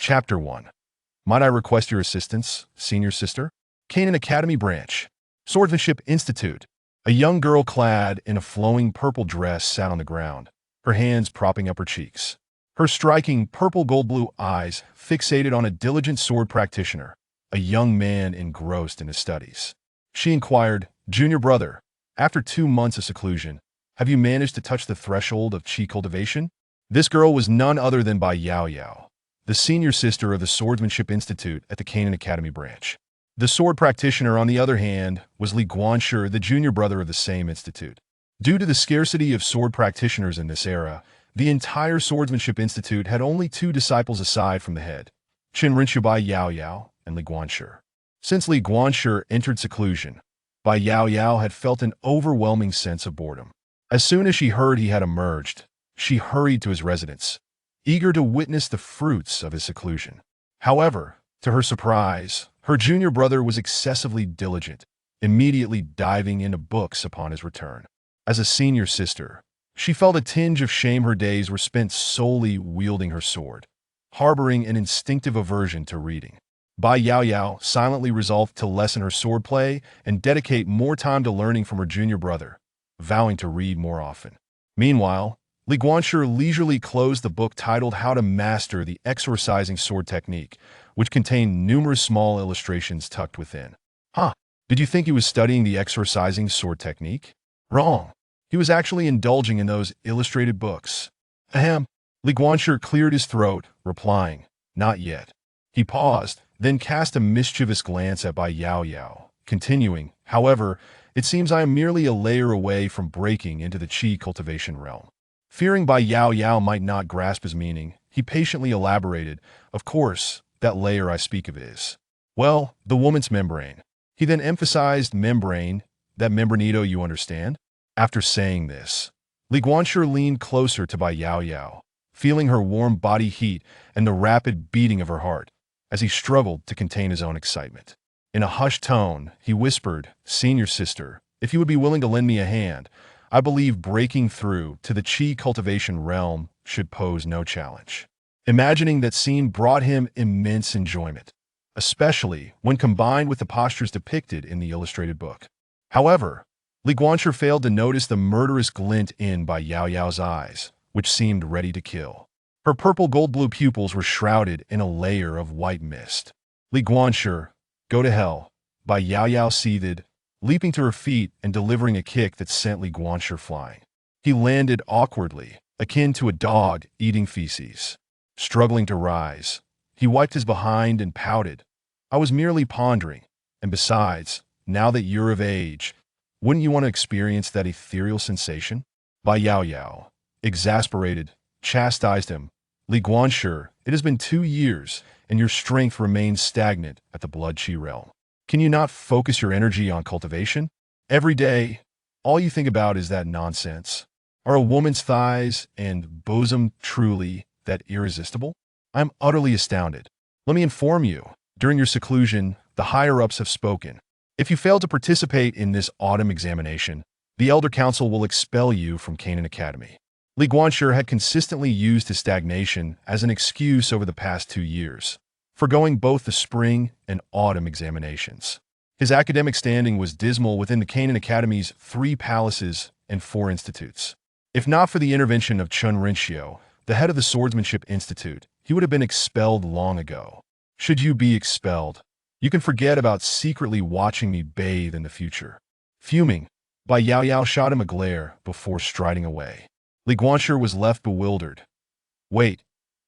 Chapter 1. Might I request your assistance, senior sister? Canaan Academy Branch. Swordsmanship Institute. A young girl clad in a flowing purple dress sat on the ground, her hands propping up her cheeks. Her striking purple gold-blue eyes fixated on a diligent sword practitioner, a young man engrossed in his studies. She inquired, "Junior brother, after 2 months of seclusion, have you managed to touch the threshold of chi cultivation?" This girl was none other than Bai Yao Yao, the senior sister of the Swordsmanship Institute at the Canaan Academy branch. The sword practitioner, on the other hand, was Li Guanshi, the junior brother of the same institute. Due to the scarcity of sword practitioners in this era, the entire Swordsmanship Institute had only 2 disciples aside from the head, Qin Rinxu Bai Yao Yao and Li Guanshi. Since Li Guanshi entered seclusion, Bai Yao Yao had felt an overwhelming sense of boredom. As soon as she heard he had emerged, she hurried to his residence, eager to witness the fruits of his seclusion. However, to her surprise, her junior brother was excessively diligent, immediately diving into books upon his return. As a senior sister, she felt a tinge of shame. Her days were spent solely wielding her sword, harboring an instinctive aversion to reading. Bai Yao Yao silently resolved to lessen her swordplay and dedicate more time to learning from her junior brother, vowing to read more often. Meanwhile, Li Guanshi leisurely closed the book titled How to Master the Exorcising Sword Technique, which contained numerous small illustrations tucked within. Did you think he was studying the exorcising sword technique? Wrong. He was actually indulging in those illustrated books. Ahem. Li Guanshi cleared his throat, replying, "Not yet." He paused, then cast a mischievous glance at Bai Yao Yao, continuing, "However, it seems I am merely a layer away from breaking into the chi cultivation realm." Fearing Bai Yao Yao might not grasp his meaning, he patiently elaborated, "Of course, that layer I speak of is, well, the woman's membrane." He then emphasized membrane, that membranito, you understand? After saying this, Li Guanshi leaned closer to Bai Yao Yao, feeling her warm body heat and the rapid beating of her heart, as he struggled to contain his own excitement. In a hushed tone, he whispered, "Senior sister, if you would be willing to lend me a hand, I believe breaking through to the chi cultivation realm should pose no challenge." Imagining that scene brought him immense enjoyment, especially when combined with the postures depicted in the illustrated book. However, Li Guanshi failed to notice the murderous glint in Bai Yao Yao's eyes, which seemed ready to kill. Her purple gold-blue pupils were shrouded in a layer of white mist. "Li Guanshi, go to hell," Bai Yao Yao seethed, leaping to her feet and delivering a kick that sent Li Guanshi flying. He landed awkwardly, akin to a dog eating feces. Struggling to rise, he wiped his behind and pouted, "I was merely pondering, and besides, now that you're of age, wouldn't you want to experience that ethereal sensation?" Bai Yao Yao, exasperated, chastised him, "Li Guanshi, it has been 2 years, and your strength remains stagnant at the blood chi realm. Can you not focus your energy on cultivation? Every day, all you think about is that nonsense. Are a woman's thighs and bosom truly that irresistible? I'm utterly astounded. Let me inform you, during your seclusion, the higher-ups have spoken. If you fail to participate in this autumn examination, the Elder Council will expel you from Canaan Academy." Li Guanshi had consistently used his stagnation as an excuse over the past 2 years, forgoing both the spring and autumn examinations. His academic standing was dismal within the Canaan Academy's 3 palaces and 4 institutes. If not for the intervention of Qin Rinxu, the head of the Swordsmanship Institute, he would have been expelled long ago. Should you be expelled, you can forget about secretly watching me bathe in the future. Fuming, Bai Yao Yao shot him a glare before striding away. Li Guanshi was left bewildered. "Wait,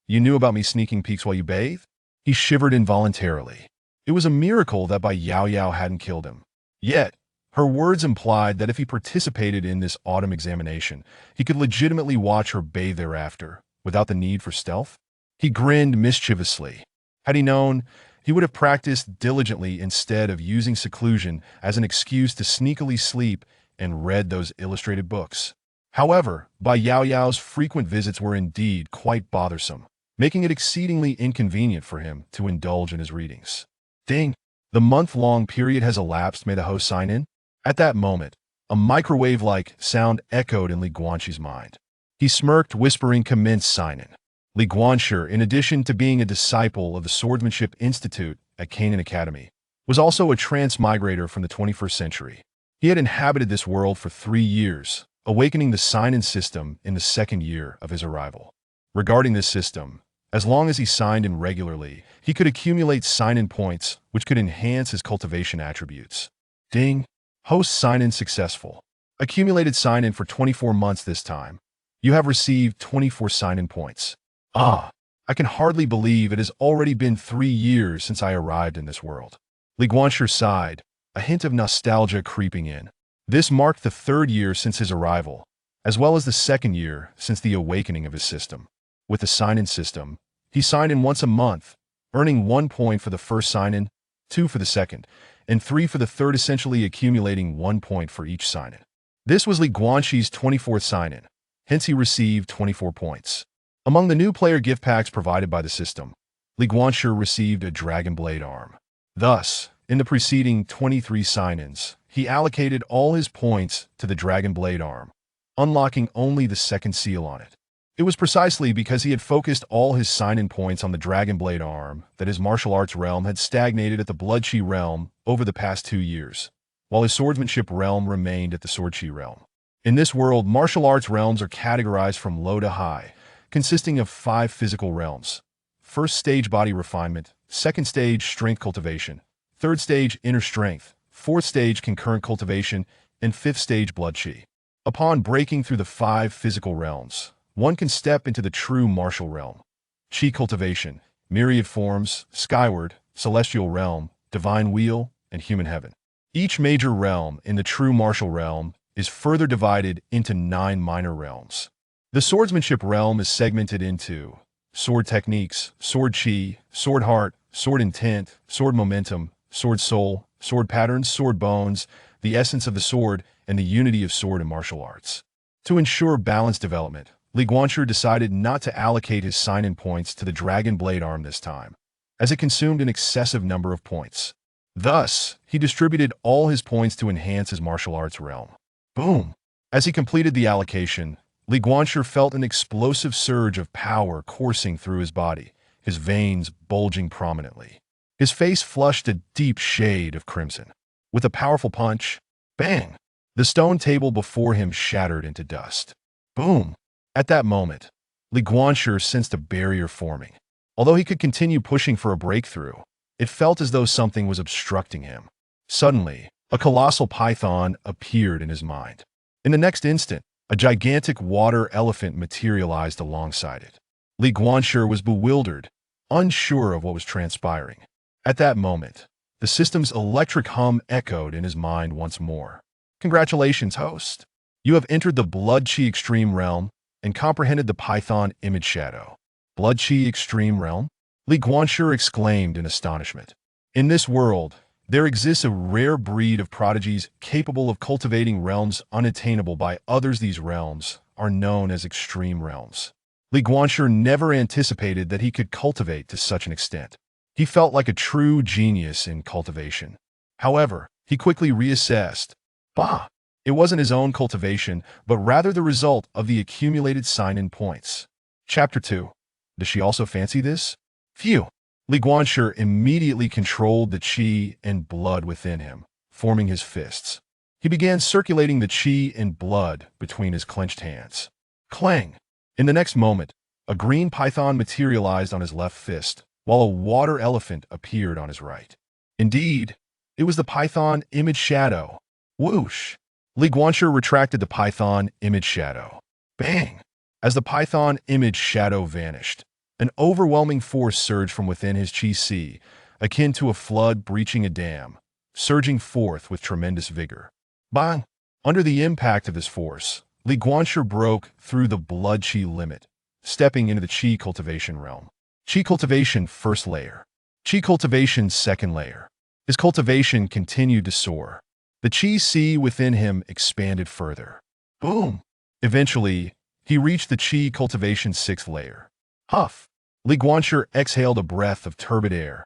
you knew about me sneaking peeks while you bathe?" He shivered involuntarily. It was a miracle that Bai Yao Yao hadn't killed him. Yet, her words implied that if he participated in this autumn examination, he could legitimately watch her bathe thereafter, without the need for stealth. He grinned mischievously. Had he known, he would have practiced diligently instead of using seclusion as an excuse to sneakily sleep and read those illustrated books. However, Bai Yao Yao's frequent visits were indeed quite bothersome, making it exceedingly inconvenient for him to indulge in his readings. Ding! The month-long period has elapsed. May the host sign in? At that moment, a microwave-like sound echoed in Li Guanshi's mind. He smirked, whispering, "Commence sign-in." Li Guanshi, in addition to being a disciple of the Swordsmanship Institute at Canaan Academy, was also a transmigrator from the 21st century. He had inhabited this world for 3 years, awakening the sign-in system in the second year of his arrival. Regarding this system, as long as he signed in regularly, he could accumulate sign-in points, which could enhance his cultivation attributes. Ding! Host sign-in successful. Accumulated sign-in for 24 months this time. You have received 24 sign-in points. Ah! I can hardly believe it has already been 3 years since I arrived in this world. Li Guanshi sighed, a hint of nostalgia creeping in. This marked the 3rd year since his arrival, as well as the 2nd year since the awakening of his system. With the sign-in system, he signed in once a month, earning 1 point for the first sign-in, 2 for the second, and 3 for the third, essentially accumulating 1 point for each sign-in. This was Li Guanshi's 24th sign-in, hence he received 24 points. Among the new player gift packs provided by the system, Li Guanshi received a Dragon Blade arm. Thus, in the preceding 23 sign-ins, he allocated all his points to the Dragon Blade arm, unlocking only the 2nd seal on it. It was precisely because he had focused all his sign-in points on the Dragon Blade arm that his martial arts realm had stagnated at the Blood Chi realm over the past 2 years, while his swordsmanship realm remained at the Sword Chi realm. In this world, martial arts realms are categorized from low to high, consisting of 5 physical realms. 1st stage body refinement, 2nd stage strength cultivation, 3rd stage inner strength, 4th stage concurrent cultivation, and 5th stage blood chi. Upon breaking through the 5 physical realms, one can step into the true martial realm. Chi cultivation, myriad forms, skyward, celestial realm, divine wheel, and human heaven. Each major realm in the true martial realm is further divided into 9 minor realms. The swordsmanship realm is segmented into sword techniques, sword chi, sword heart, sword intent, sword momentum, sword soul, sword patterns, sword bones, the essence of the sword, and the unity of sword and martial arts. To ensure balanced development, Li Guanshi decided not to allocate his sign-in points to the Dragon Blade arm this time, as it consumed an excessive number of points. Thus, he distributed all his points to enhance his martial arts realm. Boom! As he completed the allocation, Li Guanshi felt an explosive surge of power coursing through his body, his veins bulging prominently. His face flushed a deep shade of crimson. With a powerful punch, bang! The stone table before him shattered into dust. Boom! At that moment, Li Guanshi sensed a barrier forming. Although he could continue pushing for a breakthrough, it felt as though something was obstructing him. Suddenly, a colossal python appeared in his mind. In the next instant, a gigantic water elephant materialized alongside it. Li Guanshi was bewildered, unsure of what was transpiring. At that moment, the system's electric hum echoed in his mind once more. Congratulations, host! You have entered the Blood Chi Extreme Realm and comprehended the Python Image Shadow. Blood Chi Extreme Realm? Li Guanshi exclaimed in astonishment. In this world, there exists a rare breed of prodigies capable of cultivating realms unattainable by others. These realms are known as Extreme Realms. Li Guanshi never anticipated that he could cultivate to such an extent. He felt like a true genius in cultivation. However, he quickly reassessed. Bah! It wasn't his own cultivation, but rather the result of the accumulated sign-in points. Chapter 2. Does she also fancy this? Phew! Li Guanshi immediately controlled the chi and blood within him, forming his fists. He began circulating the chi and blood between his clenched hands. Clang! In the next moment, a green python materialized on his left fist, while a water elephant appeared on his right. Indeed, it was the Python Image Shadow. Whoosh! Li Guanshi retracted the Python Image Shadow. Bang! As the Python Image Shadow vanished, an overwhelming force surged from within his chi sea, akin to a flood breaching a dam, surging forth with tremendous vigor. Bang! Under the impact of this force, Li Guanshi broke through the blood chi limit, stepping into the chi cultivation realm. Chi cultivation first layer. Chi cultivation second layer. His cultivation continued to soar. The chi sea within him expanded further. Boom! Eventually, he reached the chi cultivation 6th layer. Huff! Li Guanshi exhaled a breath of turbid air,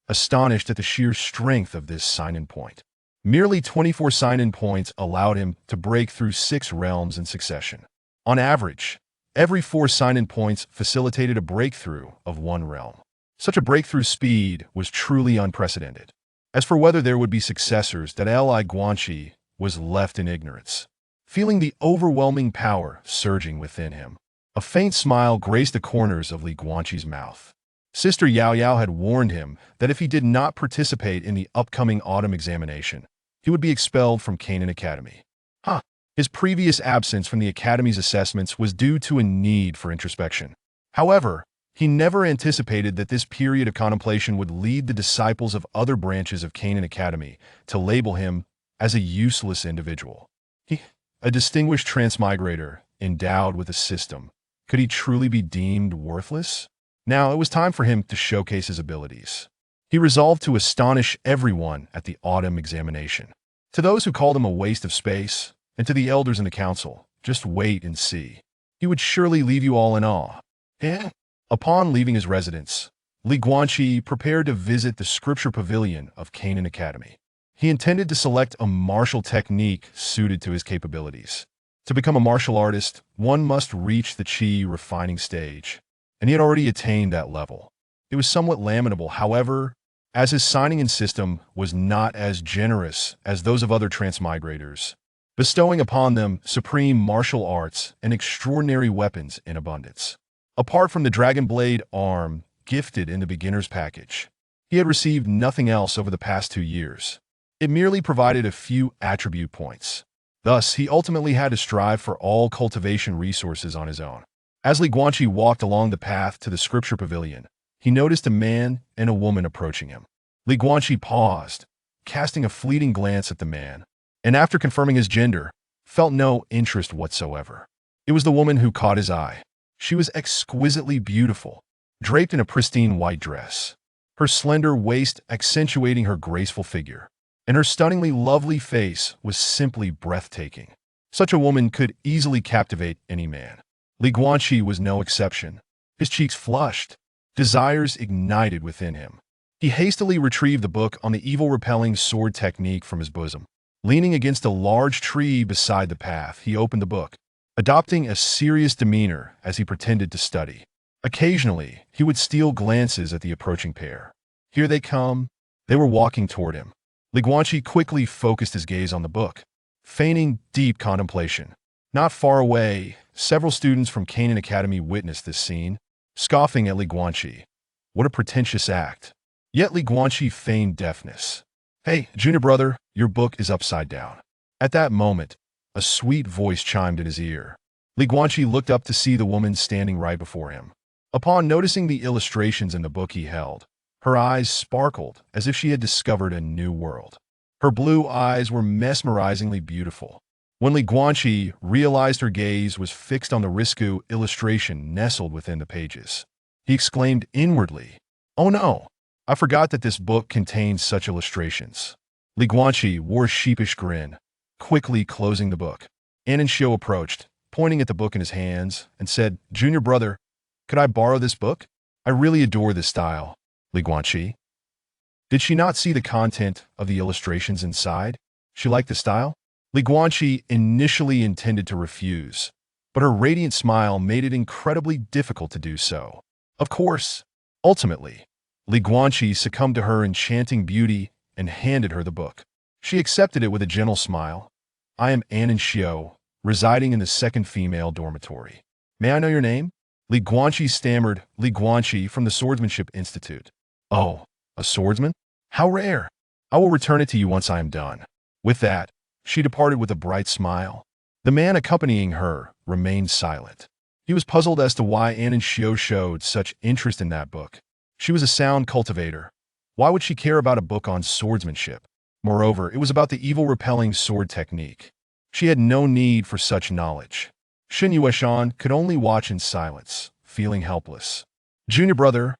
astonished at the sheer strength of this sign-in point. Merely 24 sign-in points allowed him to break through 6 realms in succession. On average, Every 4 sign-in points facilitated a breakthrough of one realm. Such a breakthrough speed was truly unprecedented. As for whether there would be successors, that Li Guanxi was left in ignorance. Feeling the overwhelming power surging within him, a faint smile graced the corners of Li Guanxi's mouth. Sister Yao Yao had warned him that if he did not participate in the upcoming autumn examination, he would be expelled from Canaan Academy. His previous absence from the Academy's assessments was due to a need for introspection. However, he never anticipated that this period of contemplation would lead the disciples of other branches of Canaan Academy to label him as a useless individual. A distinguished transmigrator endowed with a system. Could he truly be deemed worthless? Now it was time for him to showcase his abilities. He resolved to astonish everyone at the autumn examination. To those who called him a waste of space, and to the elders in the council, just wait and see. He would surely leave you all in awe. Upon leaving his residence, Li Guanxi prepared to visit the scripture pavilion of Canaan Academy. He intended to select a martial technique suited to his capabilities. To become a martial artist, one must reach the chi refining stage, and he had already attained that level. It was somewhat lamentable, however, as his signing-in system was not as generous as those of other transmigrators, bestowing upon them supreme martial arts and extraordinary weapons in abundance. Apart from the Dragon Blade arm gifted in the beginner's package, he had received nothing else over the past 2 years. It merely provided a few attribute points. Thus, he ultimately had to strive for all cultivation resources on his own. As Li Guanxi walked along the path to the scripture pavilion, he noticed a man and a woman approaching him. Li Guanxi paused, casting a fleeting glance at the man, and after confirming his gender, felt no interest whatsoever. It was the woman who caught his eye. She was exquisitely beautiful, draped in a pristine white dress, her slender waist accentuating her graceful figure, and her stunningly lovely face was simply breathtaking. Such a woman could easily captivate any man. Li Guanxi was no exception. His cheeks flushed, desires ignited within him. He hastily retrieved the book on the evil-repelling sword technique from his bosom. Leaning against a large tree beside the path, he opened the book, adopting a serious demeanor as he pretended to study. Occasionally, he would steal glances at the approaching pair. Here they come. They were walking toward him. Li Guanxi quickly focused his gaze on the book, feigning deep contemplation. Not far away, several students from Canaan Academy witnessed this scene, scoffing at Li Guanxi. What a pretentious act. Yet Li Guanxi feigned deafness. Hey, junior brother, your book is upside down. At that moment, a sweet voice chimed in his ear. Li Guanxi looked up to see the woman standing right before him. Upon noticing the illustrations in the book he held, her eyes sparkled as if she had discovered a new world. Her blue eyes were mesmerizingly beautiful. When Li Guanxi realized her gaze was fixed on the Risku illustration nestled within the pages, he exclaimed inwardly, "Oh no! I forgot that this book contains such illustrations." Li Guanxi wore a sheepish grin, quickly closing the book. Anan Shio approached, pointing at the book in his hands, and said, "Junior brother, could I borrow this book? I really adore this style." Li Guanxi. Did she not see the content of the illustrations inside? She liked the style? Li Guanxi initially intended to refuse, but her radiant smile made it incredibly difficult to do so. Of course, ultimately, Li Guanxi succumbed to her enchanting beauty and handed her the book. She accepted it with a gentle smile. "I am Anan Shio, residing in the second female dormitory. May I know your name?" Li Guanxi stammered. "Li Guanxi from the Swordsmanship Institute." "Oh, a swordsman? How rare. I will return it to you once I am done." With that, she departed with a bright smile. The man accompanying her remained silent. He was puzzled as to why Anan Shio showed such interest in that book. She was a sound cultivator. Why would she care about a book on swordsmanship? Moreover, it was about the evil-repelling sword technique. She had no need for such knowledge. Xin Yueshan could only watch in silence, feeling helpless. "Junior brother,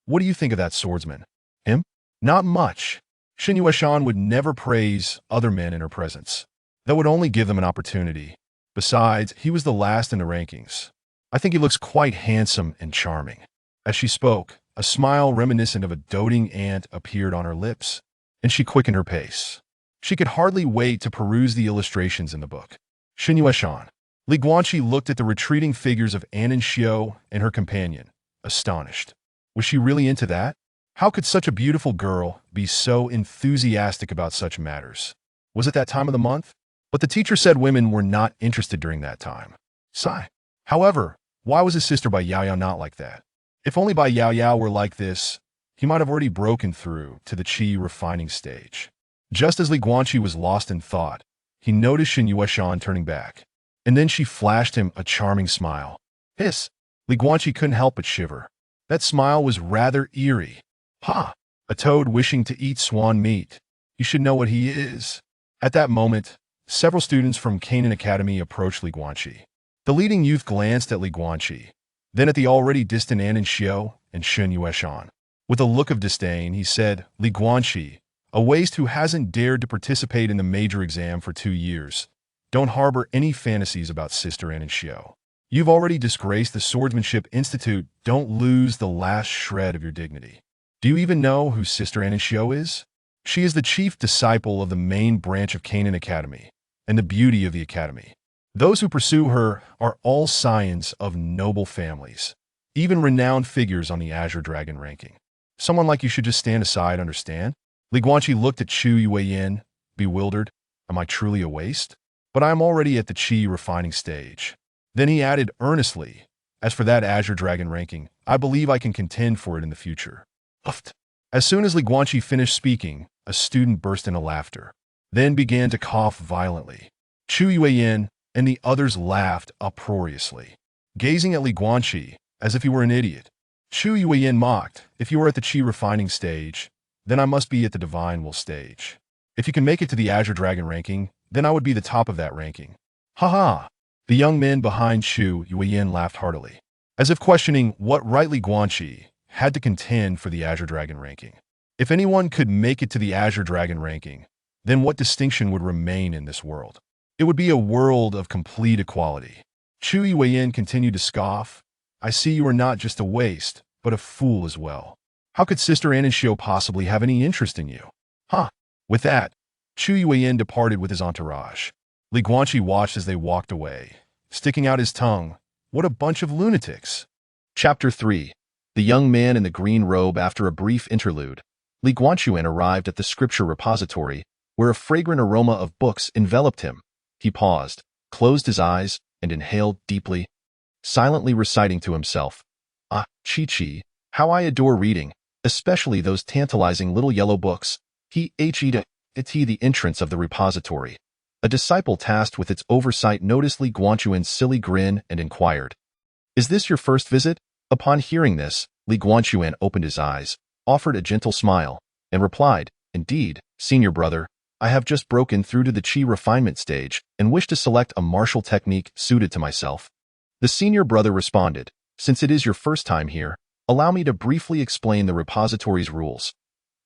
what do you think of that swordsman?" "Him? Not much." Xin Yueshan would never praise other men in her presence. That would only give them an opportunity. Besides, he was the last in the rankings. "I think he looks quite handsome and charming." As she spoke, a smile reminiscent of a doting aunt appeared on her lips, and she quickened her pace. She could hardly wait to peruse the illustrations in the book. "Xin Yueshan, Li Guanqi looked at the retreating figures of An and Xiao and her companion, astonished. Was she really into that? How could such a beautiful girl be so enthusiastic about such matters? Was it that time of the month? But the teacher said women were not interested during that time. Sigh. However, why was his sister Bai Yao Yao not like that? If only Bai Yao Yao were like this, he might have already broken through to the qi refining stage. Just as Li Guanqi was lost in thought, he noticed Xin Yueshan turning back. And then she flashed him a charming smile. Hiss! Li Guanqi couldn't help but shiver. That smile was rather eerie. Ha! A toad wishing to eat swan meat. You should know what he is. At that moment, several students from Canaan Academy approached Li Guanqi. The leading youth glanced at Li Guanqi, then at the already distant An and Xiao and Xin Yueshan. With a look of disdain, he said, Li Guanqi, a waste who hasn't dared to participate in the major exam for 2 years. Don't harbor any fantasies about Sister An and Xiao. You've already disgraced the Swordsmanship Institute. Don't lose the last shred of your dignity. Do you even know who Sister An and Xiao is? She is the chief disciple of the main branch of Canaan Academy, and the beauty of the academy. Those who pursue her are all scions of noble families, even renowned figures on the Azure Dragon ranking. Someone like you should just stand aside, understand? Li Guanqi looked at Chu Yueyin, bewildered. Am I truly a waste? But I am already at the qi refining stage. Then he added earnestly, as for that Azure Dragon ranking, I believe I can contend for it in the future. Uft. As soon as Li Guanqi finished speaking, a student burst into laughter, then began to cough violently. Chu Yueyin and the others laughed uproariously, gazing at Li Guanqi as if he were an idiot. Chu Yueyin mocked, if you are at the qi refining stage, then I must be at the divine will stage. If you can make it to the Azure Dragon ranking, then I would be the top of that ranking. Ha ha! The young men behind Chu Yueyin laughed heartily, as if questioning what right Li Guanqi had to contend for the Azure Dragon ranking. If anyone could make it to the Azure Dragon ranking, then what distinction would remain in this world? It would be a world of complete equality. Chu Yueyin continued to scoff. I see you are not just a waste, but a fool as well. How could Sister An and Xiao possibly have any interest in you? Huh. With that, Chu Yueyin departed with his entourage. Li Guanqi watched as they walked away, sticking out his tongue. What a bunch of lunatics. Chapter 3. The young man in the green robe. After a brief interlude, Li Guanqi arrived at the scripture repository, where a fragrant aroma of books enveloped him. He paused, closed his eyes, and inhaled deeply, silently reciting to himself, Ah, Chi-Chi, how I adore reading, especially those tantalizing little yellow books. He the entrance of the repository. A disciple tasked with its oversight noticed Li Guanqi's silly grin and inquired, Is this your first visit? Upon hearing this, Li Guanqi opened his eyes, offered a gentle smile, and replied, Indeed, senior brother, I have just broken through to the qi refinement stage and wish to select a martial technique suited to myself. The senior brother responded, Since it is your first time here, allow me to briefly explain the repository's rules.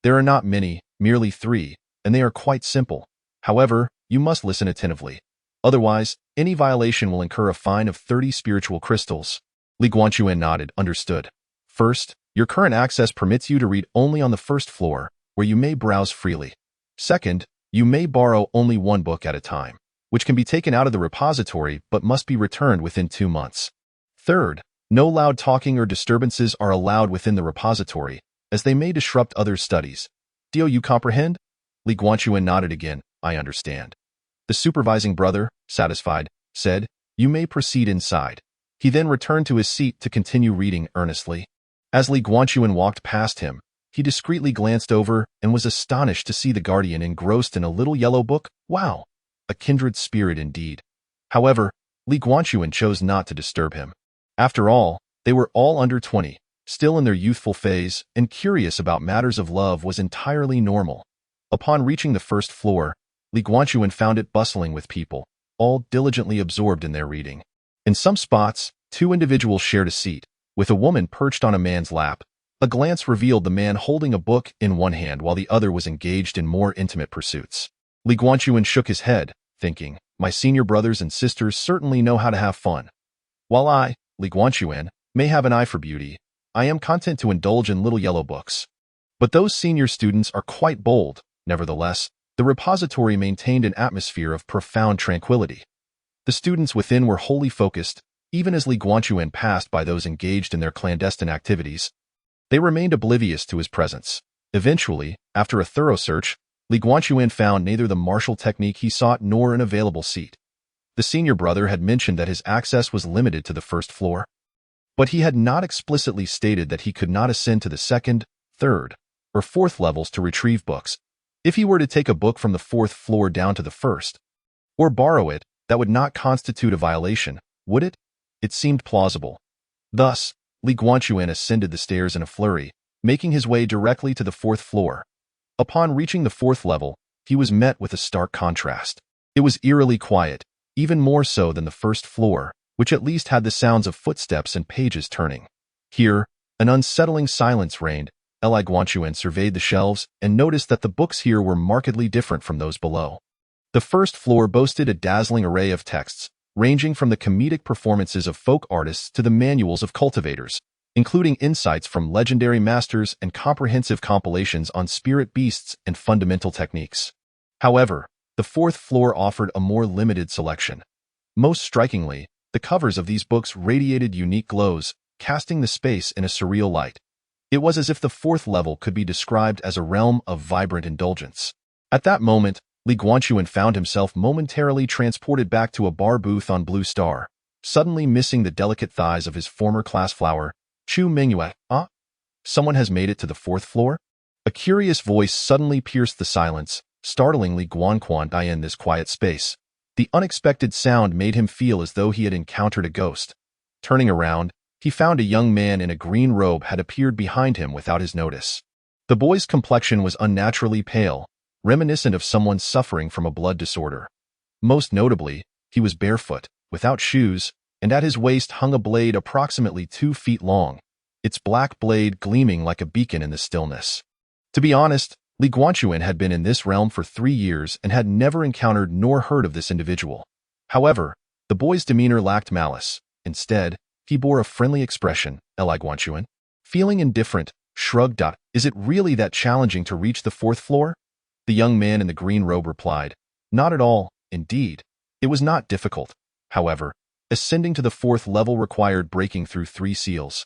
There are not many, merely 3, and they are quite simple. However, you must listen attentively. Otherwise, any violation will incur a fine of 30 spiritual crystals. Li Guanqi nodded, understood. First, your current access permits you to read only on the first floor, where you may browse freely. Second, you may borrow only 1 book at a time, which can be taken out of the repository but must be returned within 2 months. Third, no loud talking or disturbances are allowed within the repository, as they may disrupt others' studies. Do you comprehend? Li Guanqi nodded again, I understand. The supervising brother, satisfied, said, You may proceed inside. He then returned to his seat to continue reading earnestly. As Li Guanqi walked past him, he discreetly glanced over and was astonished to see the guardian engrossed in a little yellow book. Wow! A kindred spirit indeed. However, Li Guanqi chose not to disturb him. After all, they were all under 20, still in their youthful phase, and curious about matters of love was entirely normal. Upon reaching the first floor, Li Guanqi found it bustling with people, all diligently absorbed in their reading. In some spots, 2 individuals shared a seat, with a woman perched on a man's lap. A glance revealed the man holding a book in one hand while the other was engaged in more intimate pursuits. Li Guanqi shook his head, thinking, My senior brothers and sisters certainly know how to have fun. While I, Li Guanqi, may have an eye for beauty, I am content to indulge in little yellow books. But those senior students are quite bold. Nevertheless, the repository maintained an atmosphere of profound tranquility. The students within were wholly focused, even as Li Guanchuan passed by those engaged in their clandestine activities. They remained oblivious to his presence. Eventually, after a thorough search, Li Guanchuan found neither the martial technique he sought nor an available seat. The senior brother had mentioned that his access was limited to the first floor, but he had not explicitly stated that he could not ascend to the second, third, or fourth levels to retrieve books. If he were to take a book from the fourth floor down to the first, or borrow it, that would not constitute a violation, would it? It seemed plausible. Thus, Li Guanchuan ascended the stairs in a flurry, making his way directly to the fourth floor. Upon reaching the fourth level, he was met with a stark contrast. It was eerily quiet, even more so than the first floor, which at least had the sounds of footsteps and pages turning. Here, an unsettling silence reigned. Li Guanchuan surveyed the shelves and noticed that the books here were markedly different from those below. The first floor boasted a dazzling array of texts, ranging from the comedic performances of folk artists to the manuals of cultivators, including insights from legendary masters and comprehensive compilations on spirit beasts and fundamental techniques. However, the fourth floor offered a more limited selection. Most strikingly, the covers of these books radiated unique glows, casting the space in a surreal light. It was as if the fourth level could be described as a realm of vibrant indulgence. At that moment, Li Guanchuan found himself momentarily transported back to a bar booth on Blue Star, suddenly missing the delicate thighs of his former class flower, Chu Mingyue. Someone has made it to the fourth floor? A curious voice suddenly pierced the silence, startling Li Guanchuan in this quiet space. The unexpected sound made him feel as though he had encountered a ghost. Turning around, he found a young man in a green robe had appeared behind him without his notice. The boy's complexion was unnaturally pale, reminiscent of someone suffering from a blood disorder. Most notably, he was barefoot, without shoes, and at his waist hung a blade approximately 2 feet long, its black blade gleaming like a beacon in the stillness. To be honest, Li Guanchuan had been in this realm for 3 years and had never encountered nor heard of this individual. However, the boy's demeanor lacked malice. Instead, he bore a friendly expression. Li Guanchuan, feeling indifferent, shrugged. Is it really that challenging to reach the fourth floor? The young man in the green robe replied, Not at all, indeed. It was not difficult. However, ascending to the fourth level required breaking through 3 seals,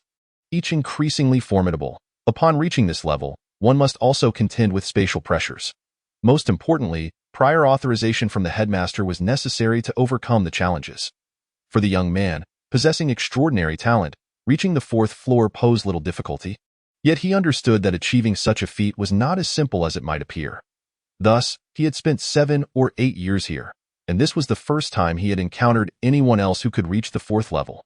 each increasingly formidable. Upon reaching this level, one must also contend with spatial pressures. Most importantly, prior authorization from the headmaster was necessary to overcome the challenges. For the young man, possessing extraordinary talent, reaching the fourth floor posed little difficulty. Yet he understood that achieving such a feat was not as simple as it might appear. Thus, he had spent 7 or 8 years here, and this was the first time he had encountered anyone else who could reach the fourth level.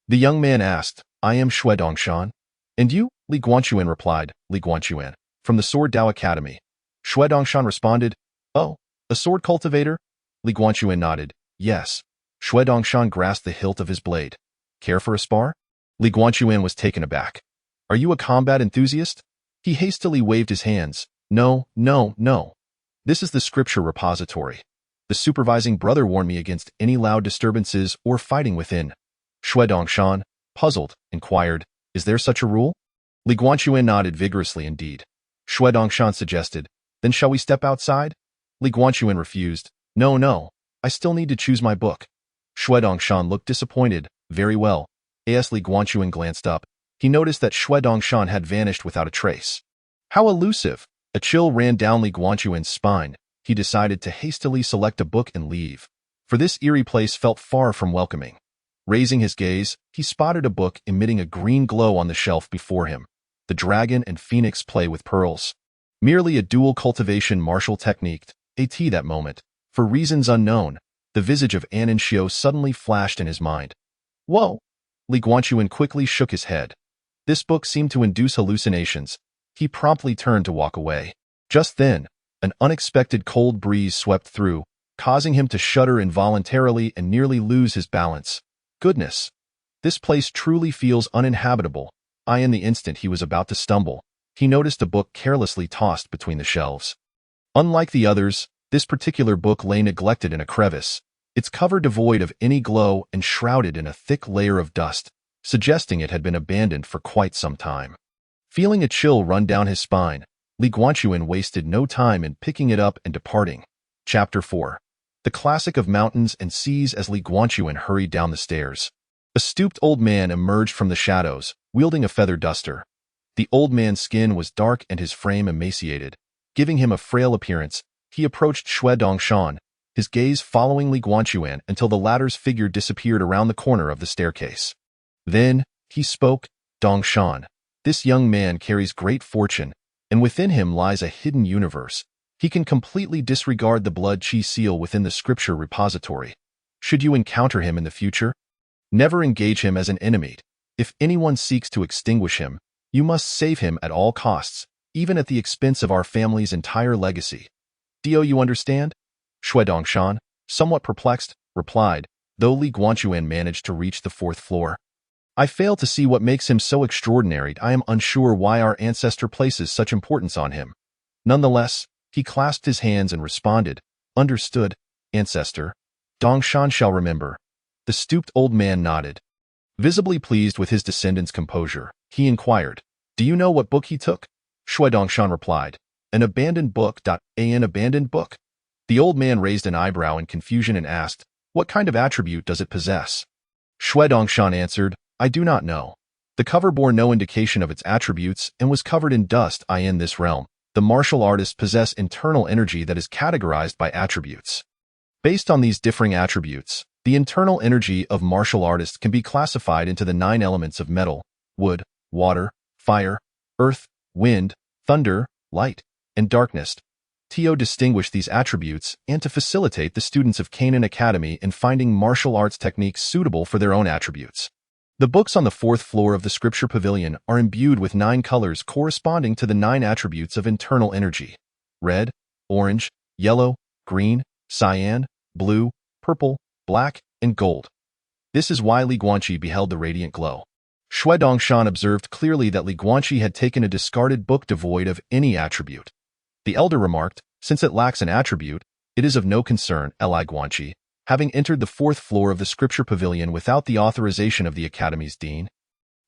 The young man asked, I am Xue Dongshan. And you? Li Guanchuan replied, Li Guanchuan, from the Sword Dao Academy. Xue Dongshan responded, Oh, a sword cultivator? Li Guanchuan nodded, Yes. Xue Dongshan grasped the hilt of his blade. Care for a spar? Li Guanchuan was taken aback. Are you a combat enthusiast? He hastily waved his hands. No, no, no. This is the scripture repository. The supervising brother warned me against any loud disturbances or fighting within. Xue Dongshan, puzzled, inquired, Is there such a rule? Li Guanchuan nodded vigorously indeed. Xue Dongshan suggested, Then shall we step outside? Li Guanchuan refused. No, no. I still need to choose my book. Xue Dongshan looked disappointed. Very well. As Li Guanchuan glanced up, he noticed that Xue Dongshan had vanished without a trace. How elusive! A chill ran down Li Guanchuan's spine. He decided to hastily select a book and leave, for this eerie place felt far from welcoming. Raising his gaze, he spotted a book emitting a green glow on the shelf before him. The Dragon and Phoenix Play with Pearls. Merely a dual cultivation martial technique. That moment, for reasons unknown, the visage of Anan Xiao suddenly flashed in his mind. Whoa! Li Guanchuan quickly shook his head. This book seemed to induce hallucinations. He promptly turned to walk away. Just then, an unexpected cold breeze swept through, causing him to shudder involuntarily and nearly lose his balance. Goodness! This place truly feels uninhabitable. In the instant he was about to stumble, he noticed a book carelessly tossed between the shelves. Unlike the others, this particular book lay neglected in a crevice, its cover devoid of any glow and shrouded in a thick layer of dust, suggesting it had been abandoned for quite some time. Feeling a chill run down his spine, Li Guanchuan wasted no time in picking it up and departing. Chapter 4. the classic of mountains and seas as Li Guanchuan hurried down the stairs. A stooped old man emerged from the shadows, wielding a feather duster. The old man's skin was dark and his frame emaciated, giving him a frail appearance. He approached Xue Dongshan, his gaze following Li Guanchuan until the latter's figure disappeared around the corner of the staircase. Then, he spoke, "Dongshan, this young man carries great fortune, and within him lies a hidden universe. He can completely disregard the blood chi seal within the scripture repository. Should you encounter him in the future, never engage him as an enemy. If anyone seeks to extinguish him, you must save him at all costs, even at the expense of our family's entire legacy. Do you understand?" Xue Dongshan, somewhat perplexed, replied, though Li Guanchuan managed to reach the 4th floor. "I fail to see what makes him so extraordinary. I am unsure why our ancestor places such importance on him." Nonetheless, he clasped his hands and responded, "Understood, ancestor. Dongshan shall remember." The stooped old man nodded. Visibly pleased with his descendant's composure, he inquired, "Do you know what book he took?" Xue Dongshan replied, "An abandoned book. An abandoned book?" The old man raised an eyebrow in confusion and asked, "What kind of attribute does it possess?" Xue Dongshan answered, "I do not know. The cover bore no indication of its attributes and was covered in dust. In this realm, the martial artists possess internal energy that is categorized by attributes. Based on these differing attributes, the internal energy of martial artists can be classified into the 9 elements of metal, wood, water, fire, earth, wind, thunder, light, and darkness. To distinguish these attributes and to facilitate the students of Canaan Academy in finding martial arts techniques suitable for their own attributes. The books on the 4th floor of the Scripture Pavilion are imbued with 9 colors corresponding to the 9 attributes of internal energy: red, orange, yellow, green, cyan, blue, purple, black, and gold. This is why Li Guanqi beheld the radiant glow. Xue Dongshan observed clearly that Li Guanqi had taken a discarded book devoid of any attribute. The elder remarked, "Since it lacks an attribute, it is of no concern." Li Guanqi, having entered the 4th floor of the Scripture Pavilion without the authorization of the Academy's dean,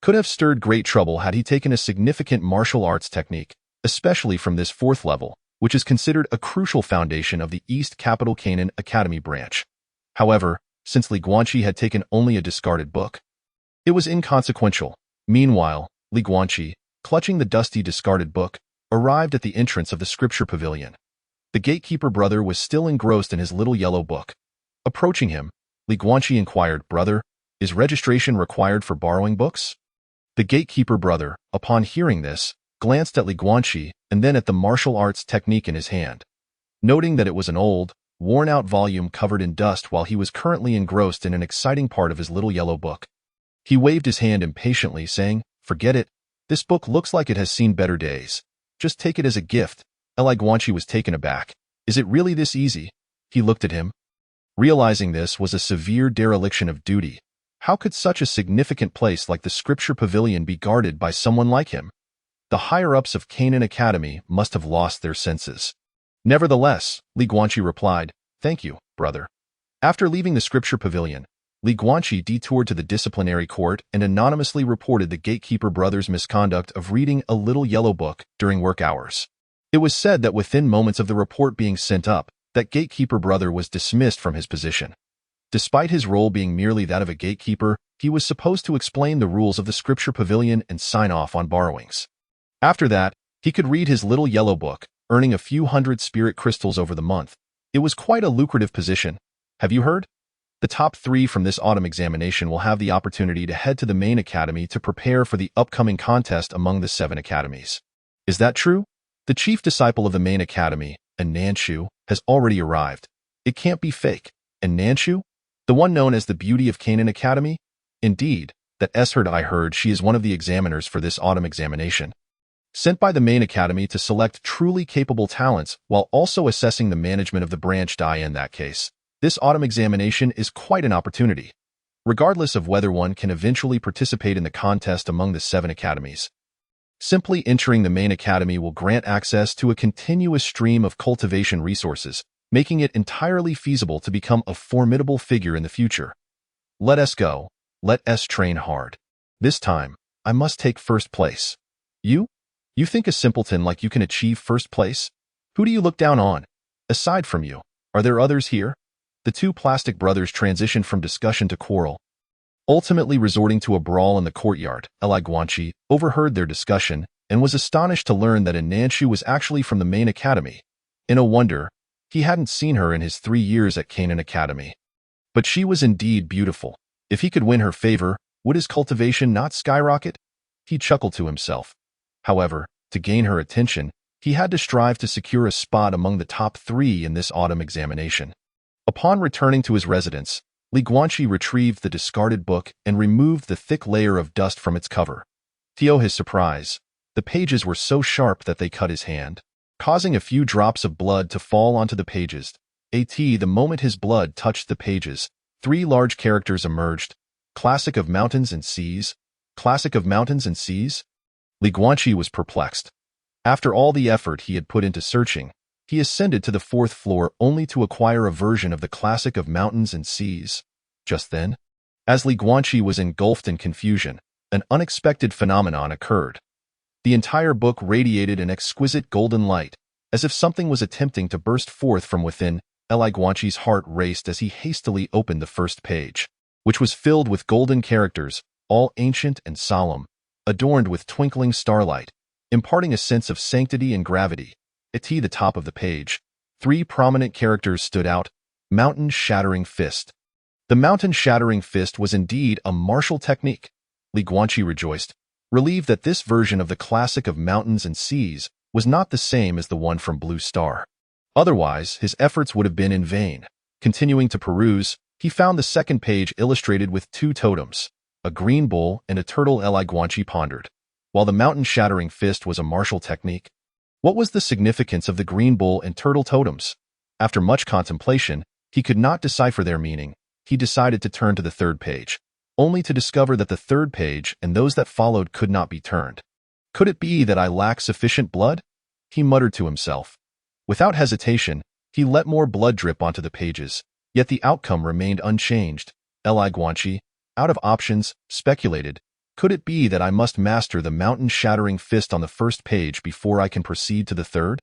could have stirred great trouble had he taken a significant martial arts technique, especially from this 4th level, which is considered a crucial foundation of the East Capital Canaan Academy branch. However, since Li Guanqi had taken only a discarded book, it was inconsequential. Meanwhile, Li Guanqi, clutching the dusty discarded book, arrived at the entrance of the Scripture Pavilion. The gatekeeper brother was still engrossed in his little yellow book. Approaching him, Li Guanqi inquired, "Brother, is registration required for borrowing books?" The gatekeeper brother, upon hearing this, glanced at Li Guanqi and then at the martial arts technique in his hand. Noting that it was an old, worn-out volume covered in dust while he was currently engrossed in an exciting part of his little yellow book, he waved his hand impatiently, saying, "Forget it. This book looks like it has seen better days. Just take it as a gift." Li Guanqi was taken aback. "Is it really this easy?" He looked at him. Realizing this was a severe dereliction of duty, how could such a significant place like the Scripture Pavilion be guarded by someone like him? The higher-ups of Canaan Academy must have lost their senses. Nevertheless, Li Guanqi replied, "Thank you, brother." After leaving the Scripture Pavilion, Li Guanqi detoured to the disciplinary court and anonymously reported the gatekeeper brother's misconduct of reading a little yellow book during work hours. It was said that within moments of the report being sent up, that gatekeeper brother was dismissed from his position. Despite his role being merely that of a gatekeeper, he was supposed to explain the rules of the Scripture Pavilion and sign off on borrowings. After that, he could read his little yellow book, earning a few hundred spirit crystals over the month. It was quite a lucrative position. Have you heard? The top 3 from this autumn examination will have the opportunity to head to the main academy to prepare for the upcoming contest among the 7 academies. Is that true? The chief disciple of the main academy, and Nanshu, has already arrived. It can't be fake. And Nanshu? The one known as the Beauty of Canaan Academy? Indeed, I heard she is one of the examiners for this autumn examination. Sent by the main academy to select truly capable talents while also assessing the management of the branch. In that case, this autumn examination is quite an opportunity, regardless of whether one can eventually participate in the contest among the 7 academies. Simply entering the main academy will grant access to a continuous stream of cultivation resources, making it entirely feasible to become a formidable figure in the future. Let us go. Let us train hard. This time, I must take first place. You? You think a simpleton like you can achieve first place? Who do you look down on? Aside from you, are there others here? the two plastic brothers transitioned from discussion to quarrel, ultimately resorting to a brawl in the courtyard. Eli Guanxi overheard their discussion and was astonished to learn that Nanshu was actually from the main academy. In a wonder, he hadn't seen her in his 3 years at Canaan Academy. But she was indeed beautiful. If he could win her favor, would his cultivation not skyrocket? He chuckled to himself. However, to gain her attention, he had to strive to secure a spot among the top 3 in this autumn examination. Upon returning to his residence, Li Guanxi retrieved the discarded book and removed the thick layer of dust from its cover. To his surprise, the pages were so sharp that they cut his hand, causing a few drops of blood to fall onto the pages. The moment his blood touched the pages, 3 large characters emerged: Classic of Mountains and Seas. Classic of Mountains and Seas? Li Guanxi was perplexed. After all the effort he had put into searching, he ascended to the 4th floor only to acquire a version of the Classic of Mountains and Seas. Just then, as Li Guanxi was engulfed in confusion, an unexpected phenomenon occurred. The entire book radiated an exquisite golden light, as if something was attempting to burst forth from within. Li Guanxi's heart raced as he hastily opened the first page, which was filled with golden characters, all ancient and solemn, adorned with twinkling starlight, imparting a sense of sanctity and gravity. At the top of the page, 3 prominent characters stood out: Mountain-Shattering Fist. The Mountain-Shattering Fist was indeed a martial technique. Li Guanxi rejoiced, relieved that this version of the Classic of Mountains and Seas was not the same as the one from Blue Star. Otherwise, his efforts would have been in vain. Continuing to peruse, he found the second page illustrated with 2 totems, a green bull and a turtle. Li Guanxi pondered. While the Mountain-Shattering Fist was a martial technique, what was the significance of the green bull and turtle totems? After much contemplation, he could not decipher their meaning. He decided to turn to the 3rd page, only to discover that the 3rd page and those that followed could not be turned. Could it be that I lack sufficient blood? He muttered to himself. Without hesitation, he let more blood drip onto the pages, yet the outcome remained unchanged. Li Guanxi, out of options, speculated, could it be that I must master the Mountain-Shattering Fist on the 1st page before I can proceed to the 3rd?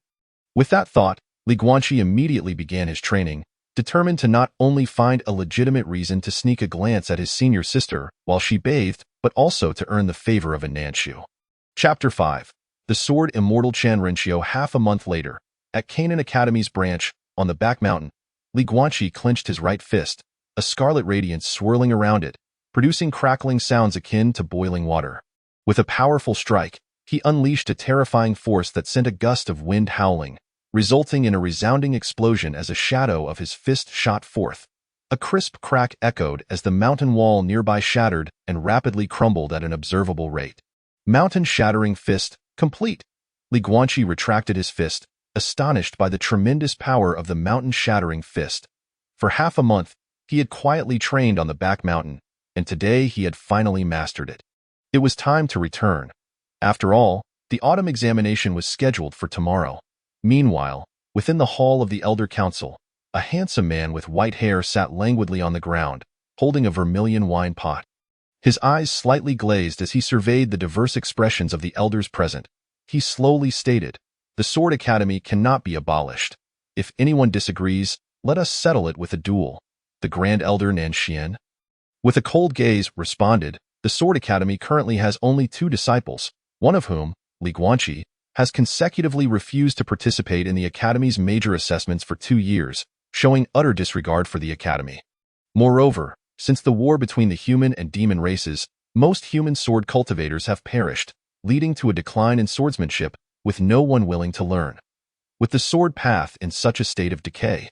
With that thought, Li Guanxi immediately began his training, determined to not only find a legitimate reason to sneak a glance at his senior sister while she bathed, but also to earn the favor of Nanshu. Chapter 5. The Sword Immortal Chan Renshio. Half a month later, at Canaan Academy's branch, on the back mountain, Li Guanxi clenched his right fist, a scarlet radiance swirling around it, producing crackling sounds akin to boiling water. With a powerful strike, he unleashed a terrifying force that sent a gust of wind howling, resulting in a resounding explosion as a shadow of his fist shot forth. A crisp crack echoed as the mountain wall nearby shattered and rapidly crumbled at an observable rate. Mountain-Shattering Fist, complete. Li Guanxi retracted his fist, astonished by the tremendous power of the Mountain-Shattering Fist. For half a month, he had quietly trained on the back mountain, and today he had finally mastered it. It was time to return. After all, the autumn examination was scheduled for tomorrow. Meanwhile, within the hall of the Elder Council, a handsome man with white hair sat languidly on the ground, holding a vermilion wine pot. His eyes slightly glazed as he surveyed the diverse expressions of the elders present. He slowly stated, "The Sword Academy cannot be abolished. If anyone disagrees, let us settle it with a duel." The Grand Elder Nanshian, with a cold gaze, responded, "The Sword Academy currently has only 2 disciples, one of whom, Li Guanxi, has consecutively refused to participate in the Academy's major assessments for 2 years, showing utter disregard for the Academy. Moreover, since the war between the human and demon races, most human sword cultivators have perished, leading to a decline in swordsmanship, with no one willing to learn. With the sword path in such a state of decay,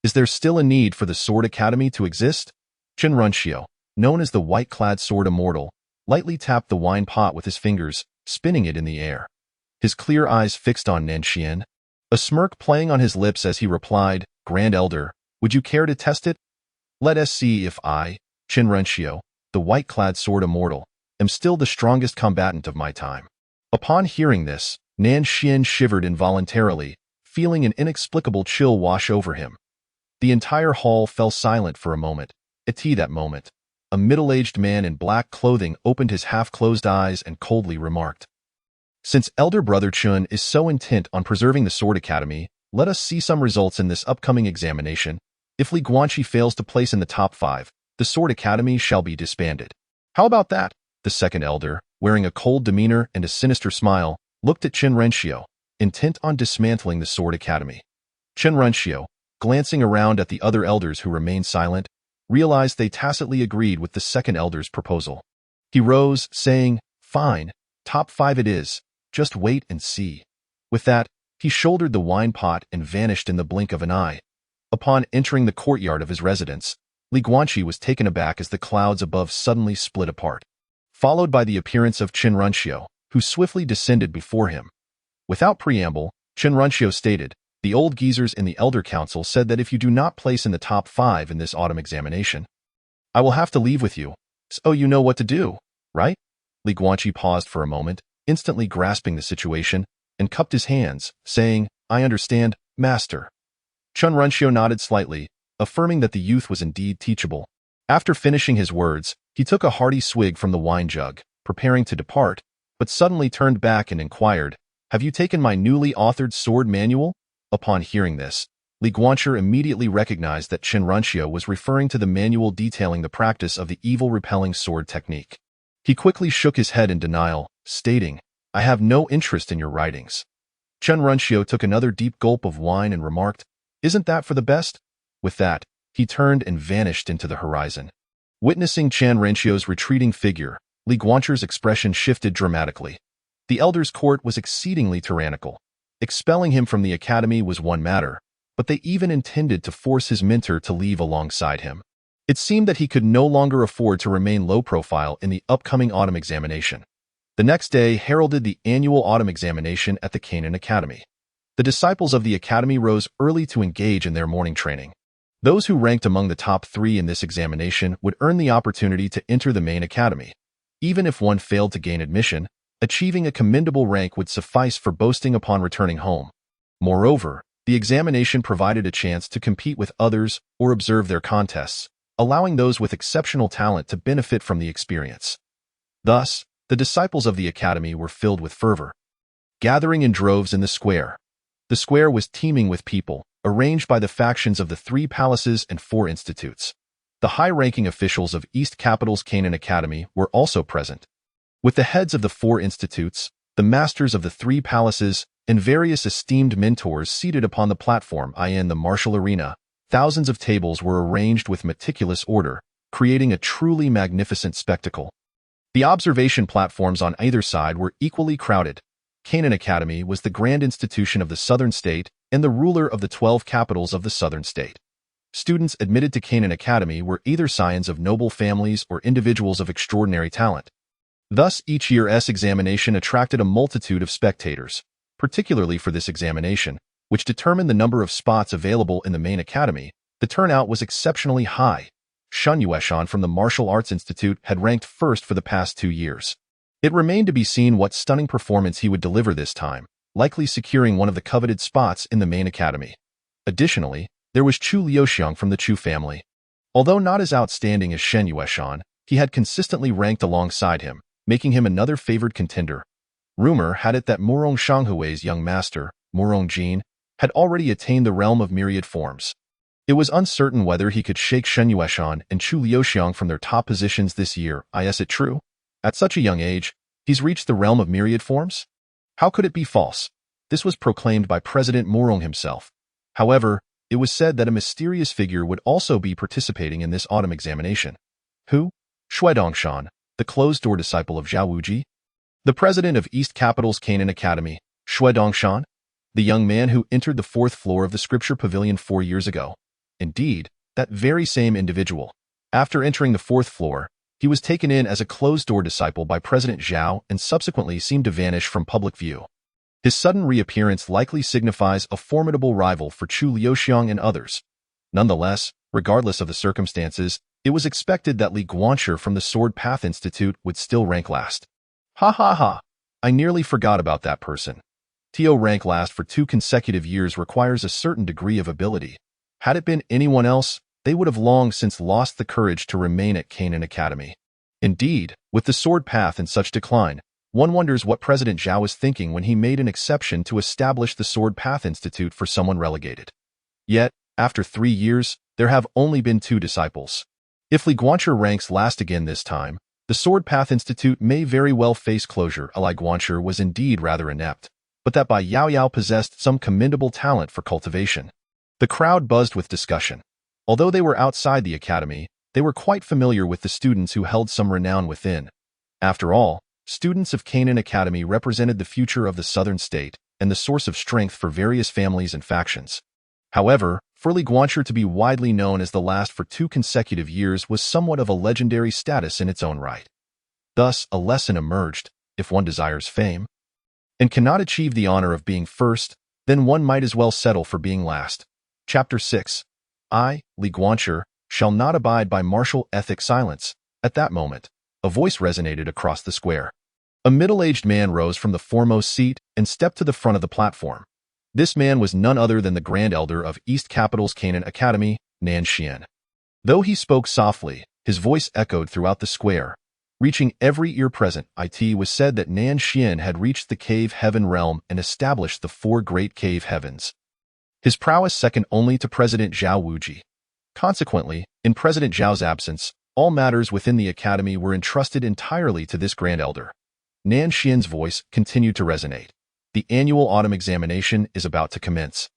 is there still a need for the Sword Academy to exist?" Chen Runshio, known as the white-clad sword immortal, lightly tapped the wine pot with his fingers, spinning it in the air. His clear eyes fixed on Nanshian, a smirk playing on his lips as he replied, "Grand Elder, would you care to test it? Let us see if I, Chen Renshio, the white-clad sword immortal, am still the strongest combatant of my time." Upon hearing this, Nanshian shivered involuntarily, feeling an inexplicable chill wash over him. The entire hall fell silent for a moment. At that moment, a middle-aged man in black clothing opened his half-closed eyes and coldly remarked, "Since Elder Brother Chun is so intent on preserving the Sword Academy, let us see some results in this upcoming examination. If Li Guanxi fails to place in the top 5, the Sword Academy shall be disbanded. How about that? The second elder, wearing a cold demeanor and a sinister smile, looked at Chen Renshio, intent on dismantling the Sword Academy. Chen Renshio, glancing around at the other elders who remained silent, realized they tacitly agreed with the second elder's proposal. He rose, saying, "Fine, top 5 it is. Just wait and see." With that, he shouldered the wine pot and vanished in the blink of an eye. Upon entering the courtyard of his residence, Li Guanxi was taken aback as the clouds above suddenly split apart, followed by the appearance of Chen Renshio, who swiftly descended before him. Without preamble, Chen Renshio stated, "The old geezers in the Elder Council said that if you do not place in the top 5 in this autumn examination, I will have to leave with you. So you know what to do, right?" Li Guanxi paused for a moment, instantly grasping the situation, and cupped his hands, saying, "I understand, master." Chen Renshio nodded slightly, affirming that the youth was indeed teachable. After finishing his words, he took a hearty swig from the wine jug, preparing to depart, but suddenly turned back and inquired, "Have you taken my newly authored sword manual?" Upon hearing this, Li Guanxi immediately recognized that Chen Renshio was referring to the manual detailing the practice of the evil-repelling sword technique. He quickly shook his head in denial, stating, "I have no interest in your writings." Chen Renshio took another deep gulp of wine and remarked, "Isn't that for the best?" With that, he turned and vanished into the horizon. Witnessing Chen Renshio's retreating figure, Li Guanxi's expression shifted dramatically. The elder's court was exceedingly tyrannical. Expelling him from the academy was one matter, but they even intended to force his mentor to leave alongside him. It seemed that he could no longer afford to remain low profile in the upcoming autumn examination. The next day heralded the annual autumn examination at the Canaan Academy. The disciples of the academy rose early to engage in their morning training. Those who ranked among the top 3 in this examination would earn the opportunity to enter the main academy. Even if one failed to gain admission, achieving a commendable rank would suffice for boasting upon returning home. Moreover, the examination provided a chance to compete with others or observe their contests, allowing those with exceptional talent to benefit from the experience. Thus, the disciples of the academy were filled with fervor. Gathering in droves in the square. The square was teeming with people, arranged by the factions of the 3 palaces and 4 institutes. The high-ranking officials of East Capital's Canaan Academy were also present. With the heads of the 4 institutes, the masters of the 3 palaces, and various esteemed mentors seated upon the platform in the martial arena, thousands of tables were arranged with meticulous order, creating a truly magnificent spectacle. The observation platforms on either side were equally crowded. Canaan Academy was the grand institution of the southern state and the ruler of the 12 capitals of the southern state. Students admitted to Canaan Academy were either scions of noble families or individuals of extraordinary talent. Thus, each year's examination attracted a multitude of spectators. Particularly for this examination, which determined the number of spots available in the main academy, the turnout was exceptionally high. Shun Yueshan from the Martial Arts Institute had ranked first for the past 2 years. It remained to be seen what stunning performance he would deliver this time, likely securing one of the coveted spots in the main academy. Additionally, there was Chu Liuxiang from the Chu family. Although not as outstanding as Shen Yueshan, he had consistently ranked alongside him, making him another favored contender. Rumor had it that Murong Shanghui's young master, Murong Jin, had already attained the realm of myriad forms. It was uncertain whether he could shake Shen Yueshan and Chu Liuxiang from their top positions this year. Is it true? At such a young age, he's reached the realm of myriad forms? How could it be false? This was proclaimed by President Murong himself. However, it was said that a mysterious figure would also be participating in this autumn examination. Who? Shui Dongshan, the closed-door disciple of Zhao Wuji? The president of East Capital's Canaan Academy, Shui Dongshan? The young man who entered the 4th floor of the Scripture Pavilion 4 years ago. Indeed, that very same individual. After entering the 4th floor, he was taken in as a closed-door disciple by President Zhao and subsequently seemed to vanish from public view. His sudden reappearance likely signifies a formidable rival for Chu Liuxiang and others. Nonetheless, regardless of the circumstances, it was expected that Li Guanxi from the Sword Path Institute would still rank last. Ha ha ha! I nearly forgot about that person. To rank last for 2 consecutive years requires a certain degree of ability. Had it been anyone else, they would have long since lost the courage to remain at Canaan Academy. Indeed, with the sword path in such decline, one wonders what President Zhao was thinking when he made an exception to establish the Sword Path Institute for someone relegated. Yet, after 3 years, there have only been 2 disciples. If Li Guanchi ranks last again this time, the Sword Path Institute may very well face closure. Li Guanchi was indeed rather inept, but that Bai Yao Yao possessed some commendable talent for cultivation. The crowd buzzed with discussion. Although they were outside the academy, they were quite familiar with the students who held some renown within. After all, students of Canaan Academy represented the future of the southern state and the source of strength for various families and factions. However, for Li Guanchi to be widely known as the last for 2 consecutive years was somewhat of a legendary status in its own right. Thus, a lesson emerged: if one desires fame and cannot achieve the honor of being first, then one might as well settle for being last. Chapter 6. I, Li Guanchi, shall not abide by martial ethic. Silence. At that moment, a voice resonated across the square. A middle-aged man rose from the foremost seat and stepped to the front of the platform. This man was none other than the Grand Elder of East Capital's Canaan Academy, Nan Xian. Though he spoke softly, his voice echoed throughout the square, reaching every ear present. It was said that Nan Xian had reached the Cave Heaven realm and established the 4 great cave heavens. His prowess second only to President Zhao Wuji. Consequently, in President Zhao's absence, all matters within the academy were entrusted entirely to this Grand Elder. Nan Xian's voice continued to resonate. The annual autumn examination is about to commence.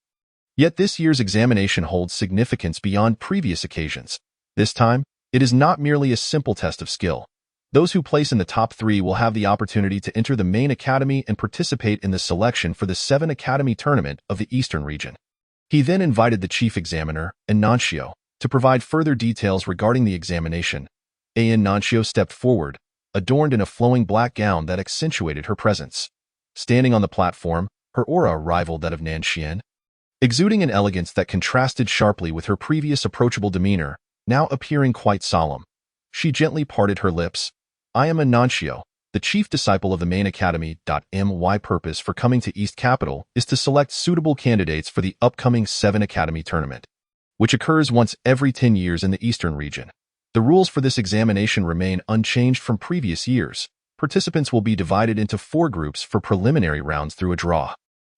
Yet this year's examination holds significance beyond previous occasions. This time, it is not merely a simple test of skill. Those who place in the top 3 will have the opportunity to enter the main academy and participate in the selection for the 7 Academy Tournament of the Eastern region. He then invited the chief examiner, Nuncio, to provide further details regarding the examination. Nuncio stepped forward, adorned in a flowing black gown that accentuated her presence. Standing on the platform, her aura rivaled that of Nan Xian. Exuding an elegance that contrasted sharply with her previous approachable demeanor, now appearing quite solemn. She gently parted her lips. I am Nuncio, the chief disciple of the main academy. My purpose for coming to East Capital is to select suitable candidates for the upcoming 7 Academy Tournament, which occurs once every 10 years in the Eastern region. The rules for this examination remain unchanged from previous years. Participants will be divided into 4 groups for preliminary rounds through a draw.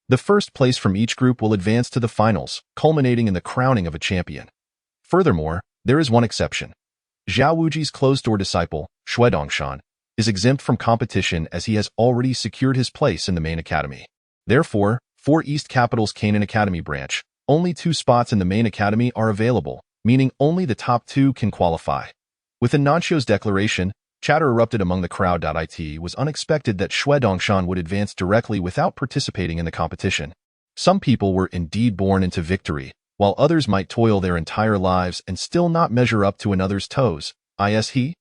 The first place from each group will advance to the finals, culminating in the crowning of a champion. Furthermore, there is one exception. Zhao Wuji's closed-door disciple, Xue Dongshan, is exempt from competition as he has already secured his place in the main academy. Therefore, for East Capital's Canaan Academy branch, only 2 spots in the main academy are available, meaning only the top 2 can qualify. With Nuncio's declaration, chatter erupted among the crowd. It was unexpected that Xue Dongshan would advance directly without participating in the competition. Some people were indeed born into victory, while others might toil their entire lives and still not measure up to another's toes. He?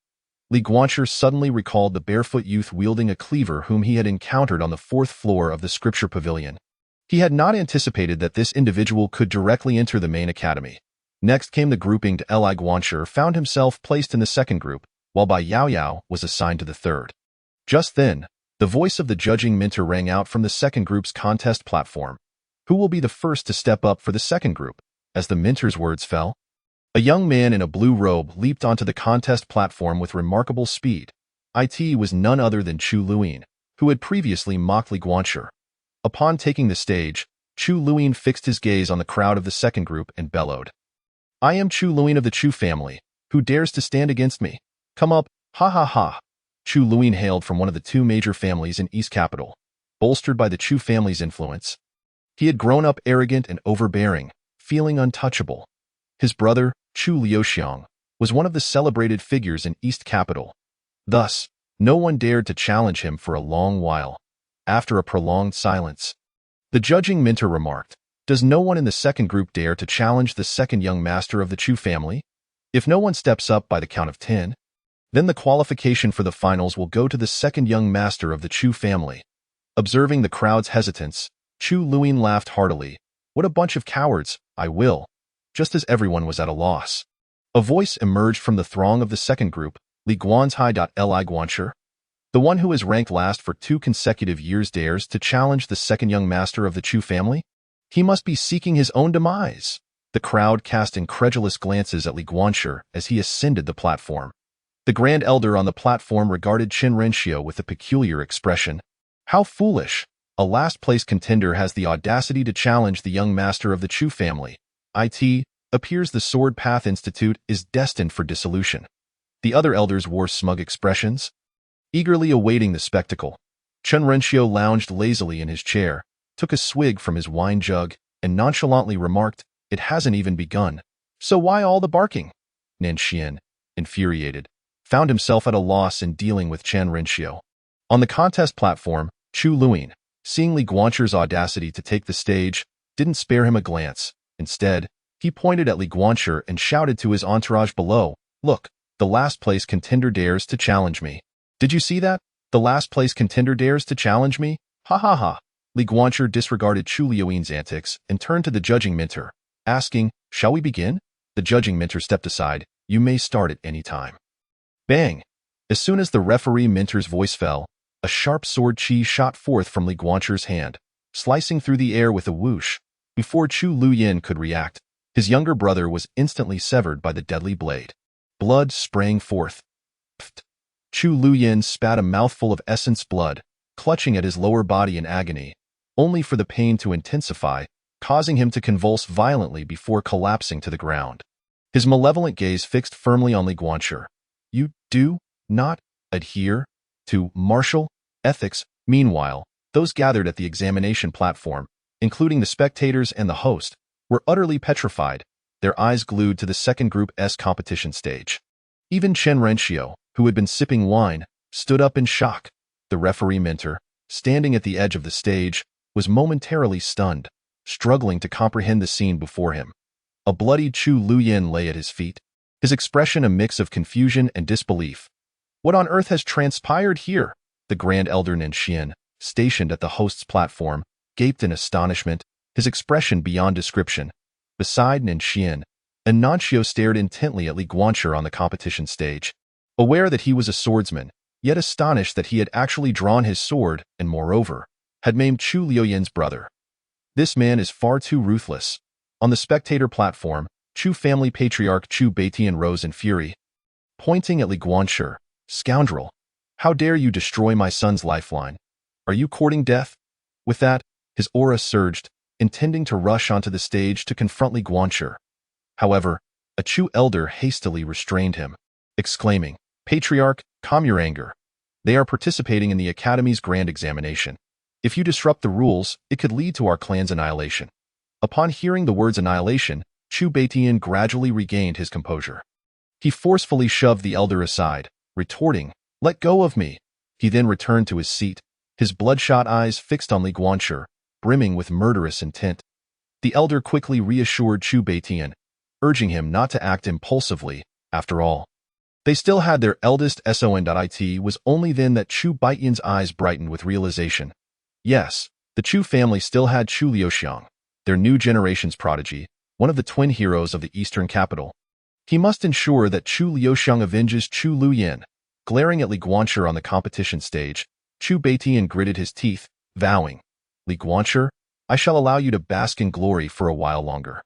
Li Guanchi suddenly recalled the barefoot youth wielding a cleaver whom he had encountered on the 4th floor of the scripture pavilion. He had not anticipated that this individual could directly enter the main academy. Next came the grouping. Li Guanchi found himself placed in the 2nd group, while Bai Yao Yao was assigned to the 3rd. Just then, the voice of the judging mentor rang out from the 2nd group's contest platform. Who will be the first to step up for the 2nd group? As the mentor's words fell, a young man in a blue robe leaped onto the contest platform with remarkable speed. It was none other than Chu Luyin, who had previously mocked Li Guanchi. Upon taking the stage, Chu Luyin fixed his gaze on the crowd of the 2nd group and bellowed. I am Chu Luyin of the Chu family. Who dares to stand against me? Come up, ha ha ha. Chu Luyin hailed from one of the 2 major families in East Capital. Bolstered by the Chu family's influence, he had grown up arrogant and overbearing, feeling untouchable. His brother, Chu Liuxiang, was one of the celebrated figures in East Capital. Thus, no one dared to challenge him for a long while. After a prolonged silence, the judging mentor remarked, does no one in the 2nd group dare to challenge the 2nd young master of the Chu family? If no one steps up by the count of 10, then the qualification for the finals will go to the 2nd young master of the Chu family. Observing the crowd's hesitance, Chu Luyin laughed heartily. What a bunch of cowards, I will. Just as everyone was at a loss, a voice emerged from the throng of the 2nd group. Li Guanchi, the one who has ranked last for 2 consecutive years, dares to challenge the 2nd young master of the Chu family? He must be seeking his own demise. The crowd cast incredulous glances at Li Guanchi as he ascended the platform. The Grand Elder on the platform regarded Chen Renshio with a peculiar expression. How foolish! A last-place contender has the audacity to challenge the young master of the Chu family. appears the Sword Path Institute is destined for dissolution. The other elders wore smug expressions, eagerly awaiting the spectacle. Chen Renshio lounged lazily in his chair, took a swig from his wine jug, and nonchalantly remarked, "It hasn't even begun. So why all the barking?" Nanxian, infuriated, found himself at a loss in dealing with Chen Renshio. On the contest platform, Chu Luin, seeing Li Guancher's audacity to take the stage, didn't spare him a glance. Instead, he pointed at Li Guancher and shouted to his entourage below, "Look, the last place contender dares to challenge me. Did you see that? The last place contender dares to challenge me? Ha ha ha." Li Guancher disregarded Chu Liuin's antics and turned to the judging minter, asking, "Shall we begin?" The judging minter stepped aside. "You may start at any time." Bang! As soon as the referee minter's voice fell, a sharp sword chi shot forth from Li Guancher's hand, slicing through the air with a whoosh. Before Chu Luyin could react, his younger brother was instantly severed by the deadly blade. Blood sprang forth. Pfft. Chu Luyin spat a mouthful of essence blood, clutching at his lower body in agony, only for the pain to intensify, causing him to convulse violently before collapsing to the ground. His malevolent gaze fixed firmly on Li Guancher. "You do not adhere to martial ethics." Meanwhile, those gathered at the examination platform, including the spectators and the host, were utterly petrified, their eyes glued to the second Group S competition stage. Even Chen Renshio, who had been sipping wine, stood up in shock. The referee minter, standing at the edge of the stage, was momentarily stunned, struggling to comprehend the scene before him. A bloodied Chu Luyin lay at his feet, his expression a mix of confusion and disbelief. "What on earth has transpired here?" The Grand Elder Nanxian, stationed at the host's platform, gaped in astonishment, his expression beyond description. Beside Nanxian, Anancio stared intently at Li Guancher on the competition stage, aware that he was a swordsman, yet astonished that he had actually drawn his sword and, moreover, had maimed Chu Liuyin's brother. This man is far too ruthless. On the spectator platform, Chu family patriarch Chu Beitian rose in fury, pointing at Li Guancher. "Scoundrel! How dare you destroy my son's lifeline? Are you courting death?" With that, his aura surged, intending to rush onto the stage to confront Li Guancher. However, a Chu elder hastily restrained him, exclaiming, "Patriarch, calm your anger. They are participating in the Academy's grand examination. If you disrupt the rules, it could lead to our clan's annihilation." Upon hearing the words annihilation, Chu Beitian gradually regained his composure. He forcefully shoved the elder aside, retorting, "Let go of me." He then returned to his seat, his bloodshot eyes fixed on Li Guancher, brimming with murderous intent. The elder quickly reassured Chu Beitian, urging him not to act impulsively. After all, they still had their eldest son. It was only then that Chu Beitian's eyes brightened with realization. Yes, the Chu family still had Chu Liuxiang, their new generation's prodigy, one of the twin heroes of the eastern capital. He must ensure that Chu Liuxiang avenges Chu Luyin. Glaring at Li Guancher on the competition stage, Chu Beitian gritted his teeth, vowing, "Li Guancher, I shall allow you to bask in glory for a while longer.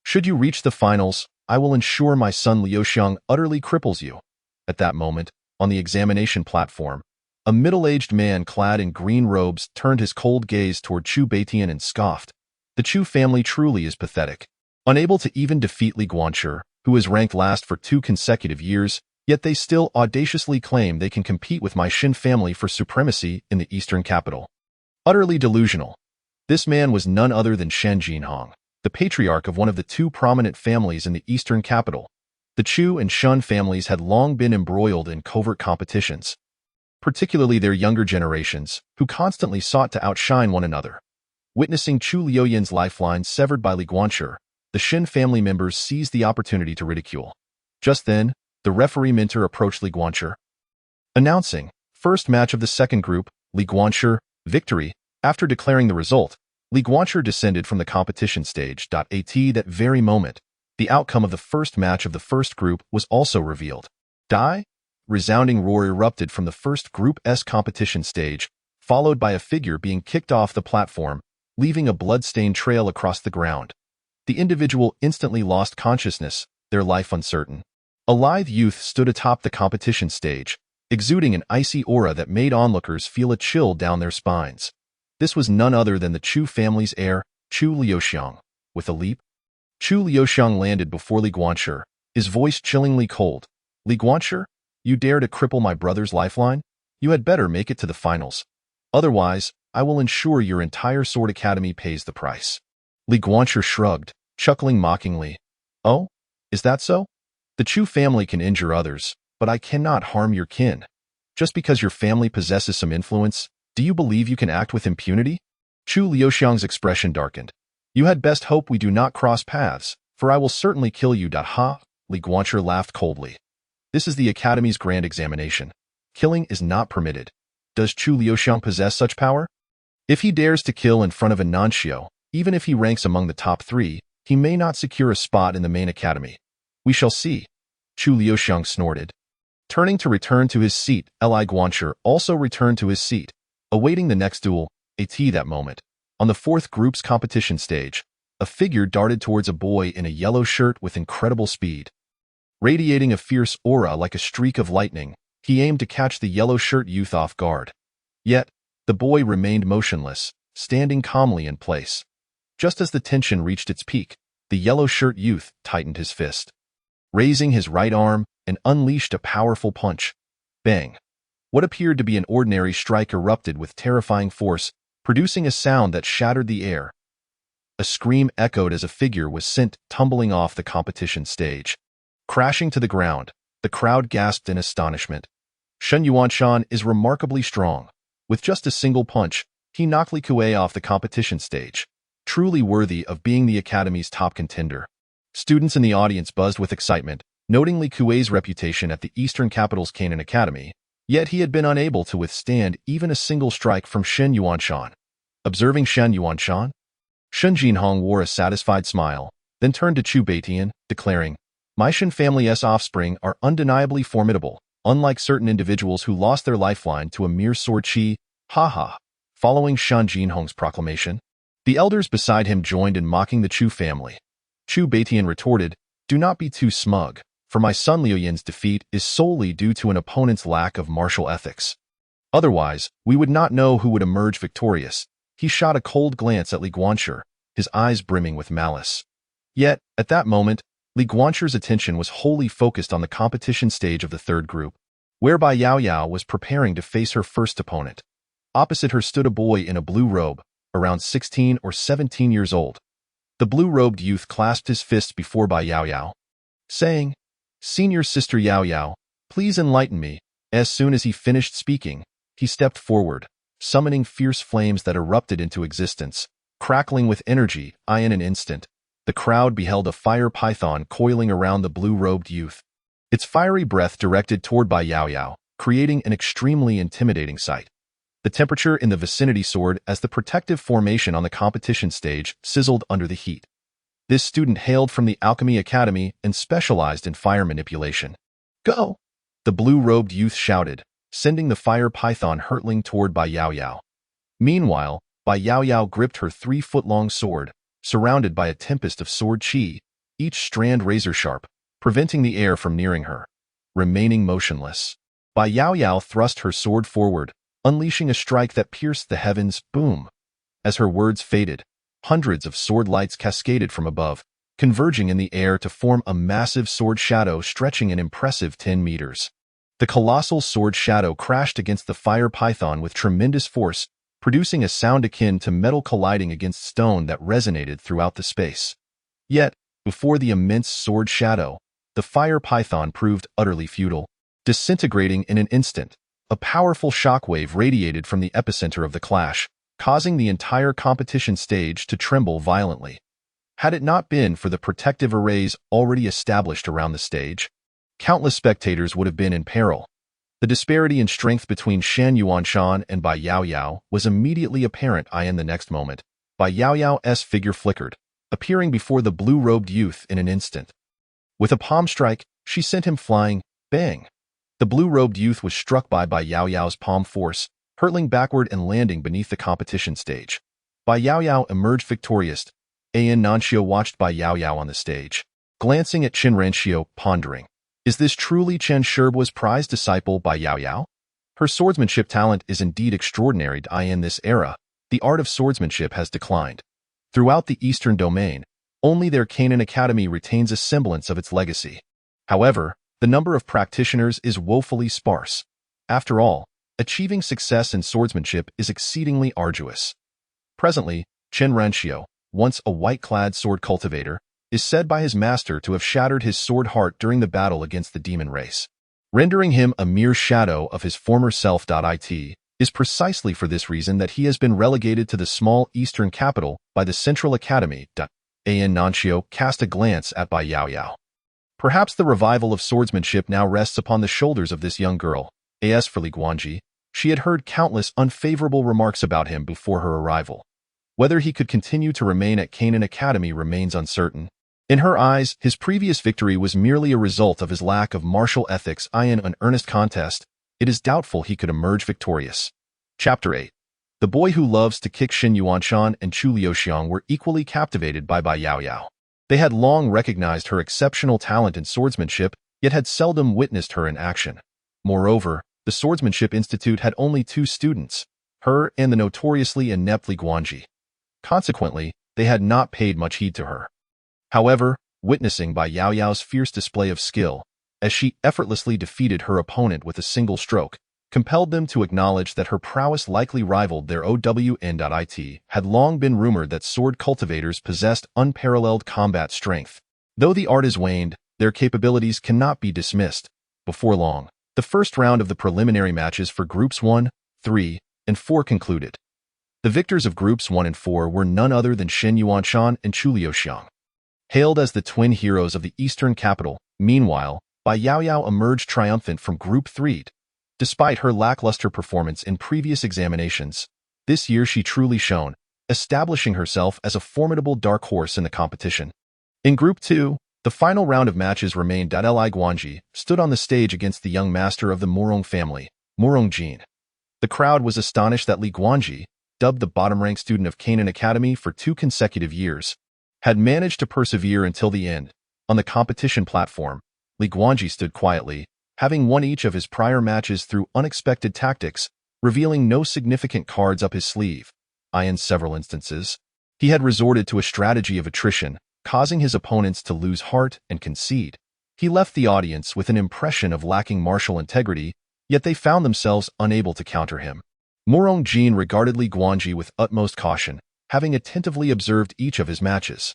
Should you reach the finals, I will ensure my son Liuxiang utterly cripples you." At that moment, on the examination platform, a middle-aged man clad in green robes turned his cold gaze toward Chu Beitian and scoffed. The Chu family truly is pathetic. Unable to even defeat Li Guancher, who is ranked last for 2 consecutive years, yet they still audaciously claim they can compete with my Xin family for supremacy in the eastern capital. Utterly delusional. This man was none other than Shen Jinhong, the patriarch of one of the 2 prominent families in the eastern capital. The Chu and Shun families had long been embroiled in covert competitions, particularly their younger generations, who constantly sought to outshine one another. Witnessing Chu Liuyin's lifeline severed by Li Guancher, the Shin family members seized the opportunity to ridicule. Just then, the referee minter approached Li Guancher, announcing, "First match of the second group, Li Guancher, victory." After declaring the result, Li Guancher descended from the competition stage. At that very moment, the outcome of the first match of the first group was also revealed. Die? Resounding roar erupted from the first Group S competition stage, followed by a figure being kicked off the platform, leaving a blood-stained trail across the ground. The individual instantly lost consciousness, their life uncertain. A lithe youth stood atop the competition stage, exuding an icy aura that made onlookers feel a chill down their spines. This was none other than the Chu family's heir, Chu Liuxiang. With a leap, Chu Liuxiang landed before Li Guanshi, his voice chillingly cold. Li Guanshi, you dare to cripple my brother's lifeline? You had better make it to the finals. Otherwise, I will ensure your entire Sword Academy pays the price. Li Guanshi shrugged, chuckling mockingly. Oh? Is that so? The Chu family can injure others, but I cannot harm your kin. Just because your family possesses some influence, do you believe you can act with impunity? Chu Liuxiang's expression darkened. You had best hope we do not cross paths, for I will certainly kill you. Ha! Li Guanshi laughed coldly. This is the Academy's grand examination. Killing is not permitted. Does Chu Liuxiang possess such power? If he dares to kill in front of a nuncio, even if he ranks among the top 3, he may not secure a spot in the main academy. We shall see. Chu Liuxiang snorted. Turning to return to his seat, Li Guanshi also returned to his seat, awaiting the next duel. That moment, on the 4th group's competition stage, a figure darted towards a boy in a yellow shirt with incredible speed. Radiating a fierce aura like a streak of lightning, he aimed to catch the yellow shirt youth off guard. Yet, the boy remained motionless, standing calmly in place. Just as the tension reached its peak, the yellow shirt youth tightened his fist. Raising his right arm and unleashed a powerful punch. Bang! What appeared to be an ordinary strike erupted with terrifying force, producing a sound that shattered the air. A scream echoed as a figure was sent tumbling off the competition stage. Crashing to the ground, the crowd gasped in astonishment. Shen Yuanshan is remarkably strong. With just a single punch, he knocked Li Kue off the competition stage, truly worthy of being the Academy's top contender. Students in the audience buzzed with excitement, noting Li Kue's reputation at the Eastern Capital's Canaan Academy, yet he had been unable to withstand even a single strike from Shen Yuanshan. Observing Shen Yuanshan, Shen Jinhong wore a satisfied smile, then turned to Chu Baitian, declaring, My Shen family's offspring are undeniably formidable, unlike certain individuals who lost their lifeline to a mere sword chi. Ha. Following Shen Jinhong's proclamation, the elders beside him joined in mocking the Chu family. Chu Baitian retorted, Do not be too smug, for my son Liu Yin's defeat is solely due to an opponent's lack of martial ethics. Otherwise, we would not know who would emerge victorious. He shot a cold glance at Li Guanshi, his eyes brimming with malice. Yet, at that moment, Li Guanshi's attention was wholly focused on the competition stage of the 3rd group, whereby Yao Yao was preparing to face her first opponent. Opposite her stood a boy in a blue robe, around 16 or 17 years old. The blue-robed youth clasped his fists before Bai Yao Yao, saying, Senior Sister Yao Yao, please enlighten me. As soon as he finished speaking, he stepped forward, summoning fierce flames that erupted into existence, crackling with energy. In an instant, the crowd beheld a fire python coiling around the blue-robed youth. Its fiery breath directed toward Bai Yao Yao, creating an extremely intimidating sight. The temperature in the vicinity soared as the protective formation on the competition stage sizzled under the heat. This student hailed from the Alchemy Academy and specialized in fire manipulation. Go! The blue-robed youth shouted, sending the fire python hurtling toward Bai Yao Yao. Meanwhile, Bai Yao Yao gripped her 3-foot-long sword, surrounded by a tempest of sword chi, each strand razor-sharp, preventing the air from nearing her. Remaining motionless, Bai Yao Yao thrust her sword forward, unleashing a strike that pierced the heavens. Boom! As her words faded, hundreds of sword lights cascaded from above, converging in the air to form a massive sword shadow stretching an impressive 10 meters. The colossal sword shadow crashed against the fire python with tremendous force, producing a sound akin to metal colliding against stone that resonated throughout the space. Yet, before the immense sword shadow, the fire python proved utterly futile. Disintegrating in an instant, a powerful shockwave radiated from the epicenter of the clash, causing the entire competition stage to tremble violently. Had it not been for the protective arrays already established around the stage, countless spectators would have been in peril. The disparity in strength between Shen Yuanshan and Bai Yao Yao was immediately apparent. In the next moment, Bai Yao Yao's figure flickered, appearing before the blue-robed youth in an instant. With a palm strike, she sent him flying. Bang! The blue-robed youth was struck by Bai Yao Yao's palm force, hurtling backward and landing beneath the competition stage. Bai Yao Yao emerged victorious. Nanxio watched Bai Yao Yao on the stage, glancing at Chen Ranxio, pondering. Is this truly Chen Sherbua's prized disciple Bai Yao Yao? Her swordsmanship talent is indeed extraordinary. In this era, the art of swordsmanship has declined. Throughout the Eastern domain, only their Canaan Academy retains a semblance of its legacy. However, the number of practitioners is woefully sparse. After all, achieving success in swordsmanship is exceedingly arduous. Presently, Chen Ranxiu, once a white-clad sword cultivator, is said by his master to have shattered his sword heart during the battle against the demon race. Rendering him a mere shadow of his former self. It is precisely for this reason that he has been relegated to the small eastern capital by the Central Academy. An Nanxiu cast a glance at Bai Yaoyao. Perhaps the revival of swordsmanship now rests upon the shoulders of this young girl. As for Li Guanji, she had heard countless unfavorable remarks about him before her arrival. Whether he could continue to remain at Canaan Academy remains uncertain. In her eyes, his previous victory was merely a result of his lack of martial ethics. In an earnest contest, it is doubtful he could emerge victorious. Chapter 8. The boy who loves to kick Xin Yuanshan and Chu Liuxiang were equally captivated by Bai Yaoyao. They had long recognized her exceptional talent in swordsmanship, yet had seldom witnessed her in action. Moreover, the Swordsmanship Institute had only 2 students, her and the notoriously inept Li Guanji. Consequently, they had not paid much heed to her. However, witnessing Bai Yaoyao's fierce display of skill, as she effortlessly defeated her opponent with a single stroke, compelled them to acknowledge that her prowess likely rivaled their OWN. Had long been rumored that sword cultivators possessed unparalleled combat strength. Though the art has waned, their capabilities cannot be dismissed. Before long, the first round of the preliminary matches for Groups 1, 3, and 4 concluded. The victors of Groups 1 and 4 were none other than Xin Yuanshan and Chu Liuxiang. Hailed as the twin heroes of the Eastern capital, meanwhile, Bai Yaoyao emerged triumphant from Group 3. Despite her lackluster performance in previous examinations, this year she truly shone, establishing herself as a formidable dark horse in the competition. In Group 2, the final round of matches remained. Li Guanji stood on the stage against the young master of the Morong family, Morong Jin. The crowd was astonished that Li Guanji, dubbed the bottom-ranked student of Canaan Academy for 2 consecutive years, had managed to persevere until the end. On the competition platform, Li Guanji stood quietly, having won each of his prior matches through unexpected tactics, revealing no significant cards up his sleeve. In several instances, he had resorted to a strategy of attrition, causing his opponents to lose heart and concede. He left the audience with an impression of lacking martial integrity, yet they found themselves unable to counter him. Morong Jin regarded Li Guanji with utmost caution, having attentively observed each of his matches.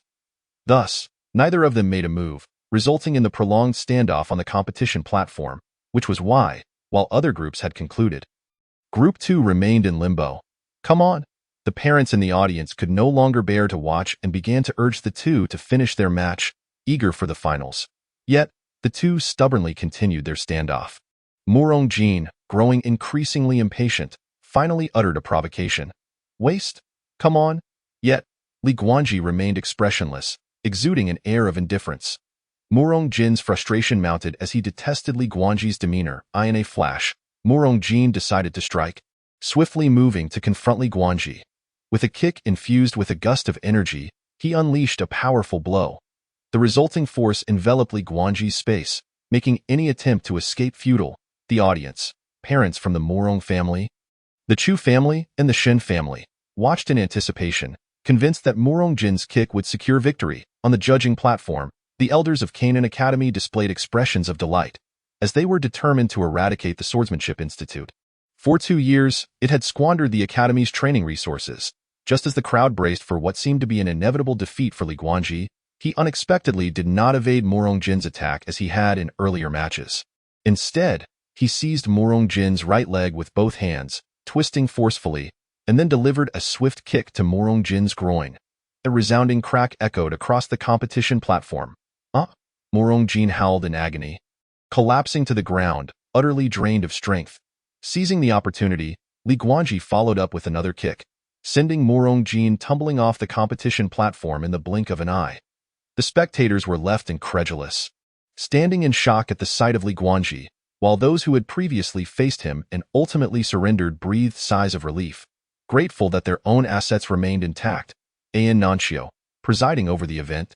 Thus, neither of them made a move, resulting in the prolonged standoff on the competition platform, which was why, while other groups had concluded, Group 2 remained in limbo. Come on! The parents in the audience could no longer bear to watch and began to urge the 2 to finish their match, eager for the finals. Yet, the 2 stubbornly continued their standoff. Morong Jin, growing increasingly impatient, finally uttered a provocation. Waste? Come on! Yet, Li Guanji remained expressionless, exuding an air of indifference. Morong Jin's frustration mounted as he detested Li Guanji's demeanor. In a flash, Morong Jin decided to strike, swiftly moving to confront Li Guanji. With a kick infused with a gust of energy, he unleashed a powerful blow. The resulting force enveloped Li Guanji's space, making any attempt to escape futile. The audience, parents from the Morong family, the Chu family, and the Shen family, watched in anticipation, convinced that Morong Jin's kick would secure victory. On the judging platform, the elders of Canaan Academy displayed expressions of delight, as they were determined to eradicate the Swordsmanship Institute. For 2 years, it had squandered the Academy's training resources. Just as the crowd braced for what seemed to be an inevitable defeat for Li Guanji, he unexpectedly did not evade Morong Jin's attack as he had in earlier matches. Instead, he seized Morong Jin's right leg with both hands, twisting forcefully, and then delivered a swift kick to Morong Jin's groin. A resounding crack echoed across the competition platform. Morong Jin howled in agony. Collapsing to the ground, utterly drained of strength. Seizing the opportunity, Li Guanji followed up with another kick, sending Morong Jin tumbling off the competition platform in the blink of an eye. The spectators were left incredulous, standing in shock at the sight of Li Guanji, while those who had previously faced him and ultimately surrendered breathed sighs of relief, grateful that their own assets remained intact. An Nanxiu, presiding over the event,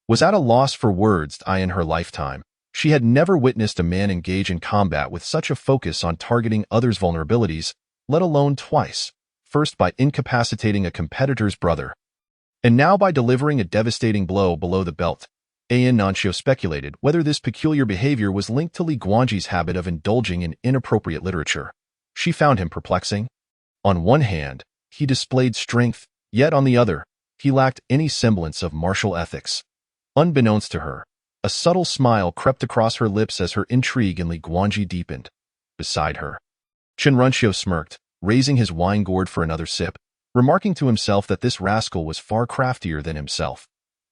was at a loss for words. In her lifetime, she had never witnessed a man engage in combat with such a focus on targeting others' vulnerabilities, let alone twice, first by incapacitating a competitor's brother, And now by delivering a devastating blow below the belt, Nancio speculated whether this peculiar behavior was linked to Li Guangji's habit of indulging in inappropriate literature. She found him perplexing. On one hand, he displayed strength, yet on the other, he lacked any semblance of martial ethics. Unbeknownst to her, a subtle smile crept across her lips as her intrigue in Li Guangji deepened. Beside her, Chenruncio smirked, raising his wine gourd for another sip, remarking to himself that this rascal was far craftier than himself.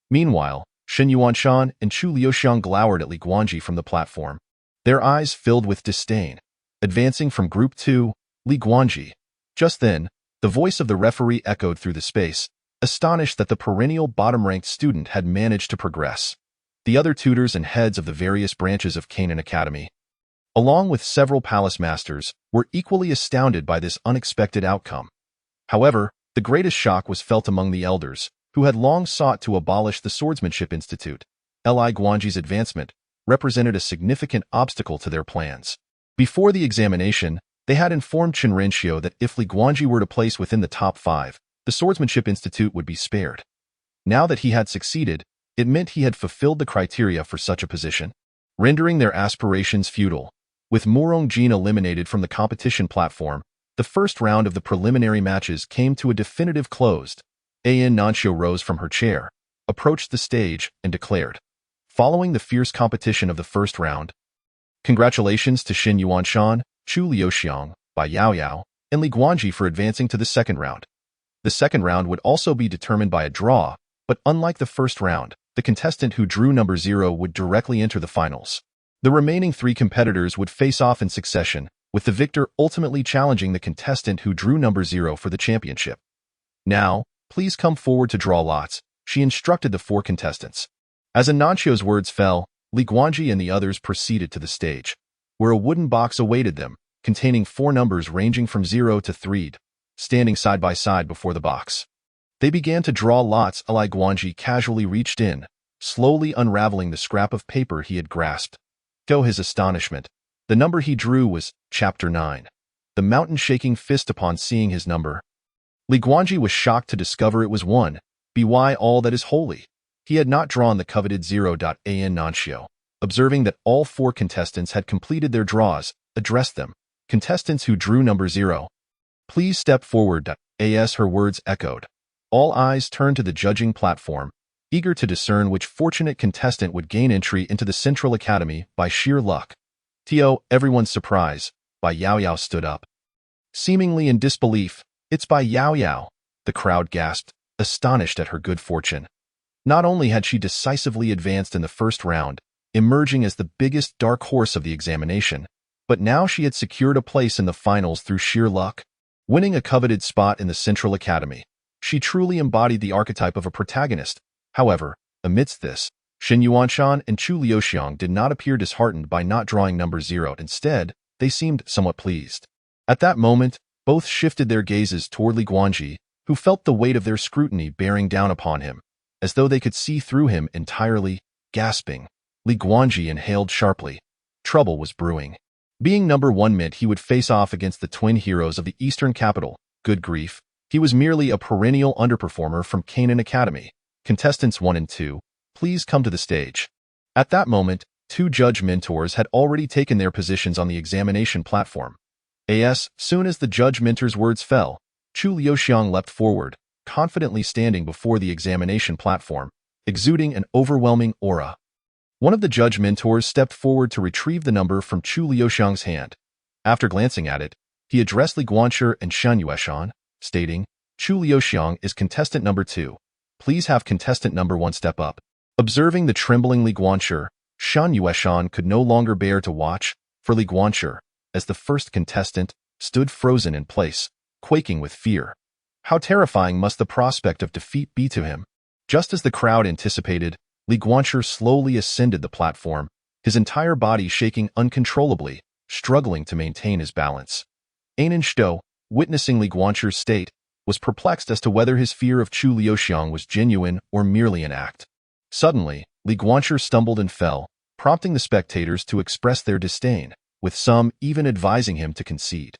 Meanwhile, Shen Yuanshan and Chu Liuxiang glowered at Li Guangji from the platform, their eyes filled with disdain. Advancing from Group 2, Li Guangji. Just then, the voice of the referee echoed through the space, astonished that the perennial bottom-ranked student had managed to progress. The other tutors and heads of the various branches of Canaan Academy, along with several palace masters, were equally astounded by this unexpected outcome. However, the greatest shock was felt among the elders, who had long sought to abolish the Swordsmanship Institute. Li Guangji's advancement represented a significant obstacle to their plans. Before the examination, they had informed Chenruncio that if Li Guangji were to place within the top 5, the Swordsmanship Institute would be spared. Now that he had succeeded, it meant he had fulfilled the criteria for such a position, rendering their aspirations futile. With Murong Jin eliminated from the competition platform, the first round of the preliminary matches came to a definitive close. Nancio rose from her chair, approached the stage, and declared, following the fierce competition of the first round, "Congratulations to Shen Yuanshan, Chu Liuxiang, Bai Yaoyao, and Li Guangji for advancing to the second round." The second round would also be determined by a draw, but unlike the first round, the contestant who drew number 0 would directly enter the finals. The remaining 3 competitors would face off in succession, with the victor ultimately challenging the contestant who drew number 0 for the championship. "Now, please come forward to draw lots," she instructed the 4 contestants. As Anancio's words fell, Li Guangji and the others proceeded to the stage, where a wooden box awaited them, containing 4 numbers ranging from 0 to 3, standing side by side before the box. They began to draw lots. Li Guangji casually reached in, slowly unraveling the scrap of paper he had grasped. To his astonishment, the number he drew was Chapter 9. The mountain-shaking fist upon seeing his number. Li Guangji was shocked to discover it was 1. By all that is holy. He had not drawn the coveted 0. Nancio, observing that all 4 contestants had completed their draws, addressed them. "Contestants who drew number 0. Please step forward." As her words echoed, all eyes turned to the judging platform, eager to discern which fortunate contestant would gain entry into the Central Academy by sheer luck. To everyone's surprise, Bai Yaoyao stood up. Seemingly in disbelief, "It's Bai Yaoyao," the crowd gasped, astonished at her good fortune. Not only had she decisively advanced in the first round, emerging as the biggest dark horse of the examination, but now she had secured a place in the finals through sheer luck, winning a coveted spot in the Central Academy. She truly embodied the archetype of a protagonist. However, amidst this, Shen Yuanshan and Chu Liuxiang did not appear disheartened by not drawing number 0. Instead, they seemed somewhat pleased. At that moment, both shifted their gazes toward Li Guangji, who felt the weight of their scrutiny bearing down upon him, as though they could see through him entirely. Gasping, Li Guangji inhaled sharply. Trouble was brewing. Being number 1 meant he would face off against the twin heroes of the Eastern capital. Good grief, he was merely a perennial underperformer from Canaan Academy. "Contestants 1 and 2, please come to the stage." At that moment, 2 judge mentors had already taken their positions on the examination platform. As soon as the judge mentor's words fell, Chu Liuxiang leapt forward, confidently standing before the examination platform, exuding an overwhelming aura. One of the judge mentors stepped forward to retrieve the number from Chu Liuxiang's hand. After glancing at it, he addressed Li Guangshi and Shen Yuanshan, stating, "Chu Liuxiang is contestant number 2. Please have contestant number 1 step up." Observing the trembling Li Guangshi, Shen Yuanshan could no longer bear to watch, for Li Guangshi, as the first contestant, stood frozen in place, quaking with fear. How terrifying must the prospect of defeat be to him? Just as the crowd anticipated, Li Guangshi slowly ascended the platform, his entire body shaking uncontrollably, struggling to maintain his balance. Anan Shou, witnessing Li Guangxi's state, was perplexed as to whether his fear of Chu Liuxiang was genuine or merely an act. Suddenly, Li Guangxi stumbled and fell, prompting the spectators to express their disdain, with some even advising him to concede.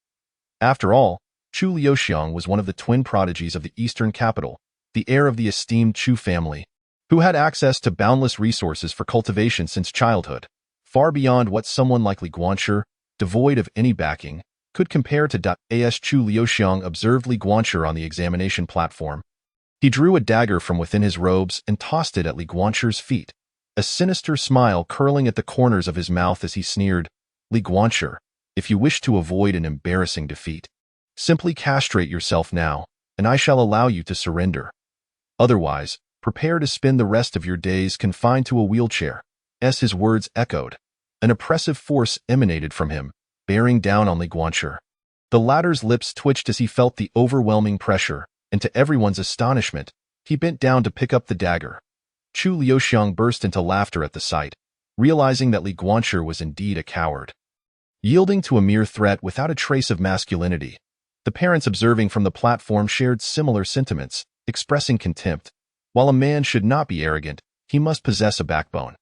After all, Chu Liuxiang was one of the twin prodigies of the Eastern capital, the heir of the esteemed Chu family, who had access to boundless resources for cultivation since childhood, far beyond what someone like Li Guanshi, devoid of any backing, could compare to. As Chu Liuxiang observed Li Guanshi on the examination platform, he drew a dagger from within his robes and tossed it at Li Guanshi's feet, a sinister smile curling at the corners of his mouth as he sneered, "Li Guanshi, if you wish to avoid an embarrassing defeat, simply castrate yourself now, and I shall allow you to surrender. Otherwise, prepare to spend the rest of your days confined to a wheelchair." As his words echoed, an oppressive force emanated from him, bearing down on Li Guanshi. The latter's lips twitched as he felt the overwhelming pressure, and to everyone's astonishment, he bent down to pick up the dagger. Chu Liuxiang burst into laughter at the sight, realizing that Li Guanshi was indeed a coward. Yielding to a mere threat without a trace of masculinity, the parents observing from the platform shared similar sentiments, expressing contempt. While a man should not be arrogant, he must possess a backbone.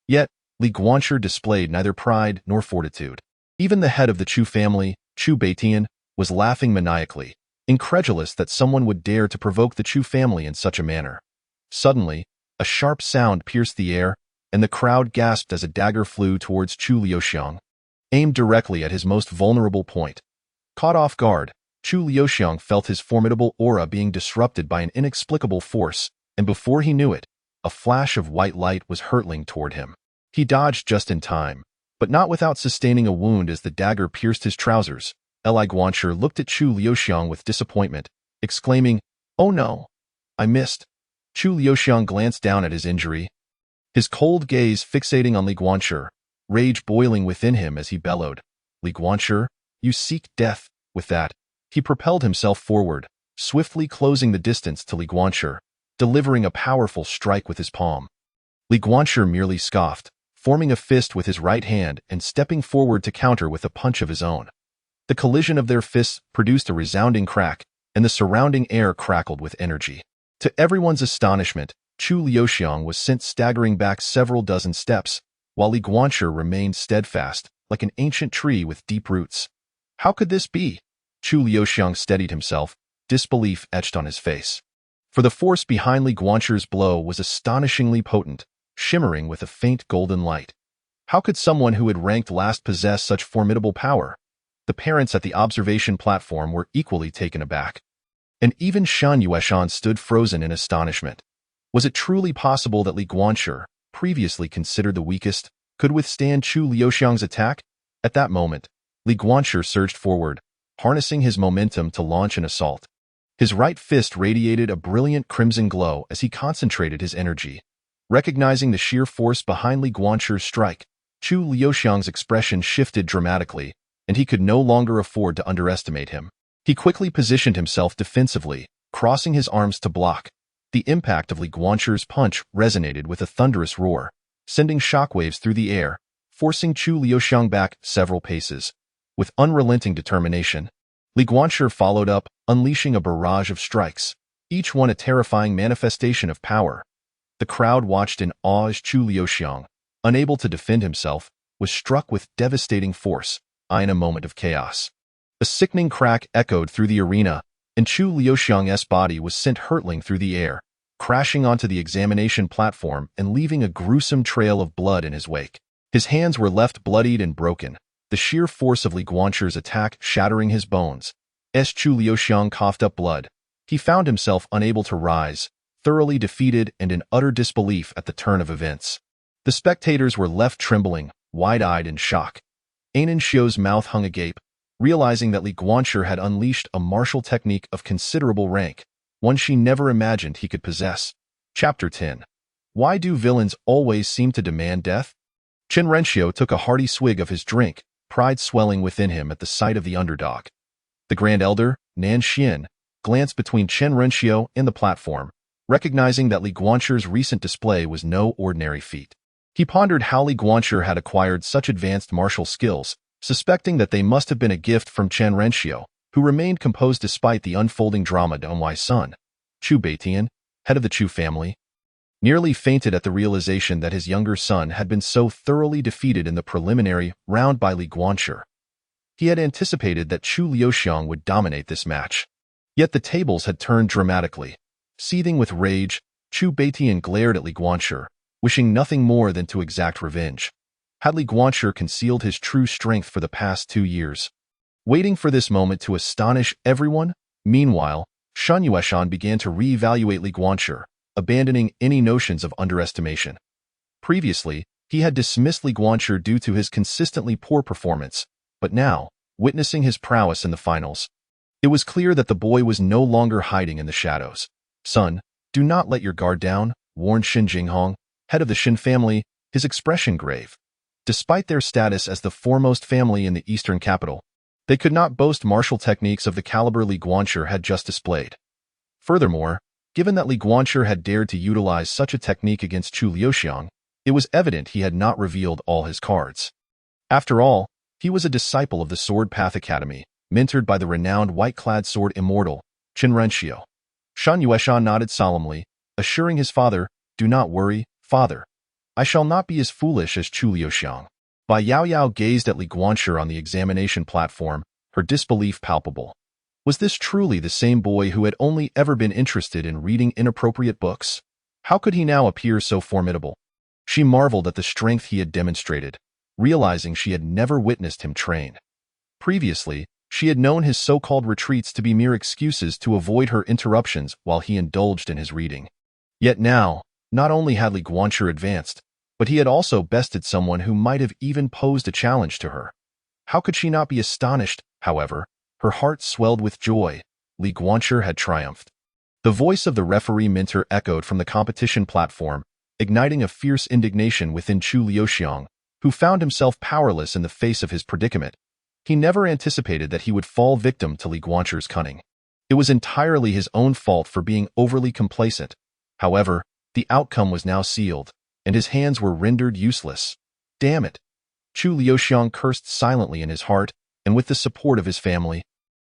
Yet, Li Guanshi displayed neither pride nor fortitude. Even the head of the Chu family, Chu Baitian, was laughing maniacally, incredulous that someone would dare to provoke the Chu family in such a manner. Suddenly, a sharp sound pierced the air, and the crowd gasped as a dagger flew towards Chu Liuxiang, aimed directly at his most vulnerable point. Caught off guard, Chu Liuxiang felt his formidable aura being disrupted by an inexplicable force, and before he knew it, a flash of white light was hurtling toward him. He dodged just in time, but not without sustaining a wound as the dagger pierced his trousers. Li Guanshi looked at Chu Liuxiang with disappointment, exclaiming, "Oh no, I missed." Chu Liuxiang glanced down at his injury, his cold gaze fixating on Li Guanshi, rage boiling within him as he bellowed, "Li Guanshi, you seek death." With that, he propelled himself forward, swiftly closing the distance to Li Guanshi, delivering a powerful strike with his palm. Li Guanshi merely scoffed, forming a fist with his right hand and stepping forward to counter with a punch of his own. The collision of their fists produced a resounding crack, and the surrounding air crackled with energy. To everyone's astonishment, Chu Liuxiang was sent staggering back several dozen steps, while Li Guanshi remained steadfast, like an ancient tree with deep roots. How could this be? Chu Liuxiang steadied himself, disbelief etched on his face. For the force behind Li Guanshi's blow was astonishingly potent, shimmering with a faint golden light. How could someone who had ranked last possess such formidable power? The parents at the observation platform were equally taken aback. And even Shan Yueshan stood frozen in astonishment. Was it truly possible that Li Guanshi, previously considered the weakest, could withstand Chu Liuxiang's attack? At that moment, Li Guanshi surged forward, harnessing his momentum to launch an assault. His right fist radiated a brilliant crimson glow as he concentrated his energy. Recognizing the sheer force behind Li Guanshi's strike, Chu Liuxiang's expression shifted dramatically, and he could no longer afford to underestimate him. He quickly positioned himself defensively, crossing his arms to block. The impact of Li Guanshi's punch resonated with a thunderous roar, sending shockwaves through the air, forcing Chu Liuxiang back several paces. With unrelenting determination, Li Guanshi followed up, unleashing a barrage of strikes, each one a terrifying manifestation of power. The crowd watched in awe as Chu Liuxiang, unable to defend himself, was struck with devastating force, in a moment of chaos. A sickening crack echoed through the arena, and Chu Liuxiang's body was sent hurtling through the air, crashing onto the examination platform and leaving a gruesome trail of blood in his wake. His hands were left bloodied and broken, the sheer force of Li Guanshi's attack shattering his bones. As Chu Liuxiang coughed up blood, he found himself unable to rise, thoroughly defeated and in utter disbelief at the turn of events. The spectators were left trembling, wide-eyed in shock. Anan Xiu's mouth hung agape, realizing that Li Guanshi had unleashed a martial technique of considerable rank, one she never imagined he could possess. Chapter 10. Why do villains always seem to demand death? Chen Renxiu took a hearty swig of his drink, pride swelling within him at the sight of the underdog. The Grand Elder, Nan Xian, glanced between Chen Renxiu and the platform, recognizing that Li Guanshi's recent display was no ordinary feat. He pondered how Li Guanshi had acquired such advanced martial skills, suspecting that they must have been a gift from Chen Renxiu, who remained composed despite the unfolding drama. Donghui's son, Chu Baitian, head of the Chu family, nearly fainted at the realization that his younger son had been so thoroughly defeated in the preliminary round by Li Guanshi. He had anticipated that Chu Liuxiang would dominate this match. Yet the tables had turned dramatically. Seething with rage, Chu Beitian glared at Li Guanshi, wishing nothing more than to exact revenge. Had Li Guanshi concealed his true strength for the past 2 years? Waiting for this moment to astonish everyone, meanwhile, Shen Yueshan began to re-evaluate Li Guanshi, abandoning any notions of underestimation. Previously, he had dismissed Li Guanshi due to his consistently poor performance, but now, witnessing his prowess in the finals, it was clear that the boy was no longer hiding in the shadows. "Son, do not let your guard down," warned Xin Jinghong, head of the Xin family, his expression grave. Despite their status as the foremost family in the eastern capital, they could not boast martial techniques of the caliber Li Guanshi had just displayed. Furthermore, given that Li Guanshi had dared to utilize such a technique against Chu Liuxiang, it was evident he had not revealed all his cards. After all, he was a disciple of the Sword Path Academy, mentored by the renowned white-clad sword immortal, Qin Renxiu. Shen Yueshan nodded solemnly, assuring his father, "Do not worry, father. I shall not be as foolish as Chu Liuxiang." Bai Yaoyao gazed at Li Guanshi on the examination platform, her disbelief palpable. Was this truly the same boy who had only ever been interested in reading inappropriate books? How could he now appear so formidable? She marveled at the strength he had demonstrated, realizing she had never witnessed him train. Previously, she had known his so-called retreats to be mere excuses to avoid her interruptions while he indulged in his reading. Yet now, not only had Li Guanshi advanced, but he had also bested someone who might have even posed a challenge to her. How could she not be astonished? However, her heart swelled with joy. Li Guanshi had triumphed. The voice of the referee mentor echoed from the competition platform, igniting a fierce indignation within Chu Liuxiang, who found himself powerless in the face of his predicament. He never anticipated that he would fall victim to Li Guanshi's cunning. It was entirely his own fault for being overly complacent. However, the outcome was now sealed, and his hands were rendered useless. Damn it! Chu Liuxiang cursed silently in his heart, and with the support of his family,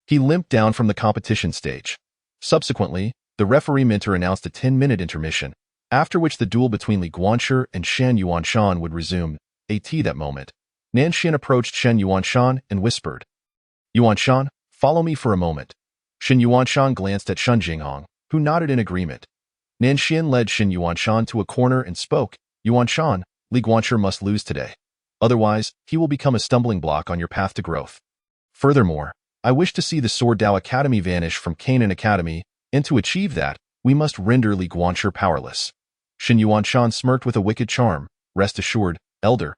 he limped down from the competition stage. Subsequently, the referee mentor announced a 10-minute intermission, after which the duel between Li Guanshi and Shen Yuanshan would resume. That moment, Nanshan approached Shen Yuanshan and whispered, "Yuanshan, follow me for a moment." Shen Yuanshan glanced at Shen Jinghong, who nodded in agreement. Nanshan led Shen Yuanshan to a corner and spoke, "Yuanshan, Li Guanshi must lose today. Otherwise, he will become a stumbling block on your path to growth. Furthermore, I wish to see the Sword Dao Academy vanish from Canaan Academy, and to achieve that, we must render Li Guanshi powerless." Shen Yuanshan smirked with a wicked charm. "Rest assured, Elder.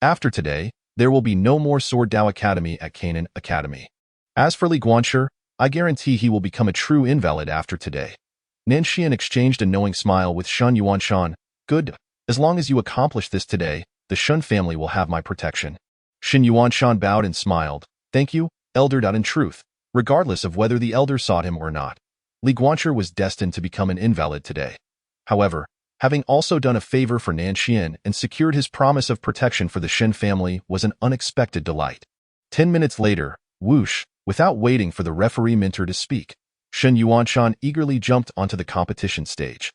After today, there will be no more Sword Dao Academy at Canaan Academy. As for Li Guanshi, I guarantee he will become a true invalid after today." Nanshan exchanged a knowing smile with Shen Yuanshan. "Good. As long as you accomplish this today, the Shen family will have my protection." Shen Yuanshan bowed and smiled. "Thank you, Elder." In truth, regardless of whether the Elder sought him or not, Li Guanshi was destined to become an invalid today. However, having also done a favor for Nanshan and secured his promise of protection for the Shen family was an unexpected delight. 10 minutes later, whoosh, without waiting for the referee mentor to speak, Shen Yuanshan eagerly jumped onto the competition stage.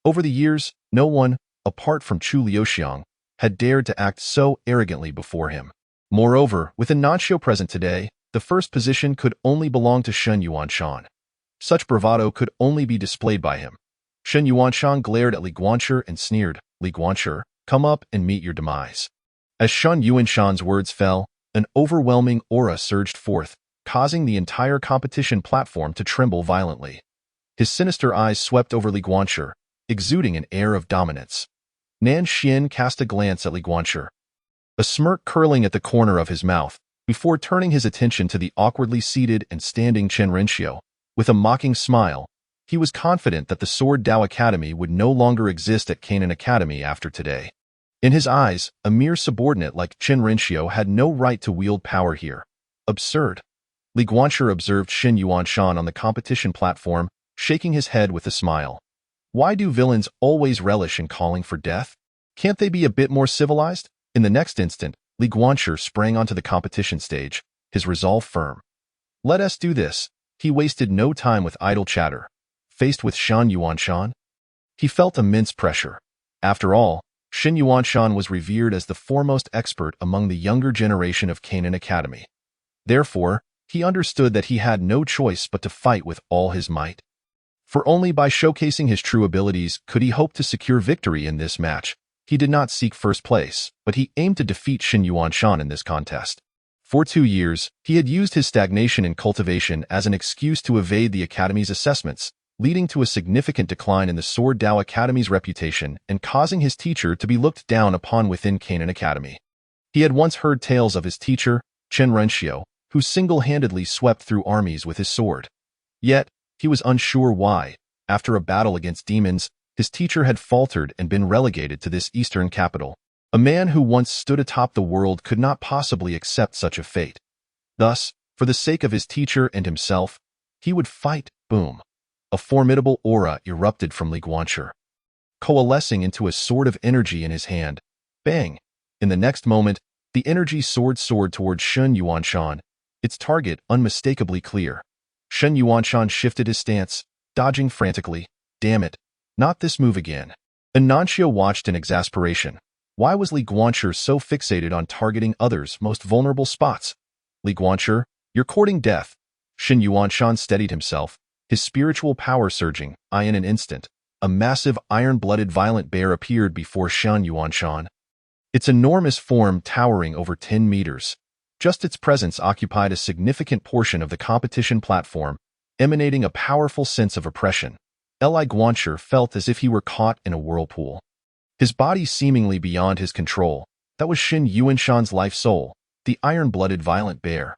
Over the years, no one, apart from Chu Liuxiang, had dared to act so arrogantly before him. Moreover, with a Nanshan present today, the first position could only belong to Shen Yuanshan. Such bravado could only be displayed by him. Shen Yuanshan glared at Li Guanshi and sneered, "Li Guanshi, come up and meet your demise." As Shen Yuanshan's words fell, an overwhelming aura surged forth, causing the entire competition platform to tremble violently. His sinister eyes swept over Li Guanshi, exuding an air of dominance. Nanshan cast a glance at Li Guanshi, a smirk curling at the corner of his mouth, before turning his attention to the awkwardly seated and standing Qin Renxiu. With a mocking smile, he was confident that the Sword Dao Academy would no longer exist at Canaan Academy after today. In his eyes, a mere subordinate like Qin Renxiu had no right to wield power here. Absurd. Li Guanshi observed Shen Yuanshan on the competition platform, shaking his head with a smile. Why do villains always relish in calling for death? Can't they be a bit more civilized? In the next instant, Li Guanshi sprang onto the competition stage, his resolve firm. "Let us do this." He wasted no time with idle chatter. Faced with Shen Yuanshan, he felt immense pressure. After all, Shen Yuanshan was revered as the foremost expert among the younger generation of Canaan Academy. Therefore, he understood that he had no choice but to fight with all his might. For only by showcasing his true abilities could he hope to secure victory in this match. He did not seek first place, but he aimed to defeat Shin Yuanshan in this contest. For 2 years, he had used his stagnation in cultivation as an excuse to evade the Academy's assessments, leading to a significant decline in the Sword Dao Academy's reputation and causing his teacher to be looked down upon within Canaan Academy. He had once heard tales of his teacher, Chen Renshio, who single-handedly swept through armies with his sword. Yet, he was unsure why, after a battle against demons, his teacher had faltered and been relegated to this eastern capital. A man who once stood atop the world could not possibly accept such a fate. Thus, for the sake of his teacher and himself, he would fight. Boom. A formidable aura erupted from Li Guanshi, coalescing into a sword of energy in his hand. Bang! In the next moment, the energy sword soared towards Shen Yuanshan, its target unmistakably clear. Shen Yuanshan shifted his stance, dodging frantically. Damn it, not this move again. Ananshio watched in exasperation. Why was Li Guanshi so fixated on targeting others' most vulnerable spots? Li Guanshi, you're courting death. Shen Yuanshan steadied himself, his spiritual power surging. In an instant, a massive iron-blooded violent bear appeared before Shen Yuanshan, its enormous form towering over 10 meters. Just its presence occupied a significant portion of the competition platform, emanating a powerful sense of oppression. Li Guanshi felt as if he were caught in a whirlpool, his body seemingly beyond his control. That was Shin Yuanshan's life soul, the iron-blooded violent bear.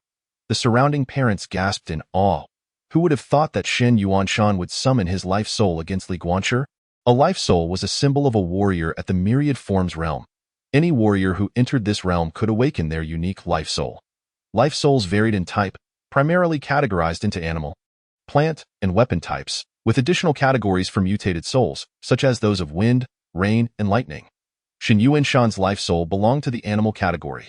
The surrounding parents gasped in awe. Who would have thought that Shin Yuanshan would summon his life soul against Li Guanshi? A life soul was a symbol of a warrior at the myriad forms realm. Any warrior who entered this realm could awaken their unique life soul. Life souls varied in type, primarily categorized into animal, plant, and weapon types, with additional categories for mutated souls, such as those of wind, rain, and lightning. Shin Yuanshan's life soul belonged to the animal category.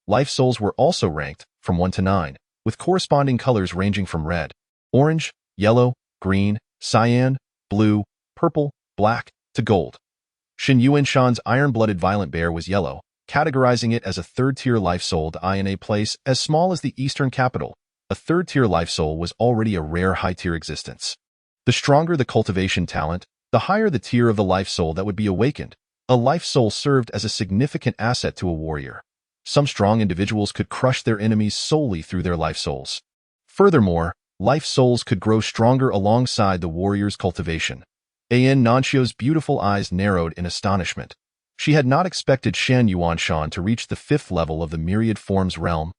Life souls were also ranked from 1 to 9, with corresponding colors ranging from red, orange, yellow, green, cyan, blue, purple, black, to gold. Shin Yuanshan's iron-blooded violent bear was yellow, categorizing it as a third-tier life soul in a place as small as the eastern capital. A third-tier life soul was already a rare high-tier existence. The stronger the cultivation talent, the higher the tier of the life soul that would be awakened. A life soul served as a significant asset to a warrior. Some strong individuals could crush their enemies solely through their life souls. Furthermore, life souls could grow stronger alongside the warrior's cultivation. Nanshio's beautiful eyes narrowed in astonishment. She had not expected Shen Yuanshan to reach the 5th level of the myriad forms realm,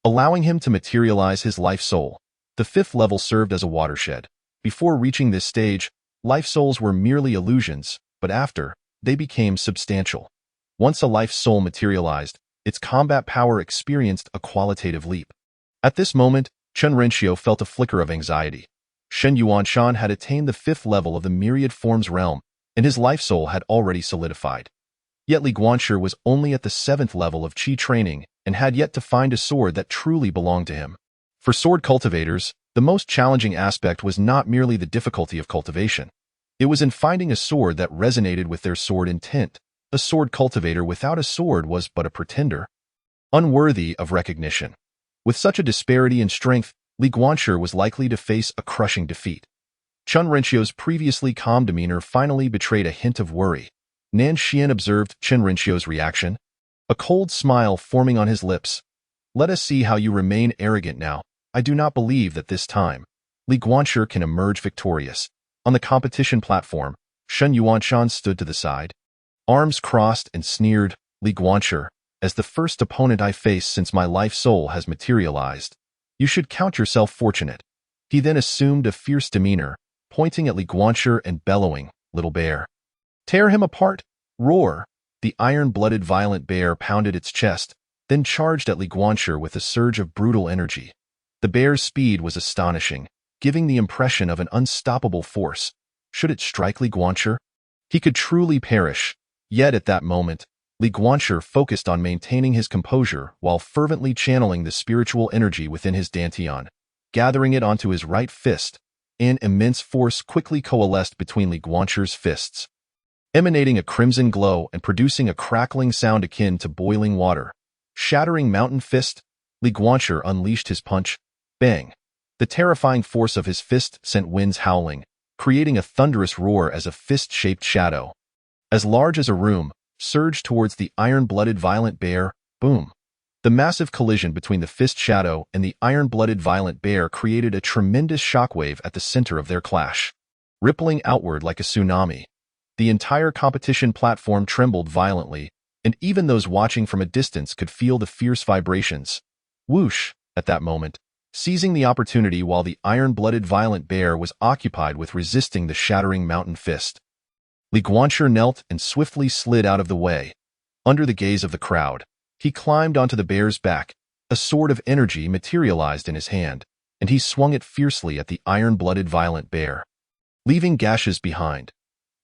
allowing him to materialize his life soul. The 5th level served as a watershed. Before reaching this stage, life souls were merely illusions, but after, they became substantial. Once a life soul materialized, its combat power experienced a qualitative leap. At this moment, Chen Renshio felt a flicker of anxiety. Shen Yuanshan had attained the 5th level of the myriad forms realm, and his life soul had already solidified. Yet Li Guanshi was only at the 7th level of Qi training and had yet to find a sword that truly belonged to him. For sword cultivators, the most challenging aspect was not merely the difficulty of cultivation. It was in finding a sword that resonated with their sword intent. A sword cultivator without a sword was but a pretender, unworthy of recognition. With such a disparity in strength, Li Guanshi was likely to face a crushing defeat. Chen Renshio's previously calm demeanor finally betrayed a hint of worry. Nan Xian observed Chen Renshio's reaction, a cold smile forming on his lips. Let us see how you remain arrogant now. I do not believe that this time, Li Guanshi can emerge victorious. On the competition platform, Shen Yuanshan stood to the side, arms crossed and sneered. Li Guanshi, as the first opponent I face since my life soul has materialized, you should count yourself fortunate. He then assumed a fierce demeanor, pointing at Li Guanshi and bellowing, "Little bear, tear him apart!" Roar! The iron-blooded violent bear pounded its chest, then charged at Li Guanshi with a surge of brutal energy. The bear's speed was astonishing, giving the impression of an unstoppable force. Should it strike Li Guanshi, he could truly perish. Yet at that moment, Li Guanshi focused on maintaining his composure while fervently channeling the spiritual energy within his dantian, gathering it onto his right fist. An immense force quickly coalesced between Li Guanshi's fists, emanating a crimson glow and producing a crackling sound akin to boiling water. Shattering mountain fist, Li Guanshi unleashed his punch. Bang! The terrifying force of his fist sent winds howling, creating a thunderous roar as a fist-shaped shadow, as large as a room, surged towards the iron-blooded violent bear. Boom! The massive collision between the fist shadow and the iron-blooded violent bear created a tremendous shockwave at the center of their clash, rippling outward like a tsunami. The entire competition platform trembled violently, and even those watching from a distance could feel the fierce vibrations. Whoosh! At that moment, seizing the opportunity while the iron-blooded violent bear was occupied with resisting the shattering mountain fist, Li Guanshi knelt and swiftly slid out of the way. Under the gaze of the crowd, he climbed onto the bear's back. A sword of energy materialized in his hand, and he swung it fiercely at the iron-blooded violent bear, leaving gashes behind.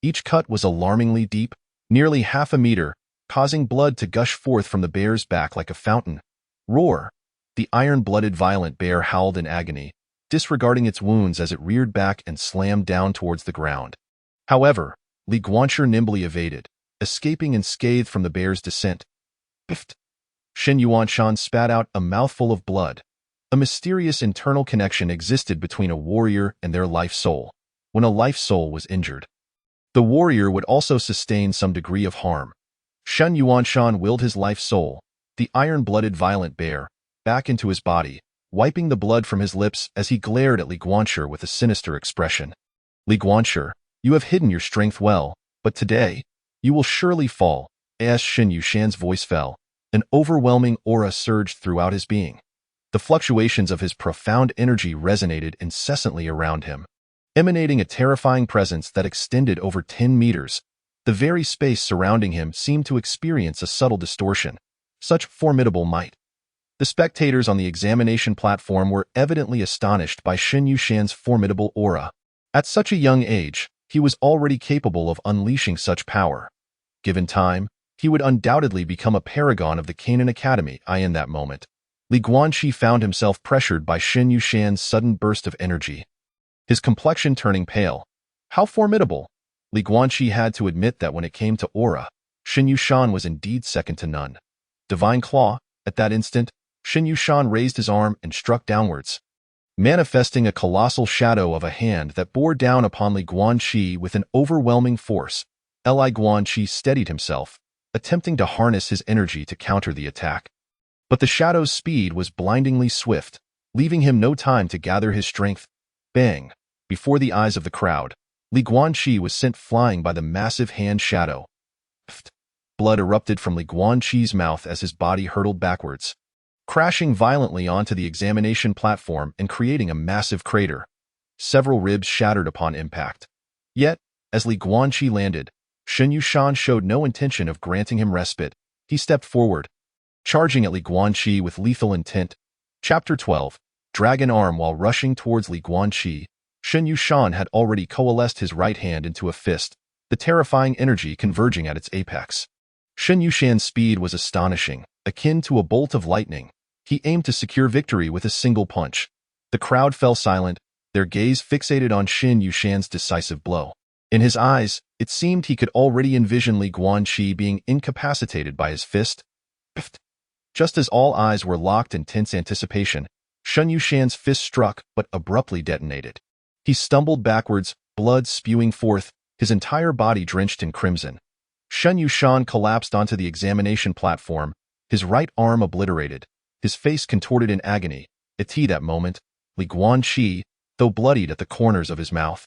Each cut was alarmingly deep, nearly half a meter, causing blood to gush forth from the bear's back like a fountain. Roar! The iron-blooded violent bear howled in agony, disregarding its wounds as it reared back and slammed down towards the ground. However, Li Guanshi nimbly evaded, escaping unscathed from the bear's descent. Biffed! Shen Yuanshan spat out a mouthful of blood. A mysterious internal connection existed between a warrior and their life soul. When a life soul was injured, the warrior would also sustain some degree of harm. Shen Yuanshan willed his life soul, the iron-blooded violent bear, back into his body, wiping the blood from his lips as he glared at Li Guanshi with a sinister expression. Li Guanshi, you have hidden your strength well, but today, you will surely fall. As Shen Yushan's voice fell, an overwhelming aura surged throughout his being. The fluctuations of his profound energy resonated incessantly around him, emanating a terrifying presence that extended over 10 meters. The very space surrounding him seemed to experience a subtle distortion. Such formidable might. The spectators on the examination platform were evidently astonished by Shen Yushan's formidable aura. At such a young age, he was already capable of unleashing such power. Given time, he would undoubtedly become a paragon of the Canaan Academy. In that moment, Li Guanshi found himself pressured by Shen Yushan's sudden burst of energy, his complexion turning pale. How formidable! Li Guanshi had to admit that when it came to aura, Shen Yushan was indeed second to none. Divine Claw. At that instant, Shen Yushan raised his arm and struck downwards, manifesting a colossal shadow of a hand that bore down upon Li Guanshi with an overwhelming force. Li Guanshi steadied himself, attempting to harness his energy to counter the attack. But the shadow's speed was blindingly swift, leaving him no time to gather his strength. Bang! Before the eyes of the crowd, Li Guanshi was sent flying by the massive hand shadow. Pfft! Blood erupted from Li Guanshi's mouth as his body hurtled backwards, crashing violently onto the examination platform and creating a massive crater. Several ribs shattered upon impact. Yet, as Li Guanshi landed, Shen Yushan showed no intention of granting him respite. He stepped forward, charging at Li Guanshi with lethal intent. Chapter 12. Dragon Arm. While rushing towards Li Guanshi, Shen Yushan had already coalesced his right hand into a fist, the terrifying energy converging at its apex. Shen Yushan's speed was astonishing, akin to a bolt of lightning. He aimed to secure victory with a single punch. The crowd fell silent, their gaze fixated on Shen Yushan's decisive blow. In his eyes, it seemed he could already envision Li Guanshi being incapacitated by his fist. Pfft! Just as all eyes were locked in tense anticipation, Shen Yushan's fist struck but abruptly detonated. He stumbled backwards, blood spewing forth, his entire body drenched in crimson. Shen Yushan collapsed onto the examination platform, his right arm obliterated, his face contorted in agony. At that moment, Li Guanshi, though bloodied at the corners of his mouth,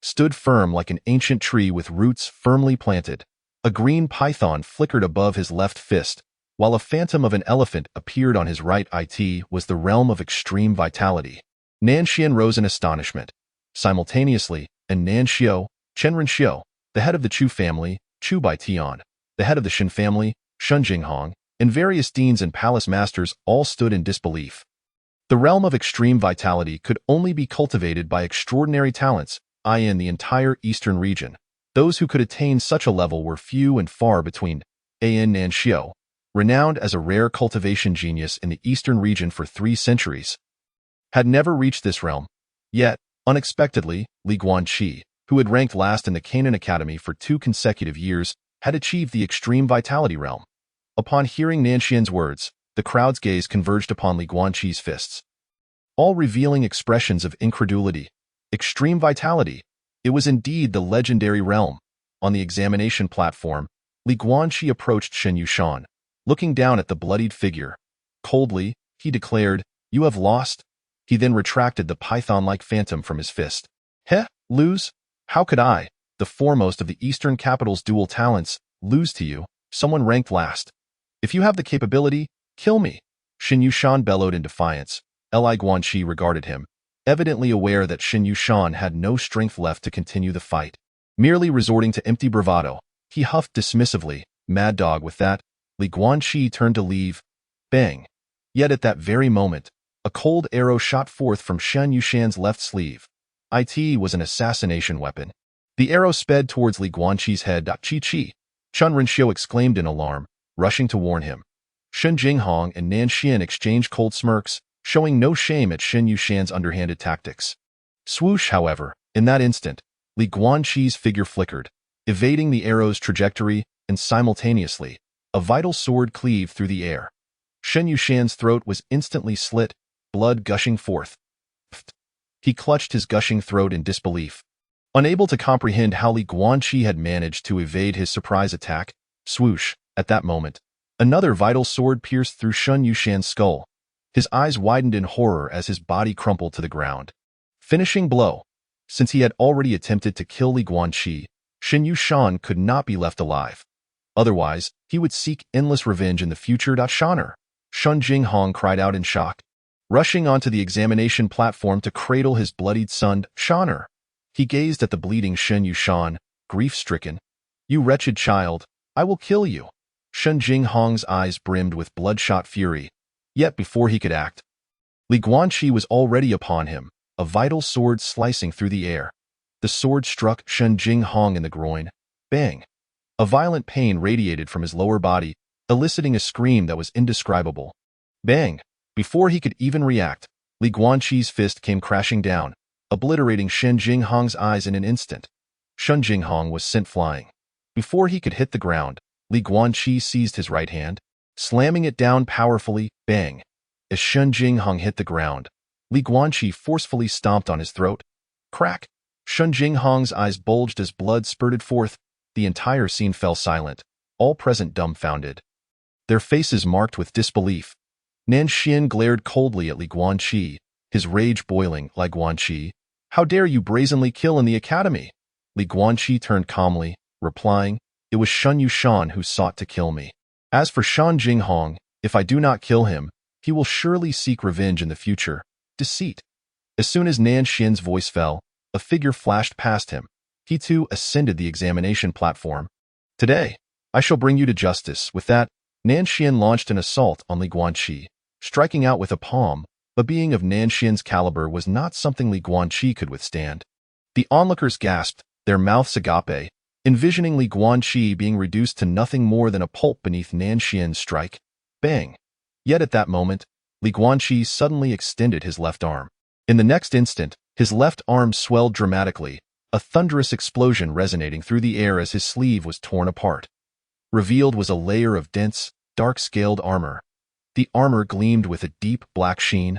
stood firm like an ancient tree with roots firmly planted. A green python flickered above his left fist, while a phantom of an elephant appeared on his right. It was the realm of extreme vitality. Nanxian rose in astonishment. Simultaneously, and Nanxiu, Chen Renxiu, the head of the Chu family, Chu Baitian, the head of the Shen family, Shun Jinghong, and various deans and palace masters all stood in disbelief. The realm of extreme vitality could only be cultivated by extraordinary talents, in the entire eastern region. Those who could attain such a level were few and far between. Nanxiu, renowned as a rare cultivation genius in the eastern region for 3 centuries, had never reached this realm. Yet, unexpectedly, Li Guanshi, who had ranked last in the Canaan Academy for 2 consecutive years, had achieved the extreme vitality realm. Upon hearing Nanxian's words, the crowd's gaze converged upon Li Guanshi's fists, all revealing expressions of incredulity. Extreme vitality. It was indeed the legendary realm. On the examination platform, Li Guanxi approached Shen Yushan, looking down at the bloodied figure. Coldly, he declared, "You have lost." He then retracted the python-like phantom from his fist. "Heh, lose? How could I, the foremost of the Eastern capital's dual talents, lose to you, someone ranked last? If you have the capability, kill me." Shen Yushan bellowed in defiance. Li Guanxi regarded him, evidently aware that Shen Yushan had no strength left to continue the fight. Merely resorting to empty bravado, he huffed dismissively, "Mad dog with that." Li Guanxi turned to leave. Bang! Yet at that very moment, a cold arrow shot forth from Shen Yushan's left sleeve. It was an assassination weapon. The arrow sped towards Li Guanxi's head. Chi. Chun Renxiu exclaimed in alarm, rushing to warn him. Shen Jinghong and Nan Xian exchanged cold smirks, showing no shame at Shen Yushan's underhanded tactics. Swoosh, however, in that instant, Li Guanxi's figure flickered, evading the arrow's trajectory, and simultaneously, a vital sword cleaved through the air. Shen Yushan's throat was instantly slit, blood gushing forth. Pfft. He clutched his gushing throat in disbelief. Unable to comprehend how Li Guanxi had managed to evade his surprise attack, swoosh, at that moment, another vital sword pierced through Shen Yushan's skull. His eyes widened in horror as his body crumpled to the ground. Finishing blow. Since he had already attempted to kill Li Guanxi, Shen Yushan could not be left alive. Otherwise, he would seek endless revenge in the future. Shoner! Shen Jinghong cried out in shock, rushing onto the examination platform to cradle his bloodied son, Shoner. He gazed at the bleeding Shen Yushan, grief-stricken. "You wretched child, I will kill you." Shen Jinghong's eyes brimmed with bloodshot fury. Yet before he could act, Li Guanxi was already upon him, a vital sword slicing through the air. The sword struck Shen Jinghong in the groin. Bang! A violent pain radiated from his lower body, eliciting a scream that was indescribable. Bang! Before he could even react, Li Guanxi's fist came crashing down, obliterating Shen Jinghong's eyes in an instant. Shen Jinghong was sent flying. Before he could hit the ground, Li Guanxi seized his right hand, slamming it down powerfully. Bang! As Shen Jinghong hit the ground, Li Guanxi forcefully stomped on his throat. Crack! Shen Jinghong's eyes bulged as blood spurted forth. The entire scene fell silent, all present dumbfounded, their faces marked with disbelief. Nan Xian glared coldly at Li Guanxi, his rage boiling. "Li Guanxi, how dare you brazenly kill in the academy?" Li Guanxi turned calmly, replying, "It was Shen Yushan who sought to kill me. As for Shen Jinghong, if I do not kill him, he will surely seek revenge in the future." Deceit. As soon as Nan Xian's voice fell, a figure flashed past him. He too ascended the examination platform. "Today, I shall bring you to justice." With that, Nan Xian launched an assault on Li Guanxi, striking out with a palm. A being of Nan Xian's caliber was not something Li Guanxi could withstand. The onlookers gasped, their mouths agape, envisioning Li Guanxi being reduced to nothing more than a pulp beneath Nan Xian's strike. Bang! Yet at that moment, Li Guanxi suddenly extended his left arm. In the next instant, his left arm swelled dramatically, a thunderous explosion resonating through the air as his sleeve was torn apart. Revealed was a layer of dense, dark-scaled armor. The armor gleamed with a deep black sheen,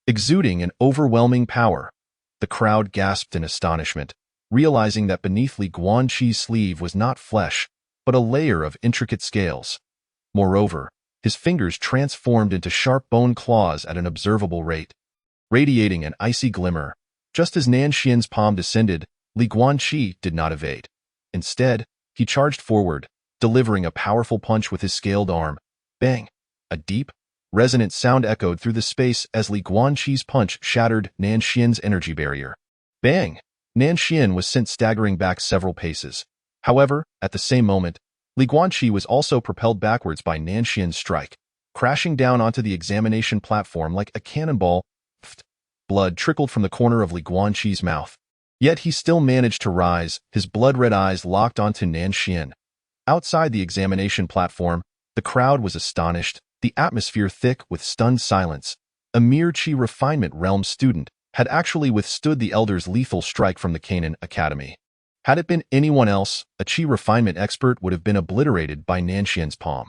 exuding an overwhelming power. The crowd gasped in astonishment, realizing that beneath Li Guanxi's sleeve was not flesh, but a layer of intricate scales. Moreover, his fingers transformed into sharp bone claws at an observable rate, radiating an icy glimmer. Just as Nan Xian's palm descended, Li Guanxi did not evade. Instead, he charged forward, delivering a powerful punch with his scaled arm. Bang! A deep, resonant sound echoed through the space as Li Guanxi's punch shattered Nan Xian's energy barrier. Bang! Nan Xian was sent staggering back several paces. However, at the same moment, Li Guanxi was also propelled backwards by Nan Xian's strike, crashing down onto the examination platform like a cannonball. Pfft. Blood trickled from the corner of Li Guanxi's mouth. Yet he still managed to rise, his blood-red eyes locked onto Nan Xian. Outside the examination platform, the crowd was astonished, the atmosphere thick with stunned silence. A mere Qi refinement realm student had actually withstood the elder's lethal strike from the Canaan Academy. Had it been anyone else, a Qi refinement expert would have been obliterated by Nan Xian's palm.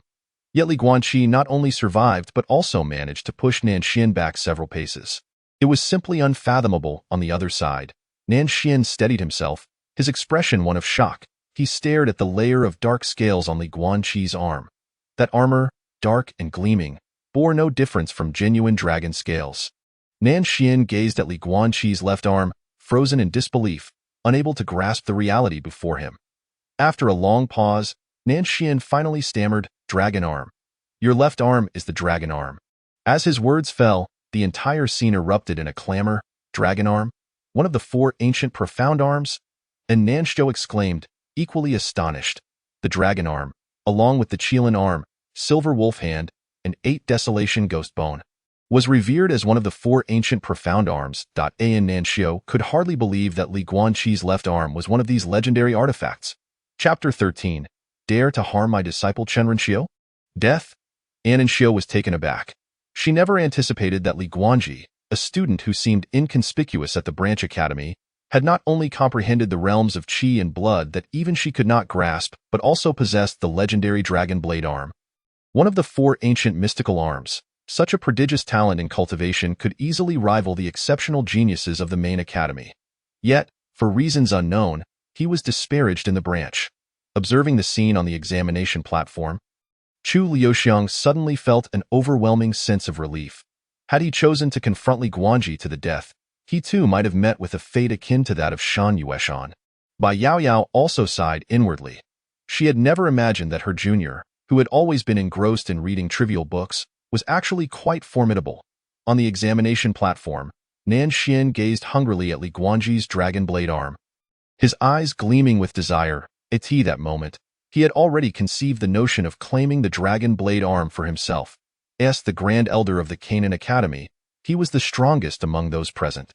Yet Li Guanxi not only survived but also managed to push Nan Xian back several paces. It was simply unfathomable on the other side. Nan Xian steadied himself, his expression one of shock. He stared at the layer of dark scales on Li Guanqi's arm. That armor, dark and gleaming, bore no difference from genuine dragon scales. Nan Xian gazed at Li Guanqi's left arm, frozen in disbelief, unable to grasp the reality before him. After a long pause, Nan Xian finally stammered, "Dragon arm. Your left arm is the dragon arm." As his words fell, the entire scene erupted in a clamor. "Dragon arm? One of the 4 ancient profound arms?" And Nanshou exclaimed, equally astonished. The dragon arm, along with the Qilin arm, silver wolf hand, and 8 desolation ghost bone, was revered as one of the 4 ancient profound arms. An Nanshou could hardly believe that Li Guanqi's left arm was one of these legendary artifacts. Chapter 13. Dare to harm my disciple Chen Renxiu? Death? An Nanshou was taken aback. She never anticipated that Li Guanqi, a student who seemed inconspicuous at the branch academy, had not only comprehended the realms of qi and blood that even she could not grasp, but also possessed the legendary dragon blade arm. One of the 4 ancient mystical arms, such a prodigious talent in cultivation could easily rival the exceptional geniuses of the main academy. Yet, for reasons unknown, he was disparaged in the branch. Observing the scene on the examination platform, Chu Liuxiang suddenly felt an overwhelming sense of relief. Had he chosen to confront Li Guanqi to the death, he too might have met with a fate akin to that of Shan Yueshan. Bai Yaoyao also sighed inwardly. She had never imagined that her junior, who had always been engrossed in reading trivial books, was actually quite formidable. On the examination platform, Nan Xian gazed hungrily at Li Guanqi's dragon blade arm. His eyes gleaming with desire. At that moment, he had already conceived the notion of claiming the dragon blade arm for himself. As the Grand Elder of the Canaan Academy, he was the strongest among those present.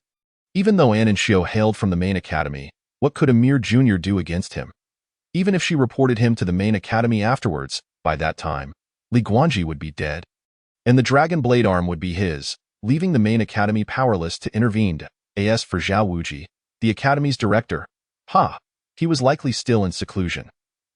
Even though An Nanshou hailed from the main academy, what could a mere junior do against him? Even if she reported him to the main academy afterwards, by that time, Li Guanqi would be dead, and the dragon blade arm would be his, leaving the main academy powerless to intervene. As for Zhao Wuji, the academy's director, he was likely still in seclusion.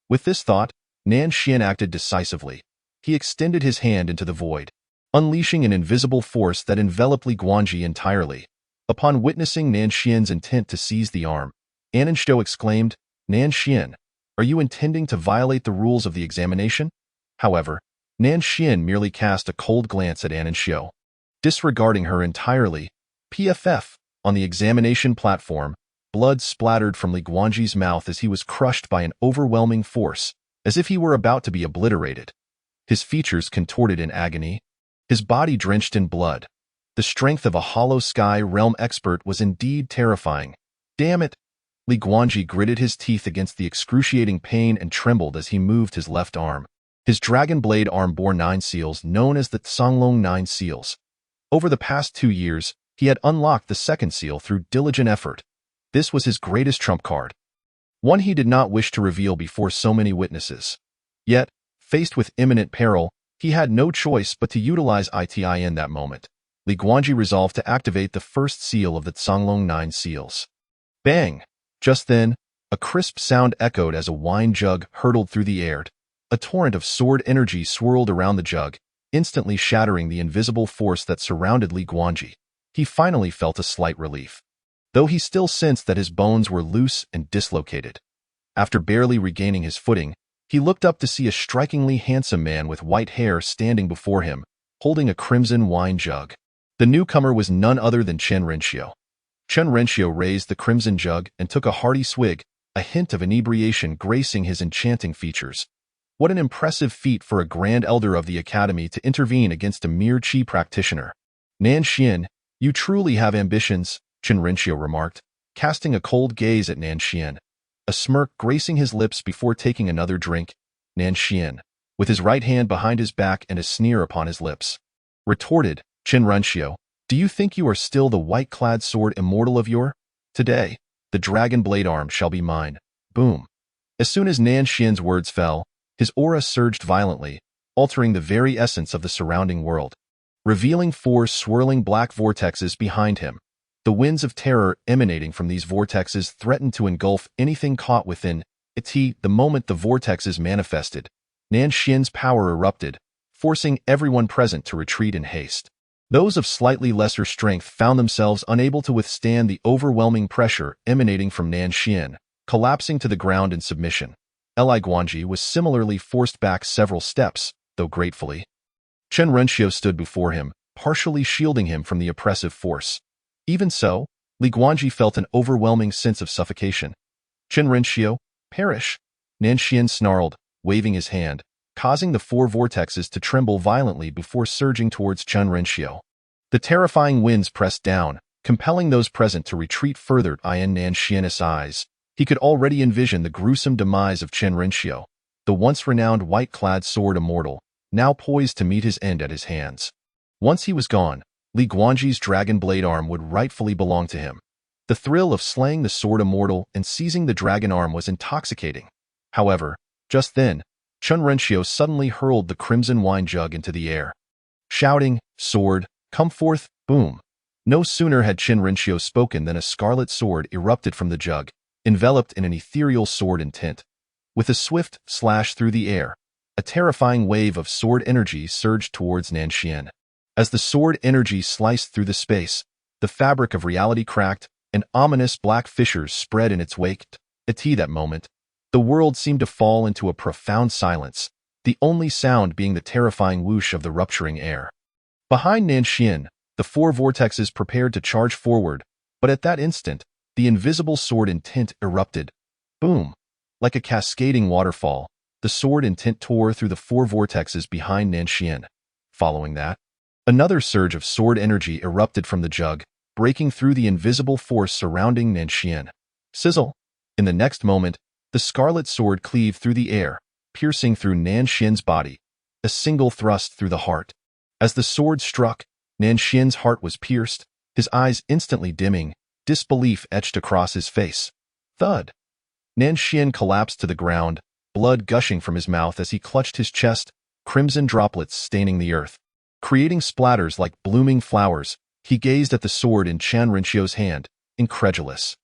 With this thought, Nan Xian acted decisively. He extended his hand into the void, unleashing an invisible force that enveloped Li Guanqi entirely. Upon witnessing Nan Xian's intent to seize the arm, An Nanshou exclaimed, "Nan Xian, are you intending to violate the rules of the examination?" However, Nan Xian merely cast a cold glance at An Nanshou, disregarding her entirely. On the examination platform, blood splattered from Li Guanqi's mouth as he was crushed by an overwhelming force, as if he were about to be obliterated. His features contorted in agony, his body drenched in blood. The strength of a hollow sky realm expert was indeed terrifying. Damn it! Li Guanqi gritted his teeth against the excruciating pain and trembled as he moved his left arm. His dragon blade arm bore 9 seals known as the Songlong 9 seals. Over the past 2 years, he had unlocked the 2nd seal through diligent effort. This was his greatest trump card, one he did not wish to reveal before so many witnesses. Yet, faced with imminent peril, he had no choice but to utilize it in that moment. Li Guanqi resolved to activate the 1st seal of the Songlong 9 seals. Bang! Just then, a crisp sound echoed as a wine jug hurtled through the air. A torrent of sword energy swirled around the jug, instantly shattering the invisible force that surrounded Li Guanqi. He finally felt a slight relief, though he still sensed that his bones were loose and dislocated. After barely regaining his footing, he looked up to see a strikingly handsome man with white hair standing before him, holding a crimson wine jug. The newcomer was none other than Chen Renxiu. Chen Renxiu raised the crimson jug and took a hearty swig, a hint of inebriation gracing his enchanting features. What an impressive feat for a Grand Elder of the Academy to intervene against a mere qi practitioner. Nan Xian, you truly have ambitions, Chen Renxiu remarked, casting a cold gaze at Nan Xian, a smirk gracing his lips before taking another drink. Nan Xian, with his right hand behind his back and a sneer upon his lips, retorted, Chen Renxiu, do you think you are still the white-clad sword immortal of yore? Today, the dragon blade arm shall be mine. Boom. As soon as Nan Xian's words fell, his aura surged violently, altering the very essence of the surrounding world, revealing 4 swirling black vortexes behind him. The winds of terror emanating from these vortexes threatened to engulf anything caught within it. The moment the vortexes manifested, Nan Xian's power erupted, forcing everyone present to retreat in haste. Those of slightly lesser strength found themselves unable to withstand the overwhelming pressure emanating from Nan Xian, collapsing to the ground in submission. Li Guanji was similarly forced back several steps, though gratefully. Chen Renqiu stood before him, partially shielding him from the oppressive force. Even so, Li Guanji felt an overwhelming sense of suffocation. Chen Renqiu, perish! Nan Xian snarled, waving his hand, causing the four vortexes to tremble violently before surging towards Chen Renqiu. The terrifying winds pressed down, compelling those present to retreat further. In Nan Xian's eyes, he could already envision the gruesome demise of Chen Renqiu, the once renowned white-clad sword immortal, now poised to meet his end at his hands. Once he was gone, Li Guanji's dragon blade arm would rightfully belong to him. The thrill of slaying the sword immortal and seizing the dragon arm was intoxicating. However, just then, Chen Renqiu suddenly hurled the crimson wine jug into the air. Shouting, "Sword, come forth!" Boom! No sooner had Chen Renqiu spoken than a scarlet sword erupted from the jug, enveloped in an ethereal sword intent. With a swift slash through the air, a terrifying wave of sword energy surged towards Nan Xian. As the sword energy sliced through the space, the fabric of reality cracked, and ominous black fissures spread in its wake. At that moment, the world seemed to fall into a profound silence, the only sound being the terrifying whoosh of the rupturing air. Behind Nan Xian, the four vortexes prepared to charge forward, but at that instant, the invisible sword intent erupted. Boom! Like a cascading waterfall, the sword intent tore through the four vortexes behind Nan Xian. Following that, another surge of sword energy erupted from the jug, breaking through the invisible force surrounding Nan Xian. Sizzle! In the next moment, the scarlet sword cleaved through the air, piercing through Nan Xian's body, a single thrust through the heart. As the sword struck, Nan Xian's heart was pierced, his eyes instantly dimming, disbelief etched across his face. Thud! Nan Xian collapsed to the ground, blood gushing from his mouth as he clutched his chest, crimson droplets staining the earth. Creating splatters like blooming flowers, he gazed at the sword in Chen Renqiu's hand, incredulous.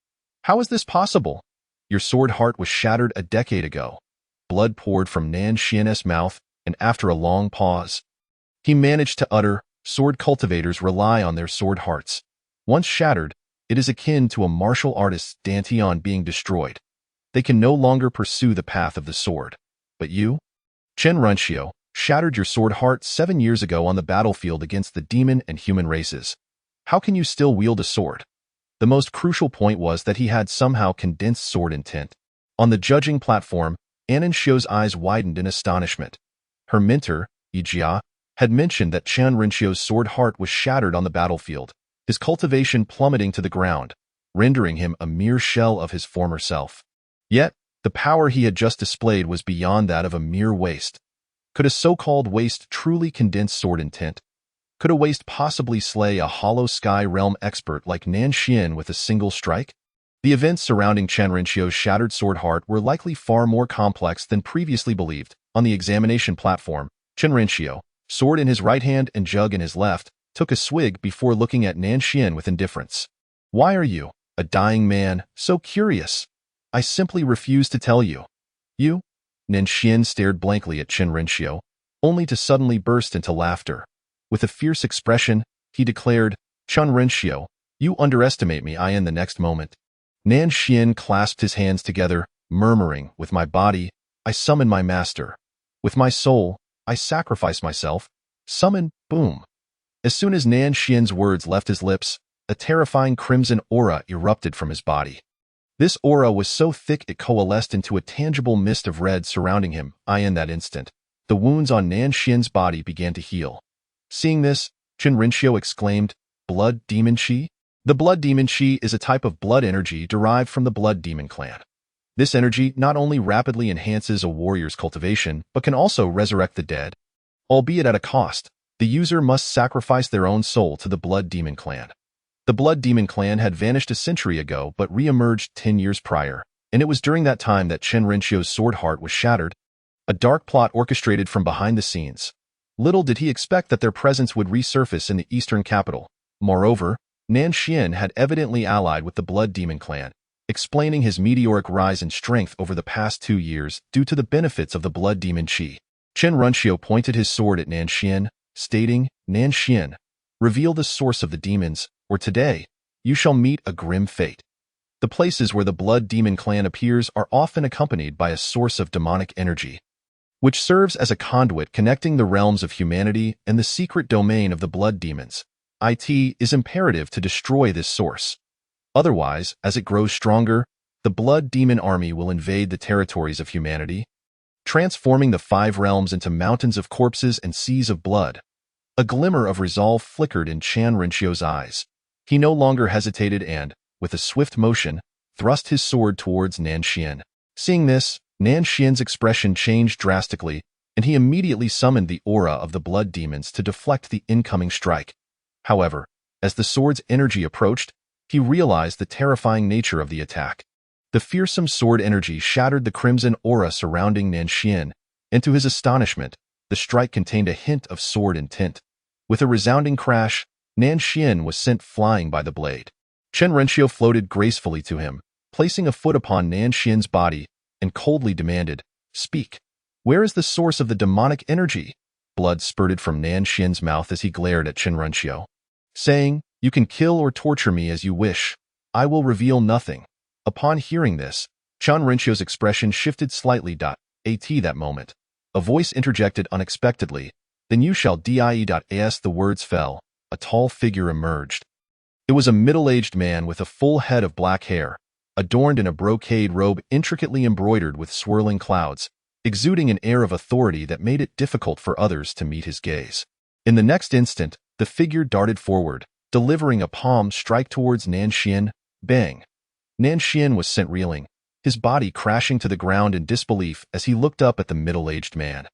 How is this possible? Your sword heart was shattered a decade ago. Blood poured from Nan Xian's mouth, and after a long pause, he managed to utter, sword cultivators rely on their sword hearts. Once shattered, it is akin to a martial artist's dantian being destroyed. They can no longer pursue the path of the sword. But you? Chen Renqiu shattered your sword heart 7 years ago on the battlefield against the demon and human races. How can you still wield a sword? The most crucial point was that he had somehow condensed sword intent. On the judging platform, Anan Xiu's eyes widened in astonishment. Her mentor, Yijia, had mentioned that Chen Renqiu's sword heart was shattered on the battlefield, his cultivation plummeting to the ground, rendering him a mere shell of his former self. Yet, the power he had just displayed was beyond that of a mere waste. Could a so-called waste truly condense sword intent? Could a waste possibly slay a hollow sky realm expert like Nan Xian with a single strike? The events surrounding Chen Renqiu's shattered sword heart were likely far more complex than previously believed. On the examination platform, Chen Renqiu, sword in his right hand and jug in his left, took a swig before looking at Nan Xian with indifference. Why are you, a dying man, so curious? I simply refuse to tell you. You? Nan Xian stared blankly at Chen Renqiu, only to suddenly burst into laughter. With a fierce expression, he declared, Chen Renqiu, you underestimate me. In the next moment, Nan Xian clasped his hands together, murmuring, with my body, I summon my master. With my soul, I sacrifice myself. Summon, boom. As soon as Nan Xian's words left his lips, a terrifying crimson aura erupted from his body. This aura was so thick it coalesced into a tangible mist of red surrounding him. In that instant, the wounds on Nan Xian's body began to heal. Seeing this, Chen Renqiu exclaimed, Blood Demon Qi? The Blood Demon Qi is a type of blood energy derived from the Blood Demon clan. This energy not only rapidly enhances a warrior's cultivation, but can also resurrect the dead. Albeit at a cost, the user must sacrifice their own soul to the Blood Demon clan. The Blood Demon clan had vanished a century ago but re-emerged 10 years prior, and it was during that time that Chen Renqiu's sword heart was shattered. A dark plot orchestrated from behind the scenes. Little did he expect that their presence would resurface in the eastern capital. Moreover, Nan Xian had evidently allied with the Blood Demon clan, explaining his meteoric rise in strength over the past 2 years due to the benefits of the Blood Demon Qi. Chen Renqiu pointed his sword at Nan Xian, stating, Nan Xian, Reveal the source of the demons, or today, you shall meet a grim fate. The places where the Blood Demon clan appears are often accompanied by a source of demonic energy, which serves as a conduit connecting the realms of humanity and the secret domain of the Blood Demons. It is imperative to destroy this source. Otherwise, as it grows stronger, the Blood Demon army will invade the territories of humanity, transforming the 5 realms into mountains of corpses and seas of blood. A glimmer of resolve flickered in Chan Renshio's eyes. He no longer hesitated and, with a swift motion, thrust his sword towards Nan Xian. Seeing this, Nan Xian's expression changed drastically, and he immediately summoned the aura of the Blood Demons to deflect the incoming strike. However, as the sword's energy approached, he realized the terrifying nature of the attack. The fearsome sword energy shattered the crimson aura surrounding Nan Xian, and to his astonishment, the strike contained a hint of sword intent. With a resounding crash, Nan Xian was sent flying by the blade. Chen Renshio floated gracefully to him, placing a foot upon Nan Xian's body, and coldly demanded, "Speak. Where is the source of the demonic energy?" Blood spurted from Nan Xian's mouth as he glared at Chen Renshio, saying, "You can kill or torture me as you wish. I will reveal nothing." Upon hearing this, Chen Renshio's expression shifted slightly. At that moment, a voice interjected unexpectedly, "Then you shall die." As the words fell, a tall figure emerged. It was a middle-aged man with a full head of black hair, adorned in a brocade robe intricately embroidered with swirling clouds, exuding an air of authority that made it difficult for others to meet his gaze. In the next instant, the figure darted forward, delivering a palm strike towards Nan Xian. Bang! Nan Xian was sent reeling, his body crashing to the ground in disbelief as he looked up at the middle-aged man.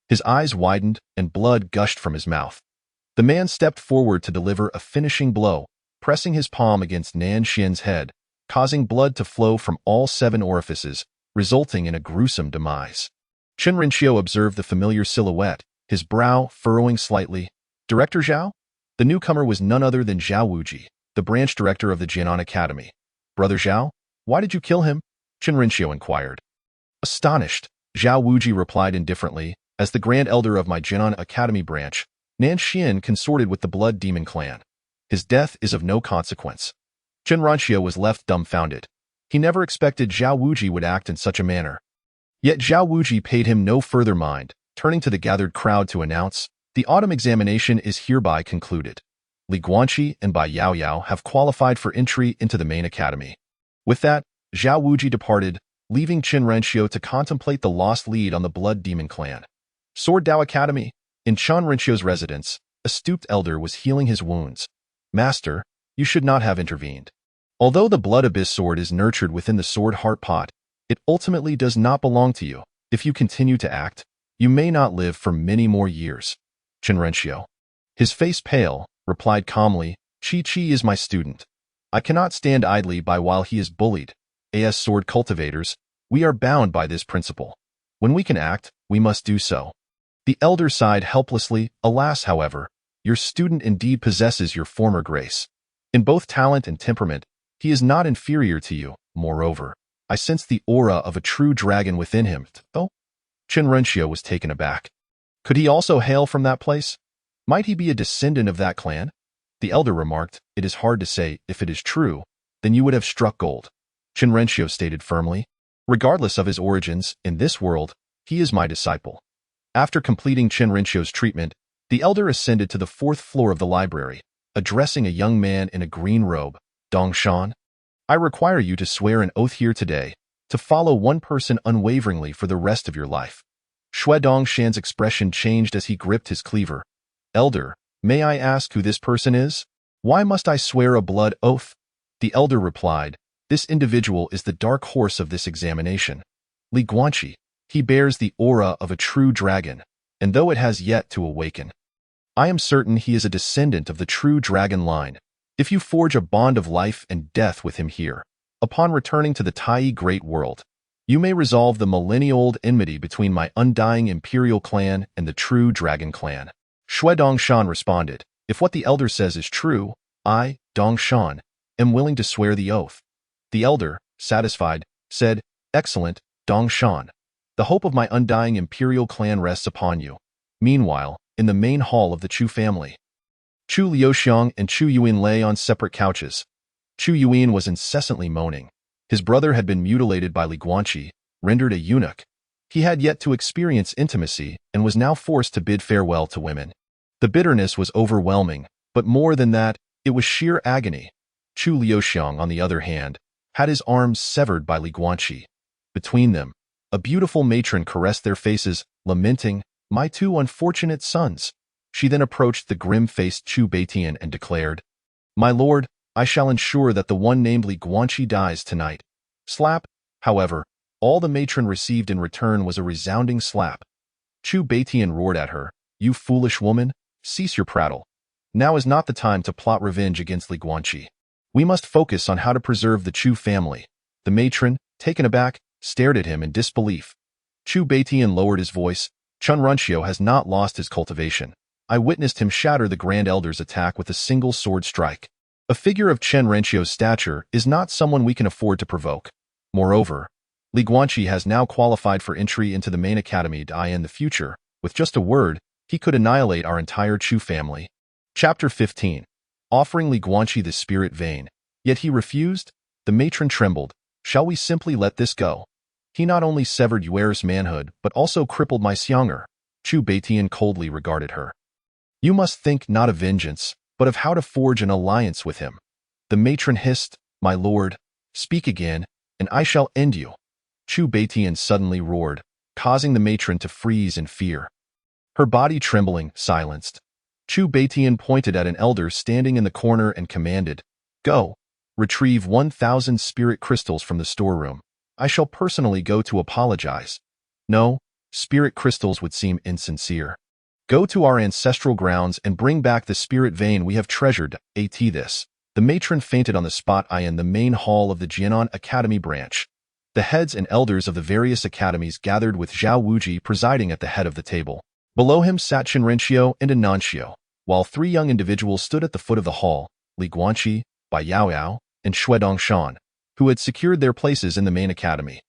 His eyes widened and blood gushed from his mouth. The man stepped forward to deliver a finishing blow, pressing his palm against Nan Xian's head, causing blood to flow from all 7 orifices, resulting in a gruesome demise. Chen Renshio observed the familiar silhouette, his brow furrowing slightly. "Director Zhao?" The newcomer was none other than Zhao Wuji, the branch director of the Jianan Academy. "Brother Zhao, why did you kill him?" Chen Renshio inquired. Astonished, Zhao Wuji replied indifferently, "As the Grand Elder of my Jianan Academy branch, Nan Xian consorted with the Blood Demon clan. His death is of no consequence." Chen Renshio was left dumbfounded. He never expected Zhao Wuji would act in such a manner. Yet Zhao Wuji paid him no further mind, turning to the gathered crowd to announce, "The autumn examination is hereby concluded. Li Guanqi and Bai Yaoyao have qualified for entry into the main academy." With that, Zhao Wuji departed, leaving Chen Renshio to contemplate the lost lead on the Blood Demon clan. Sword Dao Academy. In Chen Renshio's residence, a stooped elder was healing his wounds. "Master, you should not have intervened. Although the Blood Abyss sword is nurtured within the sword heart pot, it ultimately does not belong to you. If you continue to act, you may not live for many more years." Chen Renshio, his face pale, replied calmly, "Chi is my student. I cannot stand idly by while he is bullied. As sword cultivators, we are bound by this principle. When we can act, we must do so." The elder sighed helplessly. "Alas, however, your student indeed possesses your former grace. In both talent and temperament, he is not inferior to you. Moreover, I sense the aura of a true dragon within him." "Oh?" Chen Renshio was taken aback. Could he also hail from that place? Might he be a descendant of that clan? The elder remarked, "It is hard to say. If it is true, then you would have struck gold." Chen Renshio stated firmly, "Regardless of his origins, in this world, he is my disciple." After completing Chen Renshio's treatment, the elder ascended to the 4th floor of the library, addressing a young man in a green robe. "Dongshan, I require you to swear an oath here today, to follow one person unwaveringly for the rest of your life." Shui Dongshan's expression changed as he gripped his cleaver. "Elder, may I ask who this person is? Why must I swear a blood oath?" The elder replied, "This individual is the dark horse of this examination. Li Guanqi. He bears the aura of a true dragon, and though it has yet to awaken, I am certain he is a descendant of the true dragon line. If you forge a bond of life and death with him here, upon returning to the Tai Great World, you may resolve the millennia-old enmity between my undying imperial clan and the true dragon clan." Shui Dongshan responded, "If what the elder says is true, I, Dongshan, am willing to swear the oath." The elder, satisfied, said, "Excellent, Dongshan. The hope of my undying imperial clan rests upon you." Meanwhile, in the main hall of the Chu family, Chu Liuxiang and Chu Yuan lay on separate couches. Chu Yuan was incessantly moaning. His brother had been mutilated by Li Guanqi, rendered a eunuch. He had yet to experience intimacy and was now forced to bid farewell to women. The bitterness was overwhelming, but more than that, it was sheer agony. Chu Liuxiang, on the other hand, had his arms severed by Li Guanqi. Between them, a beautiful matron caressed their faces, lamenting, "My two unfortunate sons." She then approached the grim-faced Chu Beitian and declared, "My lord, I shall ensure that the one named Li Guanqi dies tonight." Slap. However, all the matron received in return was a resounding slap. Chu Beitian roared at her, "You foolish woman, cease your prattle. Now is not the time to plot revenge against Li Guanqi. We must focus on how to preserve the Chu family." The matron, taken aback, stared at him in disbelief. Chu Beitian lowered his voice. "Chun Runxio has not lost his cultivation. I witnessed him shatter the Grand Elder's attack with a single sword strike. A figure of Chen Renxio's stature is not someone we can afford to provoke. Moreover, Li Guanqi has now qualified for entry into the main academy. In the future, with just a word, he could annihilate our entire Chu family." Chapter 15. Offering Li Guanqi the spirit vein. Yet he refused? The matron trembled. "Shall we simply let this go? He not only severed Yuer's manhood, but also crippled my Xianger." Chu Beitian coldly regarded her. "You must think not of vengeance, but of how to forge an alliance with him." The matron hissed, "My lord, speak again, and I shall end you." Chu Beitian suddenly roared, causing the matron to freeze in fear. Her body trembling, silenced. Chu Beitian pointed at an elder standing in the corner and commanded, "Go, retrieve 1,000 spirit crystals from the storeroom. I shall personally go to apologize." "No, spirit crystals would seem insincere. Go to our ancestral grounds and bring back the spirit vein we have treasured." This. The matron fainted on the spot in the main hall of the Jianan Academy branch. The heads and elders of the various academies gathered with Zhao Wuji presiding at the head of the table. Below him sat Chen Renxio and Ananxio, while three young individuals stood at the foot of the hall, Li Guanqi, Bai Yaoyao, and Xue Dongshan, who had secured their places in the main academy.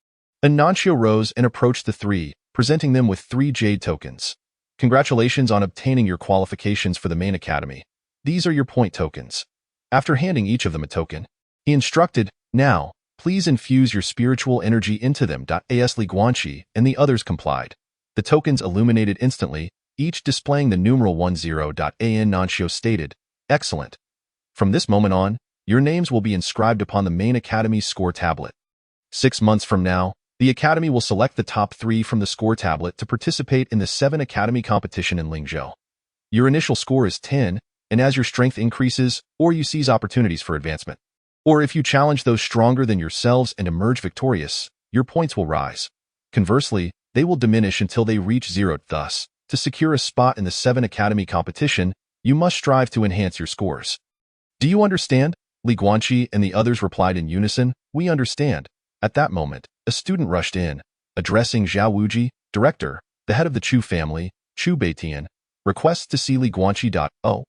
Ananxio rose and approached the three, presenting them with 3 jade tokens. "Congratulations on obtaining your qualifications for the main academy. These are your point tokens." After handing each of them a token, he instructed, "Now, please infuse your spiritual energy into them." As Li Guanqi and the others complied. The tokens illuminated instantly, each displaying the numeral 10. Ananxio stated, "Excellent. From this moment on, your names will be inscribed upon the main academy's score tablet. 6 months from now, the academy will select the top 3 from the score tablet to participate in the 7 academy competition in Lingzhou. Your initial score is 10, and as your strength increases, or you seize opportunities for advancement, or if you challenge those stronger than yourselves and emerge victorious, your points will rise. Conversely, they will diminish until they reach 0. Thus, to secure a spot in the 7 academy competition, you must strive to enhance your scores." "Do you understand?" Li Guanqi and the others replied in unison, "We understand." At that moment, a student rushed in, addressing Zhao Wuji, "Director, the head of the Chu family, Chu Beitian, requests to see Li Guanqi." Oh.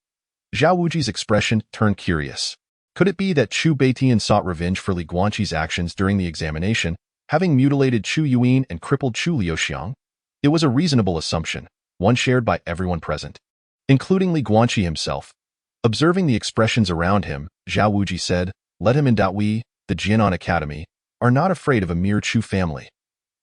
Zhao Wuji's expression turned curious. Could it be that Chu Beitian sought revenge for Li Guanqi's actions during the examination, having mutilated Chu Yuan and crippled Chu Liuxiang? It was a reasonable assumption, one shared by everyone present, including Li Guanqi himself. Observing the expressions around him, Zhao Wuji said, "Let him in. We, the Jianan Academy, are not afraid of a mere Chu family.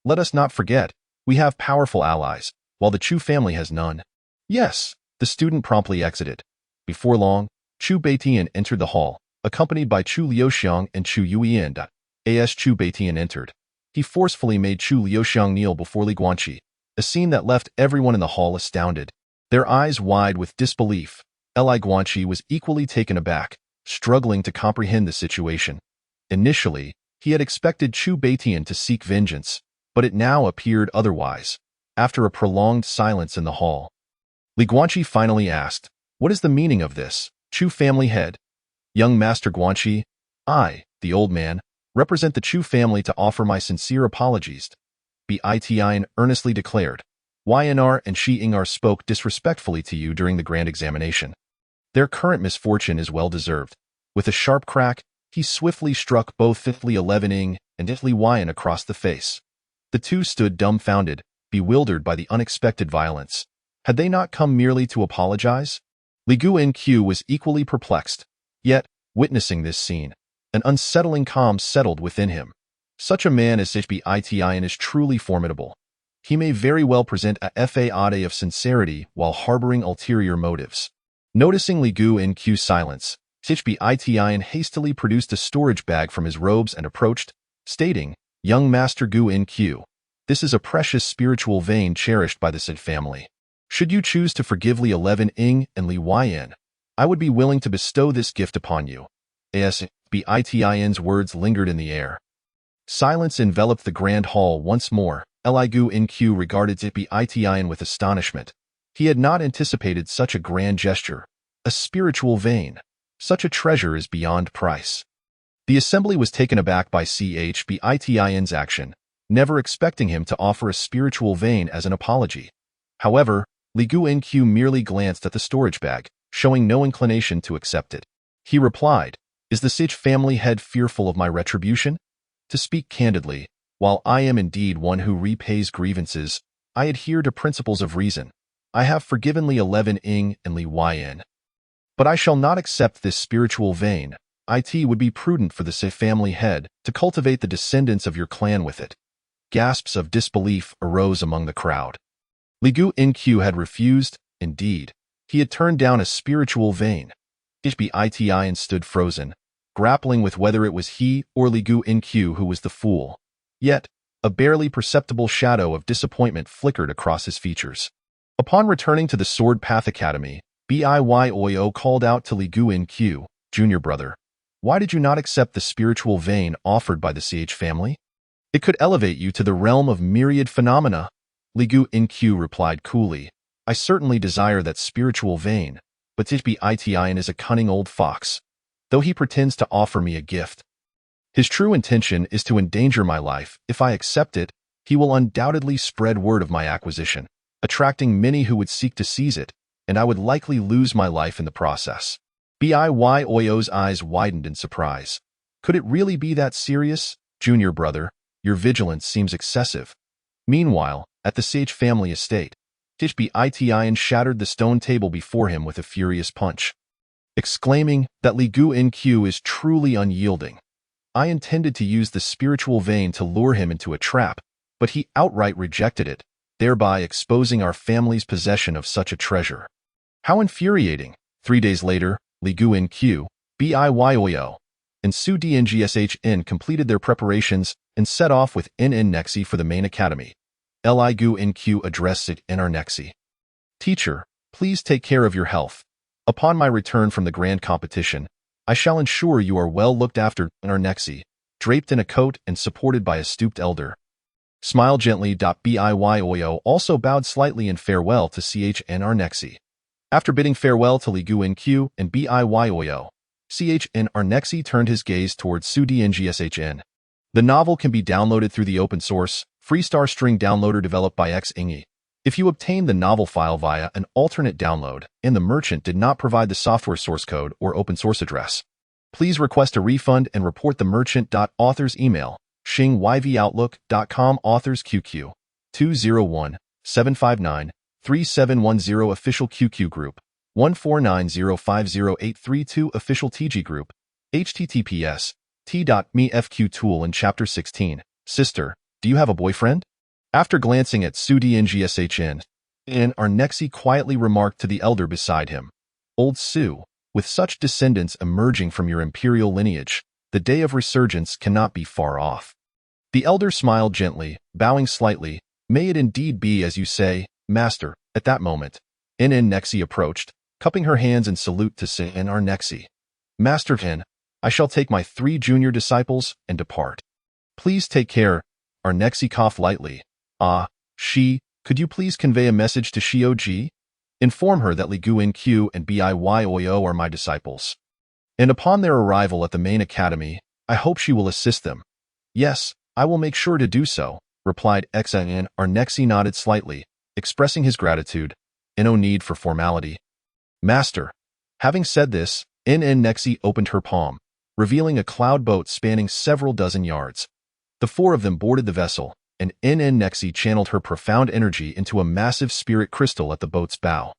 Let us not forget, we have powerful allies, while the Chu family has none." "Yes." The student promptly exited. Before long, Chu Beitian entered the hall, accompanied by Chu Liuxiang and Chu Yuan. As Chu Beitian entered, he forcefully made Chu Liuxiang kneel before Li Guanqi, a scene that left everyone in the hall astounded, their eyes wide with disbelief. Li Guanqi was equally taken aback, struggling to comprehend the situation. Initially, he had expected Chu Beitian to seek vengeance, but it now appeared otherwise. After a prolonged silence in the hall, Li Guanqi finally asked, "What is the meaning of this, Chu family head?" "Young Master Guanqi, I, the old man, represent the Chu family to offer my sincere apologies." Bitin earnestly declared, "Ynar and Shi Ingar spoke disrespectfully to you during the grand examination. Their current misfortune is well-deserved." With a sharp crack, he swiftly struck both Li 11ing and Li Yan across the face. The two stood dumbfounded, bewildered by the unexpected violence. Had they not come merely to apologize? Li Guin-Q was equally perplexed. Yet, witnessing this scene, an unsettling calm settled within him. Such a man as Hbitian is truly formidable. He may very well present a facade of sincerity while harboring ulterior motives. Noticing Li Guin-Q's silence, Hbitian hastily produced a storage bag from his robes and approached, stating, "Young Master Guin-Q, this is a precious spiritual vein cherished by the Sid family. Should you choose to forgive Li 11 Ing and Li Yin, I would be willing to bestow this gift upon you." As Hbitian's words lingered in the air. Silence enveloped the grand hall once more. Li Guin-Q regarded Hbitian with astonishment. He had not anticipated such a grand gesture. A spiritual vein. Such a treasure is beyond price. The assembly was taken aback by Hbitian's action, never expecting him to offer a spiritual vein as an apology. However, Li Guin-Q merely glanced at the storage bag, showing no inclination to accept it. He replied, "Is the Sage family head fearful of my retribution? To speak candidly, while I am indeed one who repays grievances, I adhere to principles of reason. I have forgiven Li 11 Ing and Li Yin. But I shall not accept this spiritual vein. It would be prudent for the Sage family head to cultivate the descendants of your clan with it." Gasps of disbelief arose among the crowd. Li Guin-Q had refused, indeed. He had turned down a spiritual vein. Hbitian stood frozen, grappling with whether it was he or Li Guin-Q who was the fool. Yet, a barely perceptible shadow of disappointment flickered across his features. Upon returning to the Sword Path Academy, Biyo called out to Li Guin-Q, "Junior brother, why did you not accept the spiritual vein offered by the Sage family? It could elevate you to the realm of myriad phenomena." Li Guin-Q replied coolly, "I certainly desire that spiritual vein, but Hbitian is a cunning old fox, though he pretends to offer me a gift. His true intention is to endanger my life. If I accept it, he will undoubtedly spread word of my acquisition, attracting many who would seek to seize it, and I would likely lose my life in the process." Biyo's eyes widened in surprise. "Could it really be that serious? Junior brother, your vigilance seems excessive." Meanwhile, at the Sage family estate, Hbitian shattered the stone table before him with a furious punch, exclaiming that Li Guin-Q is truly unyielding. "I intended to use the spiritual vein to lure him into a trap, but he outright rejected it, thereby exposing our family's possession of such a treasure. How infuriating!" 3 days later, Li Guin-Q, Biyo, and Su Dngshn completed their preparations and set off with Nexi for the main academy. Li Guin-Q addressed it in Nexi. "Teacher, please take care of your health. Upon my return from the grand competition, I shall ensure you are well looked after." Nexi, draped in a coat and supported by a stooped elder. "Smile gently." Biyo also bowed slightly in farewell to Nexi. After bidding farewell to Li Guin-Q and Biyo, Nexi turned his gaze towards Su Dngshn. The novel can be downloaded through the open-source, Freestar String downloader developed by Xingi. If you obtained the novel file via an alternate download and the merchant did not provide the software source code or open-source address, please request a refund and report the merchant. Author's email, xingyvoutlook.com. Authors QQ, 201-759-3710. Official QQ Group, 149050832. Official TG Group, https t.me FQ Tool. In Chapter 16, Sister, do you have a boyfriend? After glancing at Su Dngshn, Nexi quietly remarked to the elder beside him, "Old Su, with such descendants emerging from your imperial lineage, the day of resurgence cannot be far off." The elder smiled gently, bowing slightly. "May it indeed be as you say, Master." At that moment, Nexi approached, cupping her hands in salute to Nexi. "Master I shall take my 3 junior disciples and depart. Please take care." Nexi coughed lightly. Could you please convey a message to Shioji? Inform her that Li Guin-Q and Biyo are my disciples. And upon their arrival at the main academy, I hope she will assist them." "Yes, I will make sure to do so," replied Nexi nodded slightly, expressing his gratitude, and no need for formality. "Master." Having said this, Nexi opened her palm, revealing a cloud boat spanning several dozen yards. The 4 of them boarded the vessel, and Nexi channeled her profound energy into a massive spirit crystal at the boat's bow.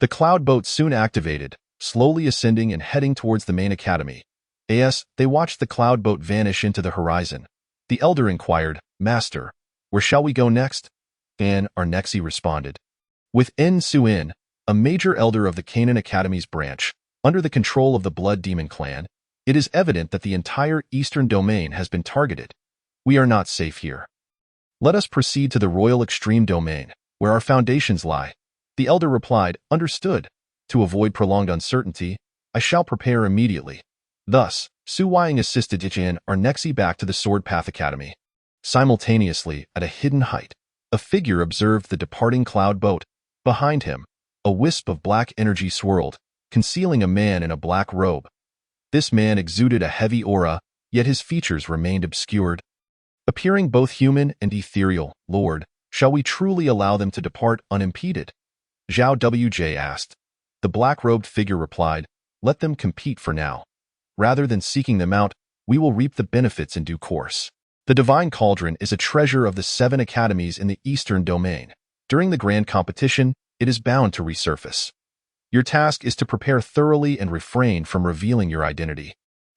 The cloud boat soon activated, slowly ascending and heading towards the main academy. As they watched the cloud boat vanish into the horizon, the elder inquired, "Master, where shall we go next?" And Arnexi responded. With N-Su-In, a major elder of the Canaan Academy's branch, under the control of the Blood Demon clan, it is evident that the entire eastern domain has been targeted. We are not safe here. Let us proceed to the Royal Extreme Domain, where our foundations lie. The elder replied, "Understood. To avoid prolonged uncertainty, I shall prepare immediately." Thus, Su Wang assisted Ichin Arnexi back to the Sword Path Academy. Simultaneously, at a hidden height, a figure observed the departing cloud boat. Behind him, a wisp of black energy swirled, concealing a man in a black robe. This man exuded a heavy aura, yet his features remained obscured. Appearing both human and ethereal, "Lord, shall we truly allow them to depart unimpeded?" Zhao Wj asked. The black-robed figure replied, "Let them compete for now. Rather than seeking them out, we will reap the benefits in due course." The Divine Cauldron is a treasure of the 7 academies in the Eastern Domain. During the grand competition, it is bound to resurface. Your task is to prepare thoroughly and refrain from revealing your identity.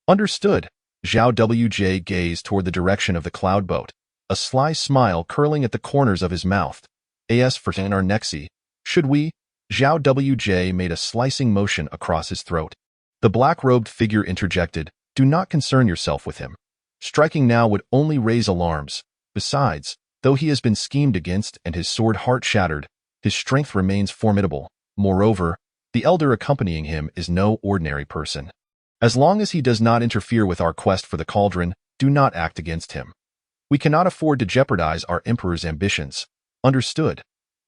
Understood. Zhao Wj gazed toward the direction of the cloud boat, a sly smile curling at the corners of his mouth. As for Arnexi, should we? Zhao Wj made a slicing motion across his throat. The black-robed figure interjected, "Do not concern yourself with him. Striking now would only raise alarms. Besides, though he has been schemed against and his sword heart shattered, his strength remains formidable. Moreover, the elder accompanying him is no ordinary person. As long as he does not interfere with our quest for the cauldron, do not act against him. We cannot afford to jeopardize our emperor's ambitions." Understood.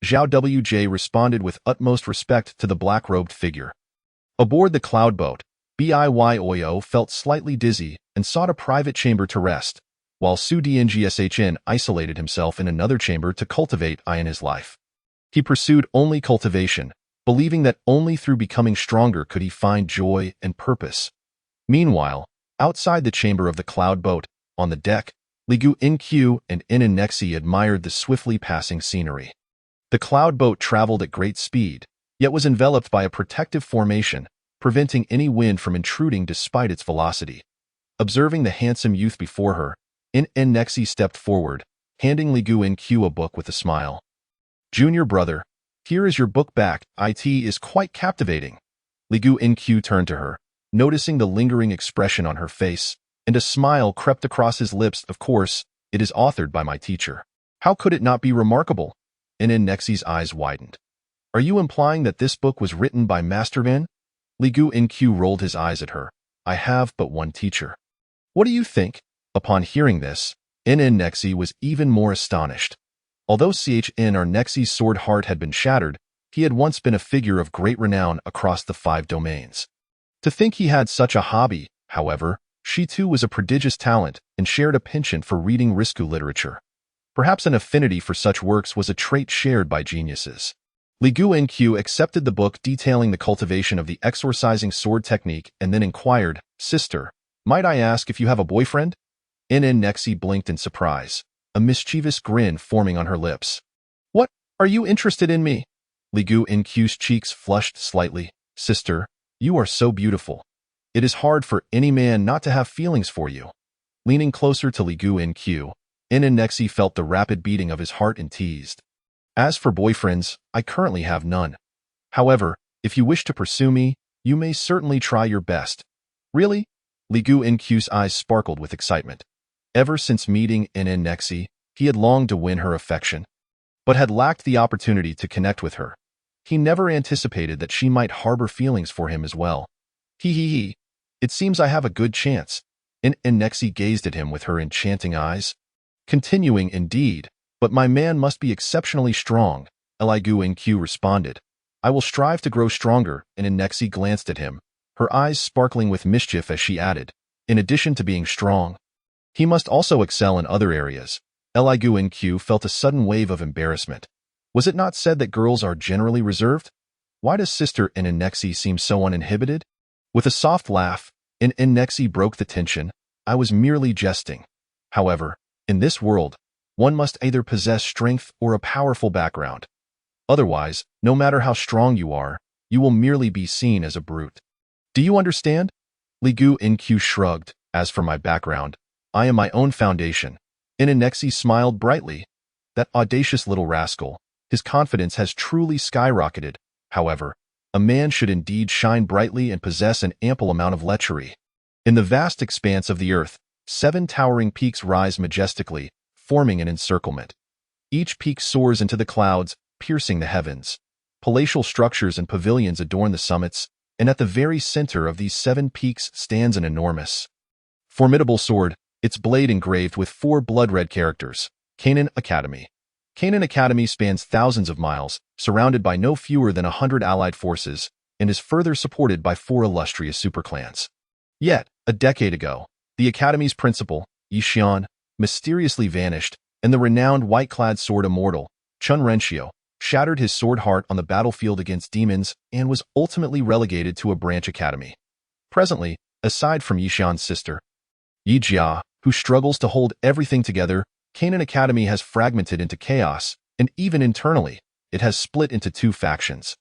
Zhao Wj responded with utmost respect to the black-robed figure. Aboard the cloud boat, Biyoyo felt slightly dizzy and sought a private chamber to rest, while Su Dngshn isolated himself in another chamber to cultivate in his life. He pursued only cultivation, believing that only through becoming stronger could he find joy and purpose. Meanwhile, outside the chamber of the cloud boat, on the deck, Ligu Nq and Nexi admired the swiftly passing scenery. The cloud boat traveled at great speed, yet was enveloped by a protective formation, preventing any wind from intruding despite its velocity. Observing the handsome youth before her, Nexi stepped forward, handing Ligu Nq a book with a smile. "Junior brother, here is your book back. It is quite captivating." Ligu Nq turned to her, noticing the lingering expression on her face, and a smile crept across his lips. "Of course, it is authored by my teacher. How could it not be remarkable?" Nexi's eyes widened. "Are you implying that this book was written by Master Vin?" Ligu Nq rolled his eyes at her. "I have but one teacher." "What do you think?" Upon hearing this, Nexi was even more astonished. Although Nexi's sword heart had been shattered, he had once been a figure of great renown across the 5 domains. To think he had such a hobby, however, she too was a prodigious talent and shared a penchant for reading Risku literature. Perhaps an affinity for such works was a trait shared by geniuses. Ligu Nq accepted the book detailing the cultivation of the exorcising sword technique and then inquired, "Sister, might I ask if you have a boyfriend?" Nexi blinked in surprise, a mischievous grin forming on her lips. "What? Are you interested in me?" Ligu Nq's cheeks flushed slightly. "Sister, you are so beautiful. It is hard for any man not to have feelings for you." Leaning closer to Ligu Nq, Nexi felt the rapid beating of his heart and teased. "As for boyfriends, I currently have none. However, if you wish to pursue me, you may certainly try your best." "Really?" Ligu Nq's eyes sparkled with excitement. Ever since meeting Nexi, he had longed to win her affection, but had lacked the opportunity to connect with her. He never anticipated that she might harbor feelings for him as well. He. It seems I have a good chance." Nexi gazed at him with her enchanting eyes. "Continuing indeed, but my man must be exceptionally strong," Ligu Nq responded. "I will strive to grow stronger," Nexi glanced at him, her eyes sparkling with mischief as she added, "In addition to being strong, he must also excel in other areas." Ligu Nq felt a sudden wave of embarrassment. Was it not said that girls are generally reserved? Why does Sister Nexi seem so uninhibited? With a soft laugh, Nexi broke the tension. "I was merely jesting. However, in this world, one must either possess strength or a powerful background. Otherwise, no matter how strong you are, you will merely be seen as a brute. Do you understand? Li Gu Inq shrugged. As for my background, I am my own foundation. Inanexi smiled brightly. That audacious little rascal. His confidence has truly skyrocketed. However, a man should indeed shine brightly and possess an ample amount of lechery. In the vast expanse of the earth, 7 towering peaks rise majestically, forming an encirclement. Each peak soars into the clouds, piercing the heavens. Palatial structures and pavilions adorn the summits, and at the very center of these 7 peaks stands an enormous, formidable sword, its blade engraved with 4 blood-red characters. Canaan Academy. Canaan Academy spans thousands of miles, surrounded by no fewer than 100 allied forces, and is further supported by 4 illustrious superclans. Yet, a decade ago, the Academy's principal, Yi Xian, mysteriously vanished, and the renowned white-clad sword immortal, Chun Renshio, shattered his sword heart on the battlefield against demons and was ultimately relegated to a branch academy. Presently, aside from Yi Xian's sister, Yi Jia, who struggles to hold everything together, Canaan Academy has fragmented into chaos, and even internally, it has split into 2 factions.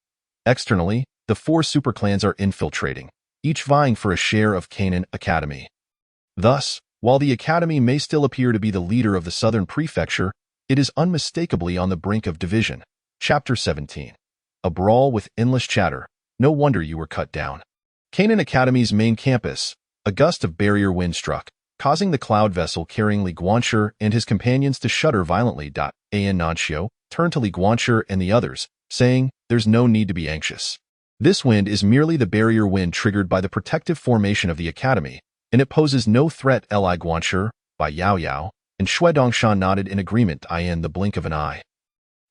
Externally, the 4 superclans are infiltrating, each vying for a share of Canaan Academy. Thus, while the Academy may still appear to be the leader of the southern prefecture, it is unmistakably on the brink of division. Chapter 17. A brawl with endless chatter. No wonder you were cut down. Canaan Academy's main campus. A gust of barrier wind struck, causing the cloud vessel carrying Li Guanshi and his companions to shudder violently. An Nanxio turned to Li Guanshi and the others, saying, "There's no need to be anxious. This wind is merely the barrier wind triggered by the protective formation of the Academy, and it poses no threat." Li Guanshi, by Yao Yao, and Xue Dongshan nodded in agreement in the blink of an eye.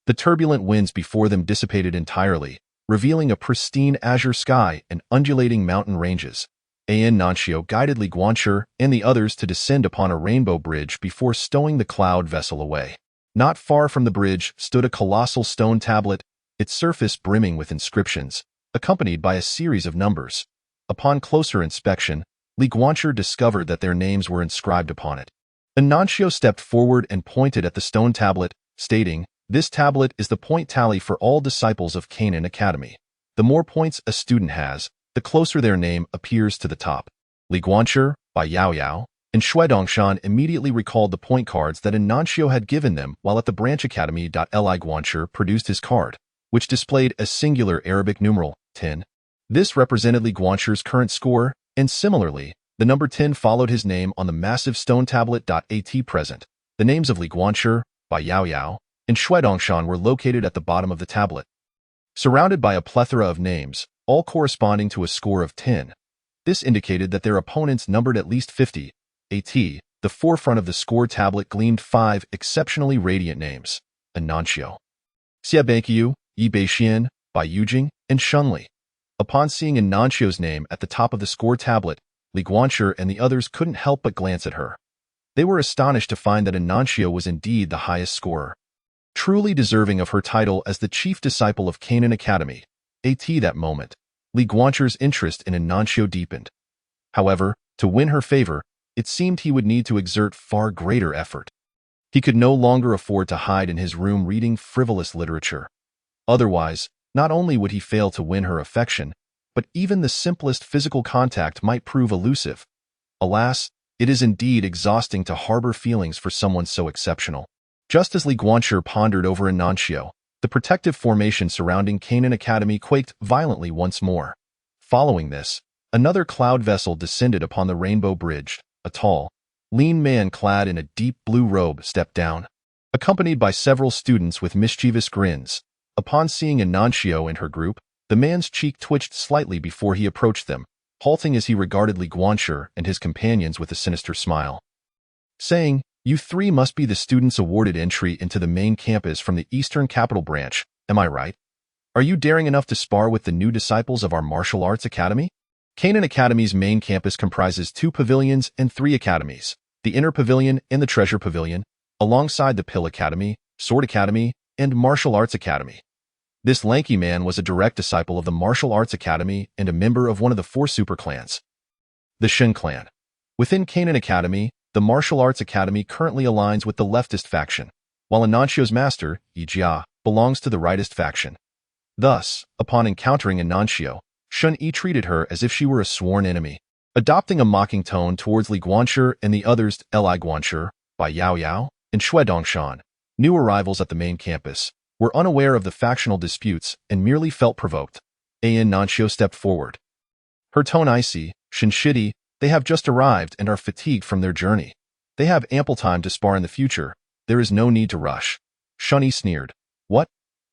The turbulent winds before them dissipated entirely, revealing a pristine azure sky and undulating mountain ranges. An Nanxio guided Li Guanshi and the others to descend upon a rainbow bridge before stowing the cloud vessel away. Not far from the bridge stood a colossal stone tablet, its surface brimming with inscriptions, accompanied by a series of numbers. Upon closer inspection, Li Guanshi discovered that their names were inscribed upon it. An Nanxio stepped forward and pointed at the stone tablet, stating, "This tablet is the point tally for all disciples of Canaan Academy. The more points a student has, the closer their name appears to the top." Li Guanshi, by Yao Yao, and Xue Dongshan immediately recalled the point cards that An Nanxio had given them while at the branch academy. Li Guanshi produced his card, which displayed a singular Arabic numeral, 10. This represented Li Guanshi's current score, and similarly, the number 10 followed his name on the massive stone tablet. At present, the names of Li Guanshi, by Yao Yao, and Xue Dongshan were located at the bottom of the tablet. Surrounded by a plethora of names, all corresponding to a score of 10. This indicated that their opponents numbered at least 50. At the forefront of the score tablet gleamed 5 exceptionally radiant names: An Nanxio, Xie Baiqiu, Yi Beixian, Bai Yujing, and Shunli. Upon seeing An Nanxio's name at the top of the score tablet, Li Guanshi and the others couldn't help but glance at her. They were astonished to find that An Nanxio was indeed the highest scorer, truly deserving of her title as the chief disciple of Canaan Academy. At that moment, Li Guanshi's interest in An Nanxio deepened. However, to win her favor, it seemed he would need to exert far greater effort. He could no longer afford to hide in his room reading frivolous literature. Otherwise, not only would he fail to win her affection, but even the simplest physical contact might prove elusive. Alas, it is indeed exhausting to harbor feelings for someone so exceptional. Just as Li Guanshi pondered over An Nanxio, the protective formation surrounding Canaan Academy quaked violently once more. Following this, another cloud vessel descended upon the rainbow bridge. A tall, lean man clad in a deep blue robe stepped down, accompanied by several students with mischievous grins. Upon seeing An Nanxio and her group, the man's cheek twitched slightly before he approached them, halting as he regarded Li Guanshi and his companions with a sinister smile, saying, "You 3 must be the students awarded entry into the main campus from the Eastern Capital Branch, am I right? Are you daring enough to spar with the new disciples of our martial arts academy?" Canaan Academy's main campus comprises 2 pavilions and 3 academies, the Inner Pavilion and the Treasure Pavilion, alongside the Pill Academy, Sword Academy, and Martial Arts Academy. This lanky man was a direct disciple of the Martial Arts Academy and a member of one of the 4 superclans, the Shen clan. Within Canaan Academy, the Martial Arts Academy currently aligns with the leftist faction, while An Nanxio's master, Yi Jia, belongs to the rightist faction. Thus, upon encountering Anancio, Shun Yi treated her as if she were a sworn enemy, adopting a mocking tone towards Li Guanshi and the others. Li Guanshi, Bai Yao Yao, and Xue Dongshan, new arrivals at the main campus, were unaware of the factional disputes and merely felt provoked. Anancio stepped forward, her tone icy. Shinshidi, they have just arrived and are fatigued from their journey. They have ample time to spar in the future. There is no need to rush. Shun Yi sneered. What?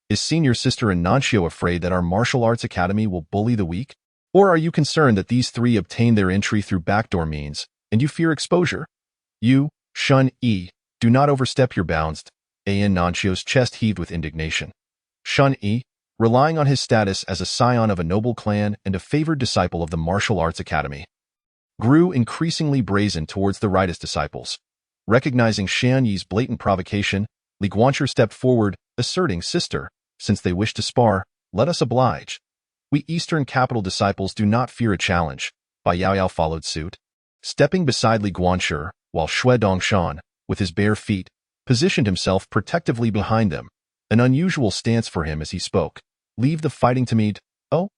Is senior sister Anancio afraid that our martial arts academy will bully the weak? Or are you concerned that these three obtain their entry through backdoor means, and you fear exposure? You, Shun Yi, do not overstep your bounds. Anancio's chest heaved with indignation. Shun Yi, relying on his status as a scion of a noble clan and a favored disciple of the martial arts academy, grew increasingly brazen towards the rightist disciples. Recognizing Shan Yi's blatant provocation, Li Guanshi stepped forward, asserting, Sister, since they wish to spar, let us oblige. We Eastern capital disciples do not fear a challenge. Bai Yao Yao followed suit, stepping beside Li Guanshi, while Xue Dongshan, with his bare feet, positioned himself protectively behind them, an unusual stance for him as he spoke. Leave the fighting to me. Oh,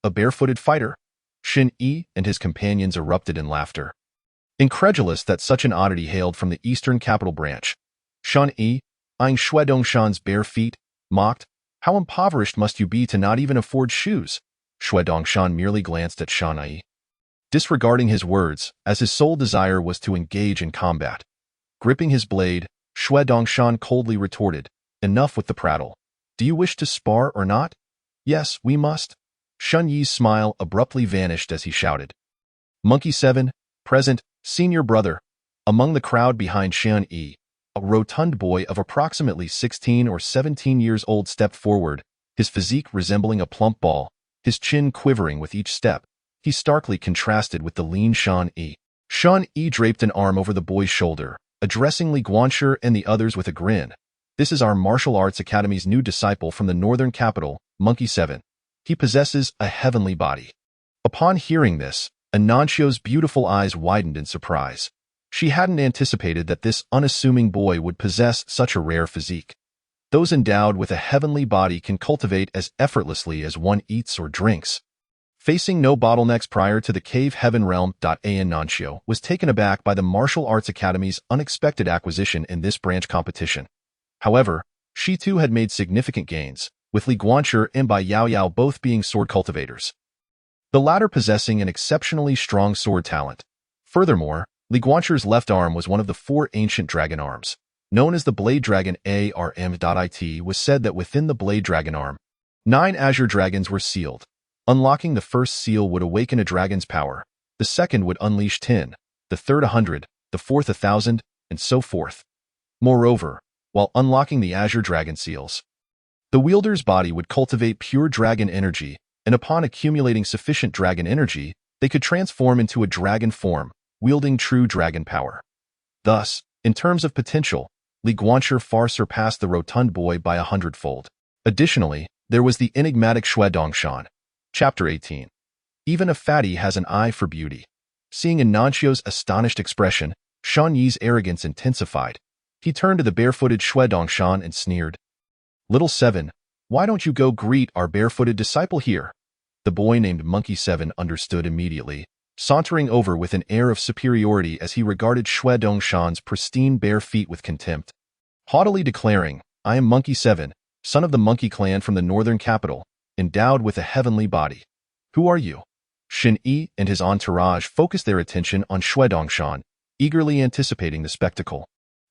a barefooted fighter? Shin Yi and his companions erupted in laughter, incredulous that such an oddity hailed from the Eastern Capital Branch. Shun Yi, eyeing Xue Dongshan's bare feet, mocked, How impoverished must you be to not even afford shoes? Xue Dongshan merely glanced at Shun Yi, disregarding his words, as his sole desire was to engage in combat. Gripping his blade, Xue Dongshan coldly retorted, Enough with the prattle. Do you wish to spar or not? Yes, we must. Shun Yi's smile abruptly vanished as he shouted. Monkey 7, present, senior brother. Among the crowd behind Shun Yi, a rotund boy of approximately 16 or 17 years old stepped forward, his physique resembling a plump ball, his chin quivering with each step. He starkly contrasted with the lean Shun Yi. Shun Yi draped an arm over the boy's shoulder, addressing Li Guanshi and the others with a grin. This is our martial arts academy's new disciple from the northern capital, Monkey 7. He possesses a heavenly body. Upon hearing this, Anancio's beautiful eyes widened in surprise. She hadn't anticipated that this unassuming boy would possess such a rare physique. Those endowed with a heavenly body can cultivate as effortlessly as one eats or drinks. Facing no bottlenecks prior to the cave heaven realm, Anancio was taken aback by the Martial Arts Academy's unexpected acquisition in this branch competition. However, she too had made significant gains, with Li Guanshi and Bai Yao Yao both being sword cultivators, the latter possessing an exceptionally strong sword talent. Furthermore, Li Guanshi's left arm was one of the 4 ancient dragon arms. Known as the Blade Dragon ARM.IT, was said that within the Blade Dragon arm, 9 azure dragons were sealed. Unlocking the first seal would awaken a dragon's power, the second would unleash 10, the third 100, the fourth 1,000, and so forth. Moreover, while unlocking the azure dragon seals, the wielder's body would cultivate pure dragon energy, and upon accumulating sufficient dragon energy, they could transform into a dragon form, wielding true dragon power. Thus, in terms of potential, Li Guanshi far surpassed the rotund boy by 100-fold. Additionally, there was the enigmatic Xue Dongshan. Chapter 18. Even a fatty has an eye for beauty. Seeing Anancio's astonished expression, Shun Yi's arrogance intensified. He turned to the barefooted Xue Dongshan and sneered. Little 7, why don't you go greet our barefooted disciple here? The boy named Monkey 7 understood immediately, sauntering over with an air of superiority as he regarded Xue Dongshan's pristine bare feet with contempt, haughtily declaring, I am Monkey 7, son of the monkey clan from the northern capital, endowed with a heavenly body. Who are you? Shin Yi and his entourage focused their attention on Xue Dongshan, eagerly anticipating the spectacle.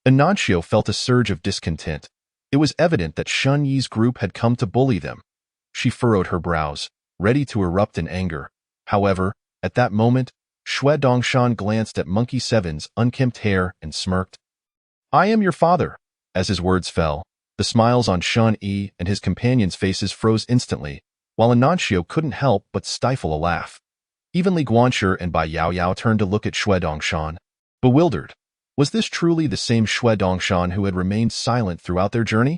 Anancio felt a surge of discontent. It was evident that Shun Yi's group had come to bully them. She furrowed her brows, ready to erupt in anger. However, at that moment, Xue Dongshan glanced at Monkey 7's unkempt hair and smirked. I am your father. As his words fell, the smiles on Shun Yi and his companions' faces froze instantly, while Anancio couldn't help but stifle a laugh. Even Li Guanshi and Bai Yao Yao turned to look at Xue Dongshan, bewildered. Was this truly the same Xue Dongshan who had remained silent throughout their journey?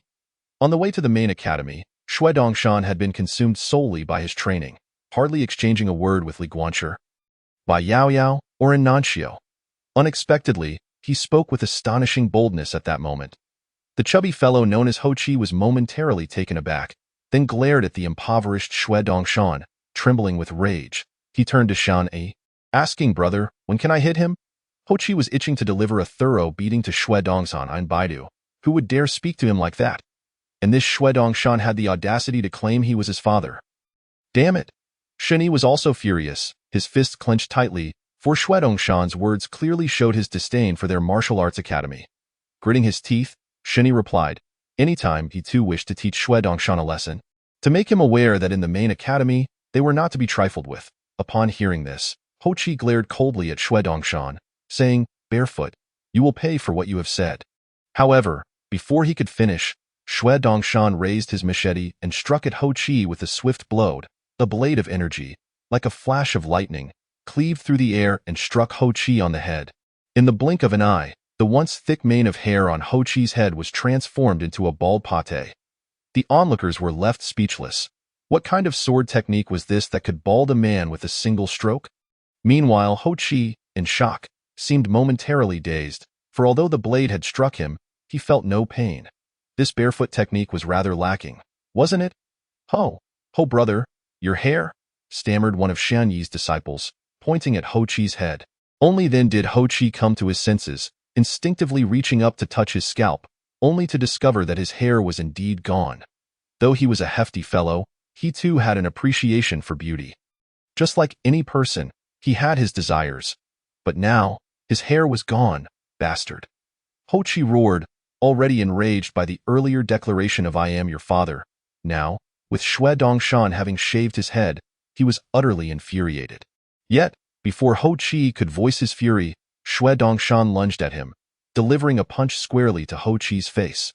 On the way to the main academy, Xue Dongshan had been consumed solely by his training, hardly exchanging a word with Li Guanshi, Bai Yao Yao, or Anancio. Unexpectedly, he spoke with astonishing boldness at that moment. The chubby fellow known as Ho Chi was momentarily taken aback. then glared at the impoverished Xue Dongshan, trembling with rage. He turned to Shan Yi, asking, "Brother, when can I hit him?" Ho Chi was itching to deliver a thorough beating to Xue Dongshan and Baidu. Who would dare speak to him like that? And this Xue Dongshan had the audacity to claim he was his father. Damn it! Shan Yi was also furious, his fists clenched tightly, for Xue Dongshan's words clearly showed his disdain for their martial arts academy. Gritting his teeth, Shan Yi replied, anytime he too wished to teach Xue Dongshan a lesson, to make him aware that in the main academy, they were not to be trifled with. Upon hearing this, Ho Chi glared coldly at Xue Dongshan, saying, "Barefoot, you will pay for what you have said." However, before he could finish, Xue Dongshan raised his machete and struck at Ho Chi with a swift blow. A blade of energy, like a flash of lightning, cleaved through the air and struck Ho Chi on the head. In the blink of an eye, the once thick mane of hair on Ho Chi's head was transformed into a bald pate. The onlookers were left speechless. What kind of sword technique was this that could bald a man with a single stroke? Meanwhile, Ho Chi, in shock, seemed momentarily dazed, for although the blade had struck him, he felt no pain. This barefoot technique was rather lacking, wasn't it? Ho brother, your hair? Stammered one of Shan Yi's disciples, pointing at Ho Chi's head. Only then did Ho Chi come to his senses, instinctively reaching up to touch his scalp, only to discover that his hair was indeed gone. Though he was a hefty fellow, he too had an appreciation for beauty. Just like any person, he had his desires. But now, his hair was gone, bastard. Ho Chi roared, already enraged by the earlier declaration of "I am your father." Now, with Xue Dongshan having shaved his head, he was utterly infuriated. Yet, before Ho Chi could voice his fury, Xue Dongshan lunged at him, delivering a punch squarely to Ho Chi's face.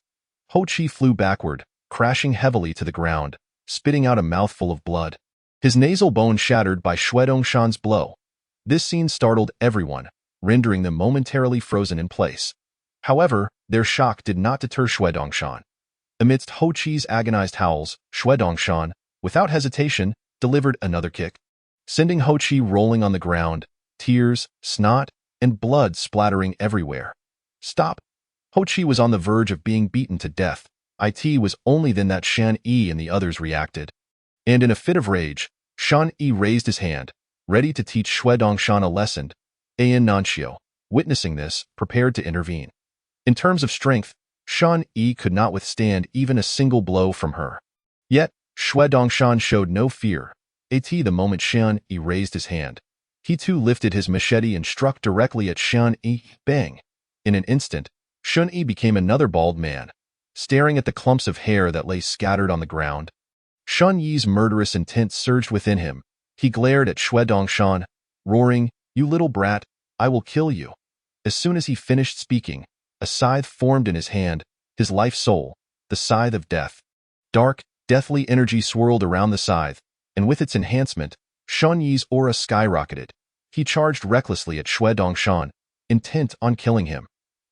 Ho Chi flew backward, crashing heavily to the ground, spitting out a mouthful of blood. His nasal bone shattered by Xue Dongshan's blow. This scene startled everyone, rendering them momentarily frozen in place. However, their shock did not deter Xue Dongshan. Amidst Ho Chi's agonized howls, Xue Dongshan, without hesitation, delivered another kick, sending Ho Chi rolling on the ground, tears, snot, and blood splattering everywhere. Stop! Ho Chi was on the verge of being beaten to death. It was only then that Shan Yi and the others reacted. And in a fit of rage, Shan Yi raised his hand, ready to teach Xue Dongshan a lesson. An Nanxio, witnessing this, prepared to intervene. In terms of strength, Shan Yi could not withstand even a single blow from her. Yet, Xue Dongshan showed no fear. The moment Shan Yi raised his hand, he too lifted his machete and struck directly at Shan Yi. Bang! In an instant, Shan Yi became another bald man, staring at the clumps of hair that lay scattered on the ground. Shan Yi's murderous intent surged within him. He glared at Xue Dongshan, roaring, "You little brat, I will kill you." As soon as he finished speaking, a scythe formed in his hand, his life soul, the scythe of death. Dark, deathly energy swirled around the scythe, and with its enhancement, Shan Yi's aura skyrocketed. He charged recklessly at Xue Dongshan, intent on killing him.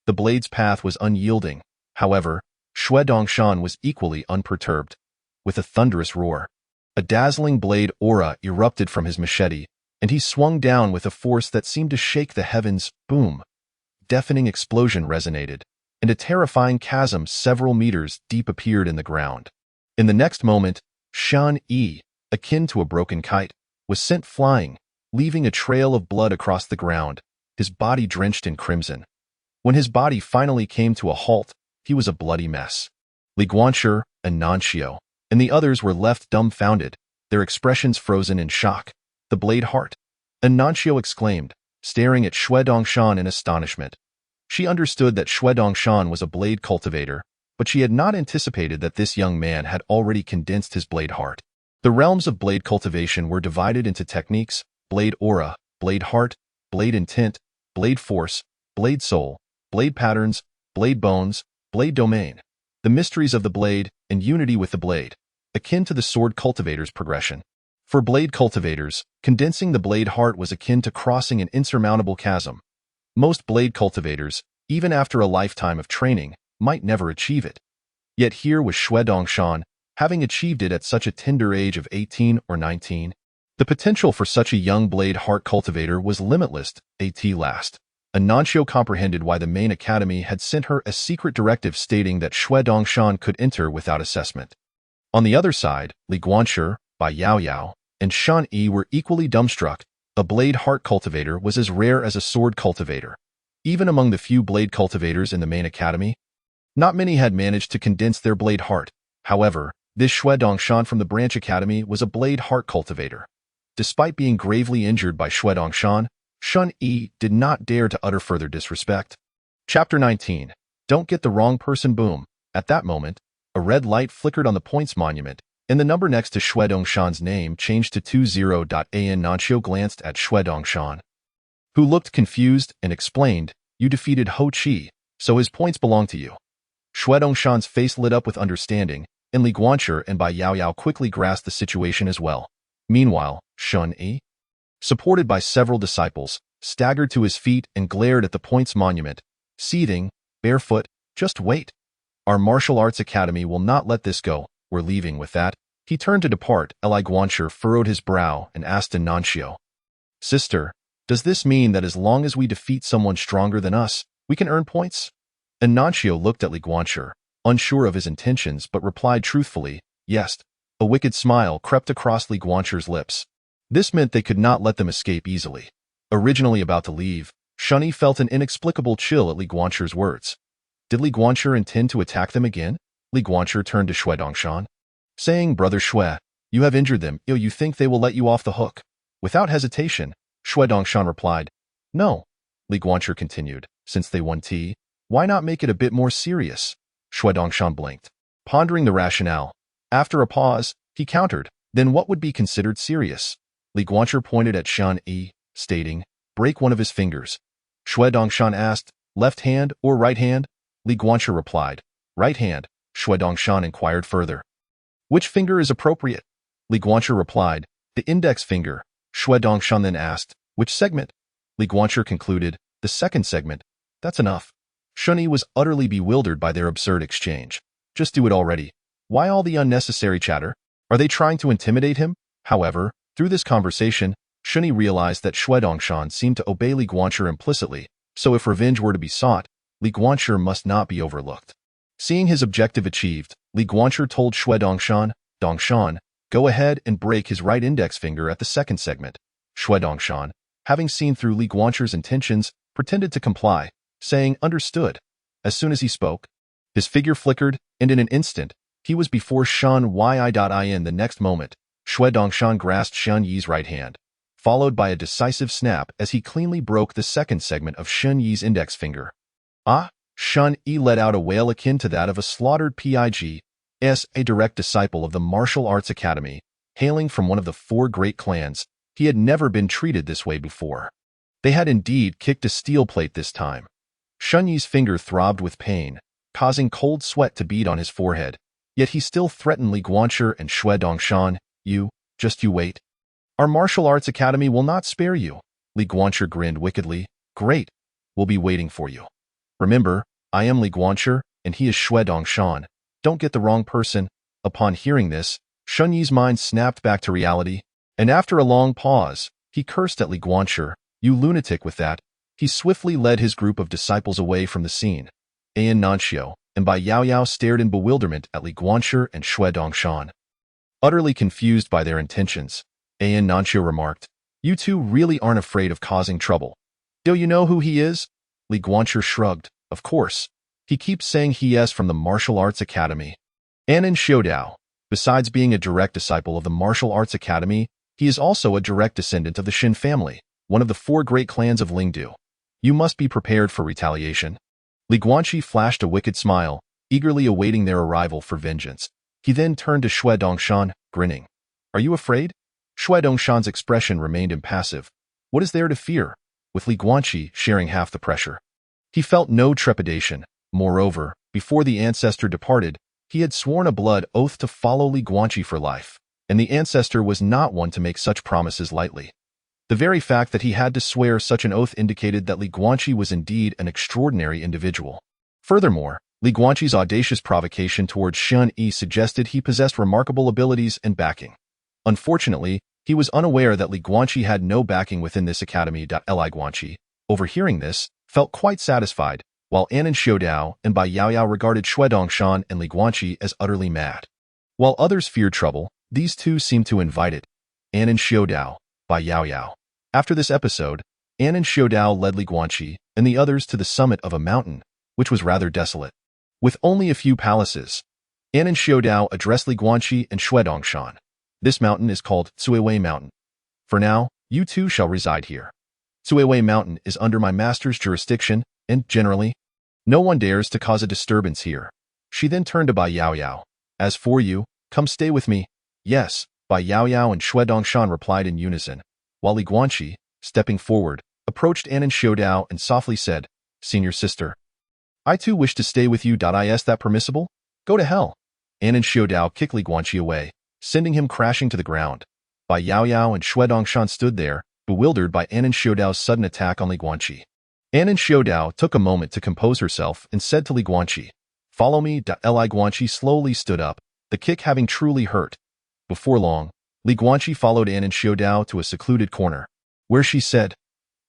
The blade's path was unyielding. However, Xue Dongshan was equally unperturbed. With a thunderous roar, a dazzling blade aura erupted from his machete, and he swung down with a force that seemed to shake the heavens. Boom! Deafening explosion resonated, and a terrifying chasm several meters deep appeared in the ground. In the next moment, Shan Yi, akin to a broken kite, was sent flying, leaving a trail of blood across the ground, his body drenched in crimson. When his body finally came to a halt, he was a bloody mess. Li Guanshi and Nanxio and the others were left dumbfounded, their expressions frozen in shock. "The blade heart?" and Nanxio exclaimed, staring at Xue Dongshan in astonishment. She understood that Xue Dongshan was a blade cultivator, but she had not anticipated that this young man had already condensed his blade heart. The realms of blade cultivation were divided into techniques: blade aura, blade heart, blade intent, blade force, blade soul, blade patterns, blade bones, blade domain. The mysteries of the blade and unity with the blade, akin to the sword cultivator's progression. For blade cultivators, condensing the blade heart was akin to crossing an insurmountable chasm. Most blade cultivators, even after a lifetime of training, might never achieve it. Yet here was Xue Dongshan, having achieved it at such a tender age of 18 or 19. The potential for such a young blade heart cultivator was limitless. At last, Anancio comprehended why the main academy had sent her a secret directive stating that Xue Dongshan could enter without assessment. On the other side, Li Guanshi, Bai Yaoyao, and Shan Yi were equally dumbstruck. A blade heart cultivator was as rare as a sword cultivator. Even among the few blade cultivators in the main academy, not many had managed to condense their blade heart. However, this Xue Dongshan from the branch academy was a blade heart cultivator. Despite being gravely injured by Xue Dongshan, Shan Yi did not dare to utter further disrespect. Chapter 19. Don't get the wrong person. Boom. At that moment, a red light flickered on the points monument, and the number next to Xue Dongshan's name changed to 20. An Nanxiu glanced at Xue Dongshan, who looked confused, and explained, "You defeated Ho Chi, so his points belong to you." Xue Dongshan's face lit up with understanding, and Li Guanshi and Bai Yaoyao quickly grasped the situation as well. Meanwhile, Shan Yi, supported by several disciples, staggered to his feet and glared at the points monument, seething, barefoot. "Just wait. Our martial arts academy will not let this go. We're leaving." With that, he turned to depart. Li Guanshi furrowed his brow and asked in Nanxiu, "Sister, does this mean that as long as we defeat someone stronger than us, we can earn points?" And Nanxiu looked at Li Guanshi, unsure of his intentions, but replied truthfully, "Yes." A wicked smile crept across Li Guanshi's lips. This meant they could not let them escape easily. Originally about to leave, Shan Yi felt an inexplicable chill at Li Guanshi's words. Did Li Guanshi intend to attack them again? Li Guanshi turned to Xue Dongshan, saying, "Brother Xue, you have injured them. You think they will let you off the hook?" Without hesitation, Xue Dongshan replied, "No." Li Guanshi continued, "Since they won tea, why not make it a bit more serious?" Xue Dongshan blinked, pondering the rationale. After a pause, he countered, "Then what would be considered serious?" Li Guanshi pointed at Shan Yi, stating, "Break one of his fingers." Xue Dongshan asked, "Left hand or right hand?" Li Guanshi replied, "Right hand." Xue Dongshan inquired further, "Which finger is appropriate?" Li Guanshi replied, "The index finger." Xue Dongshan then asked, "Which segment?" Li Guanshi concluded, "The second segment." "That's enough." Shan Yi was utterly bewildered by their absurd exchange. "Just do it already. Why all the unnecessary chatter? Are they trying to intimidate him?" However, through this conversation, Shan Yi realized that Xue Dongshan seemed to obey Li Guanshi implicitly, so if revenge were to be sought, Li Guanshi must not be overlooked. Seeing his objective achieved, Li Guanshi told Xue Dongshan, "Dongshan, go ahead and break his right index finger at the second segment." Xue Dongshan, having seen through Li Guanshi's intentions, pretended to comply, saying, "Understood." As soon as he spoke, his figure flickered, and in an instant, he was before Shan Yi. The next moment, Xue Dongshan grasped Shan Yi's right hand, followed by a decisive snap as he cleanly broke the second segment of Shan Yi's index finger. "Ah!" Shan Yi let out a wail akin to that of a slaughtered pig, as a direct disciple of the martial arts academy, hailing from one of the four great clans. He had never been treated this way before. They had indeed kicked a steel plate this time. Shan Yi's finger throbbed with pain, causing cold sweat to bead on his forehead, yet he still threatened Li Guanshi and Xue Dongshan, "You wait. Our martial arts academy will not spare you." Li Guanshi grinned wickedly, "Great. We'll be waiting for you. Remember, I am Li Guanshi, and he is Xue Dongshan. Don't get the wrong person." Upon hearing this, Shan Yi's mind snapped back to reality, and after a long pause, he cursed at Li Guanshi, "You lunatic." With that, he swiftly led his group of disciples away from the scene. An Nanxiu and Bai Yaoyao stared in bewilderment at Li Guanshi and Xue Dongshan. Utterly confused by their intentions, An Nanxiu remarked, "You two really aren't afraid of causing trouble. Do you know who he is?" Li Guanshi shrugged, "Of course. He keeps saying he is from the Martial Arts Academy." Anan Xiaodao, besides being a direct disciple of the Martial Arts Academy, he is also a direct descendant of the Xin family, one of the four great clans of Lingdu. You must be prepared for retaliation. Li Guanshi flashed a wicked smile, eagerly awaiting their arrival for vengeance. He then turned to Xue Dongshan, grinning. "Are you afraid?" Xue Dongshan's expression remained impassive. What is there to fear? With Li Guanshi sharing half the pressure, he felt no trepidation. Moreover, before the ancestor departed, he had sworn a blood oath to follow Li Guanshi for life, and the ancestor was not one to make such promises lightly. The very fact that he had to swear such an oath indicated that Li Guanshi was indeed an extraordinary individual. Furthermore, Li Guanshi's audacious provocation towards Shan Yi suggested he possessed remarkable abilities and backing. Unfortunately, he was unaware that Li Guanshi had no backing within this academy. Li Guanshi, overhearing this, felt quite satisfied, while Anan Xiaodao and Bai Yaoyao regarded Xue Dongshan and Li Guanshi as utterly mad. While others feared trouble, these two seemed to invite it. An and Xiaodao by Yao Yao. After this episode, An and Xiaodao led Li Guanqi and the others to the summit of a mountain, which was rather desolate. With only a few palaces, An and Xiaodao addressed Li Guanqi and Shuedongshan. This mountain is called Cuiwei Mountain. For now, you two shall reside here. Cuiwei Mountain is under my master's jurisdiction, and generally, no one dares to cause a disturbance here. She then turned to Bai Yao Yao. As for you, come stay with me. Yes, Bai Yao Yao and Shuedongshan replied in unison, while Li Guanqi, stepping forward, approached An and Xiaodao and softly said, Senior sister, I too wish to stay with you. Is that permissible? Go to hell. An and Xiaodao kicked Li Guanqi away, sending him crashing to the ground. Bai Yao Yao and Shuedongshan stood there, bewildered by An and Xiaodao's sudden attack on Li Guanqi. An and Xiaodao took a moment to compose herself and said to Li Guanqi, Follow me. Li Guanqi slowly stood up, the kick having truly hurt. Before long, Li Guanqi followed An and Xiaodao to a secluded corner, where she said,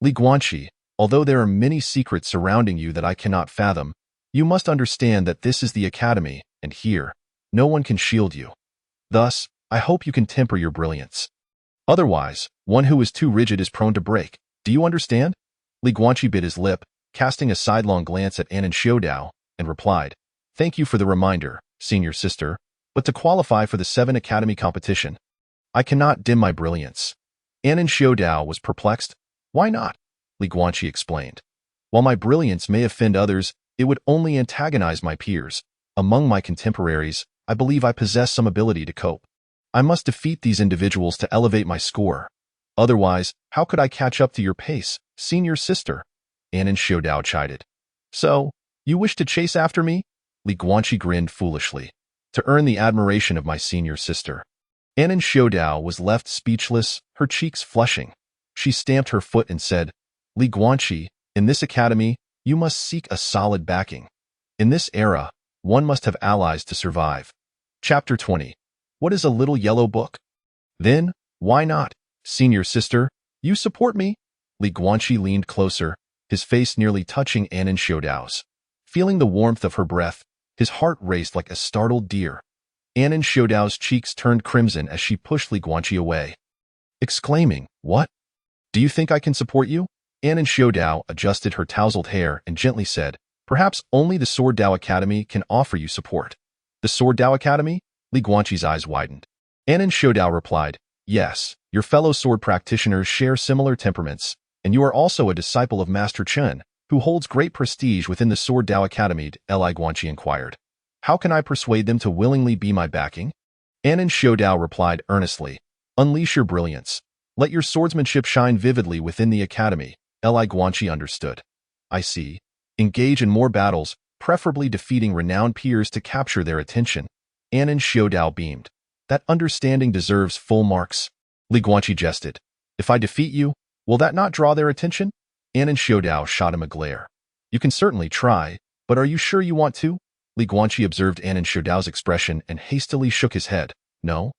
Li Guanqi, although there are many secrets surrounding you that I cannot fathom, you must understand that this is the academy, and here, no one can shield you. Thus, I hope you can temper your brilliance. Otherwise, one who is too rigid is prone to break. Do you understand? Li Guanqi bit his lip, casting a sidelong glance at An and Xiaodao, and replied, Thank you for the reminder, senior sister, but to qualify for the 7 Academy competition, I cannot dim my brilliance. An and Xiaodao was perplexed. Why not? Li Guanqi explained. While my brilliance may offend others, it would only antagonize my peers. Among my contemporaries, I believe I possess some ability to cope. I must defeat these individuals to elevate my score. Otherwise, how could I catch up to your pace, senior sister? An and Xiaodao chided. So, you wish to chase after me? Li Guanqi grinned foolishly. To earn the admiration of my senior sister. An and Xiaodao was left speechless, her cheeks flushing. She stamped her foot and said, Li Guanqi, in this academy, you must seek a solid backing. In this era, one must have allies to survive. Chapter 20. What is a little yellow book? Then, why not? Senior sister, you support me? Li Guanqi leaned closer, his face nearly touching An and Xiaodao's. Feeling the warmth of her breath, his heart raced like a startled deer. An and Xiaodao's cheeks turned crimson as she pushed Li Guanqi away, exclaiming, What? Do you think I can support you? An and Xiaodao adjusted her tousled hair and gently said, Perhaps only the Sword Dao Academy can offer you support. The Sword Dao Academy? Li Guanqi's eyes widened. An and Xiaodao replied, Yes, your fellow sword practitioners share similar temperaments, and you are also a disciple of Master Chen, who holds great prestige within the Sword Dao Academy. Li Guanqi inquired. How can I persuade them to willingly be my backing? An and Xiaodao replied earnestly, Unleash your brilliance. Let your swordsmanship shine vividly within the academy. Li Guanqi understood. I see. Engage in more battles, preferably defeating renowned peers to capture their attention. An and Xiaodao beamed. That understanding deserves full marks. Li Guanqi jested. If I defeat you, will that not draw their attention? An and Xiaodao shot him a glare. You can certainly try, but are you sure you want to? Li Guanqi observed An and Xiaodao's expression and hastily shook his head. No.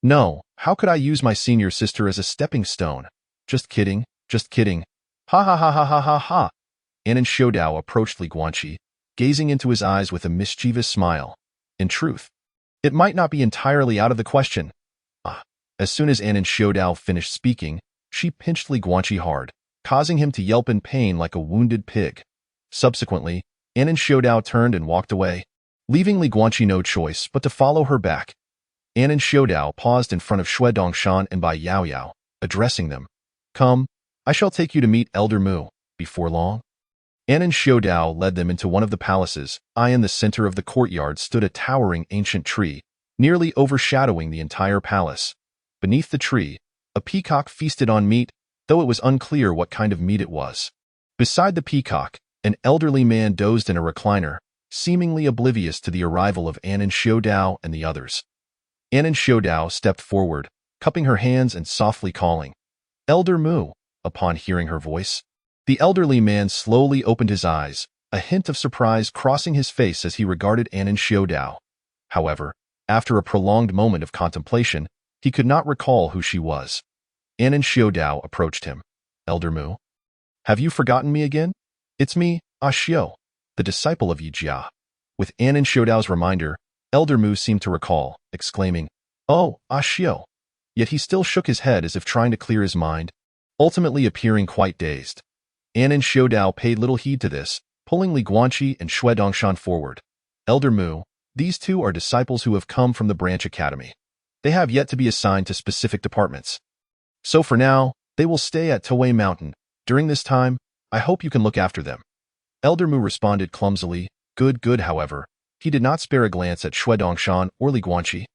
No, how could I use my senior sister as a stepping stone? Just kidding, just kidding. Ha ha ha ha ha ha ha. An and Xiaodao approached Li Guanqi, gazing into his eyes with a mischievous smile. In truth, it might not be entirely out of the question. As soon as An and Xiaodao finished speaking, she pinched Li Guanqi hard, causing him to yelp in pain like a wounded pig. Subsequently, An and Xiaodao turned and walked away, leaving Li Guanqi no choice but to follow her back. An and Xiaodao paused in front of Shuedongshan and Bai Yao Yao, addressing them. Come, I shall take you to meet Elder Mu, before long. An and Xiaodao led them into one of the palaces. In the center of the courtyard stood a towering ancient tree, nearly overshadowing the entire palace. Beneath the tree, a peacock feasted on meat, though it was unclear what kind of meat it was. Beside the peacock, an elderly man dozed in a recliner, seemingly oblivious to the arrival of An and Xiaodao and the others. An and Xiaodao stepped forward, cupping her hands and softly calling, Elder Mu, upon hearing her voice. The elderly man slowly opened his eyes, a hint of surprise crossing his face as he regarded An and Xiaodao. However, after a prolonged moment of contemplation, he could not recall who she was. An and Xiaodao approached him. Elder Mu, have you forgotten me again? It's me, Xiao, the disciple of Yi Jia. With An and Xiaodao's reminder, Elder Mu seemed to recall, exclaiming, "Oh, Ashio." Yet he still shook his head as if trying to clear his mind, ultimately appearing quite dazed. Anan Xiaodao paid little heed to this, pulling Li Guanqi and Xue Dongshan forward. Elder Mu, these two are disciples who have come from the branch academy. They have yet to be assigned to specific departments. So for now, they will stay at Towei Mountain. During this time, I hope you can look after them. Elder Mu responded clumsily. Good, however. He did not spare a glance at Xue Dongshan or Li Guanqi,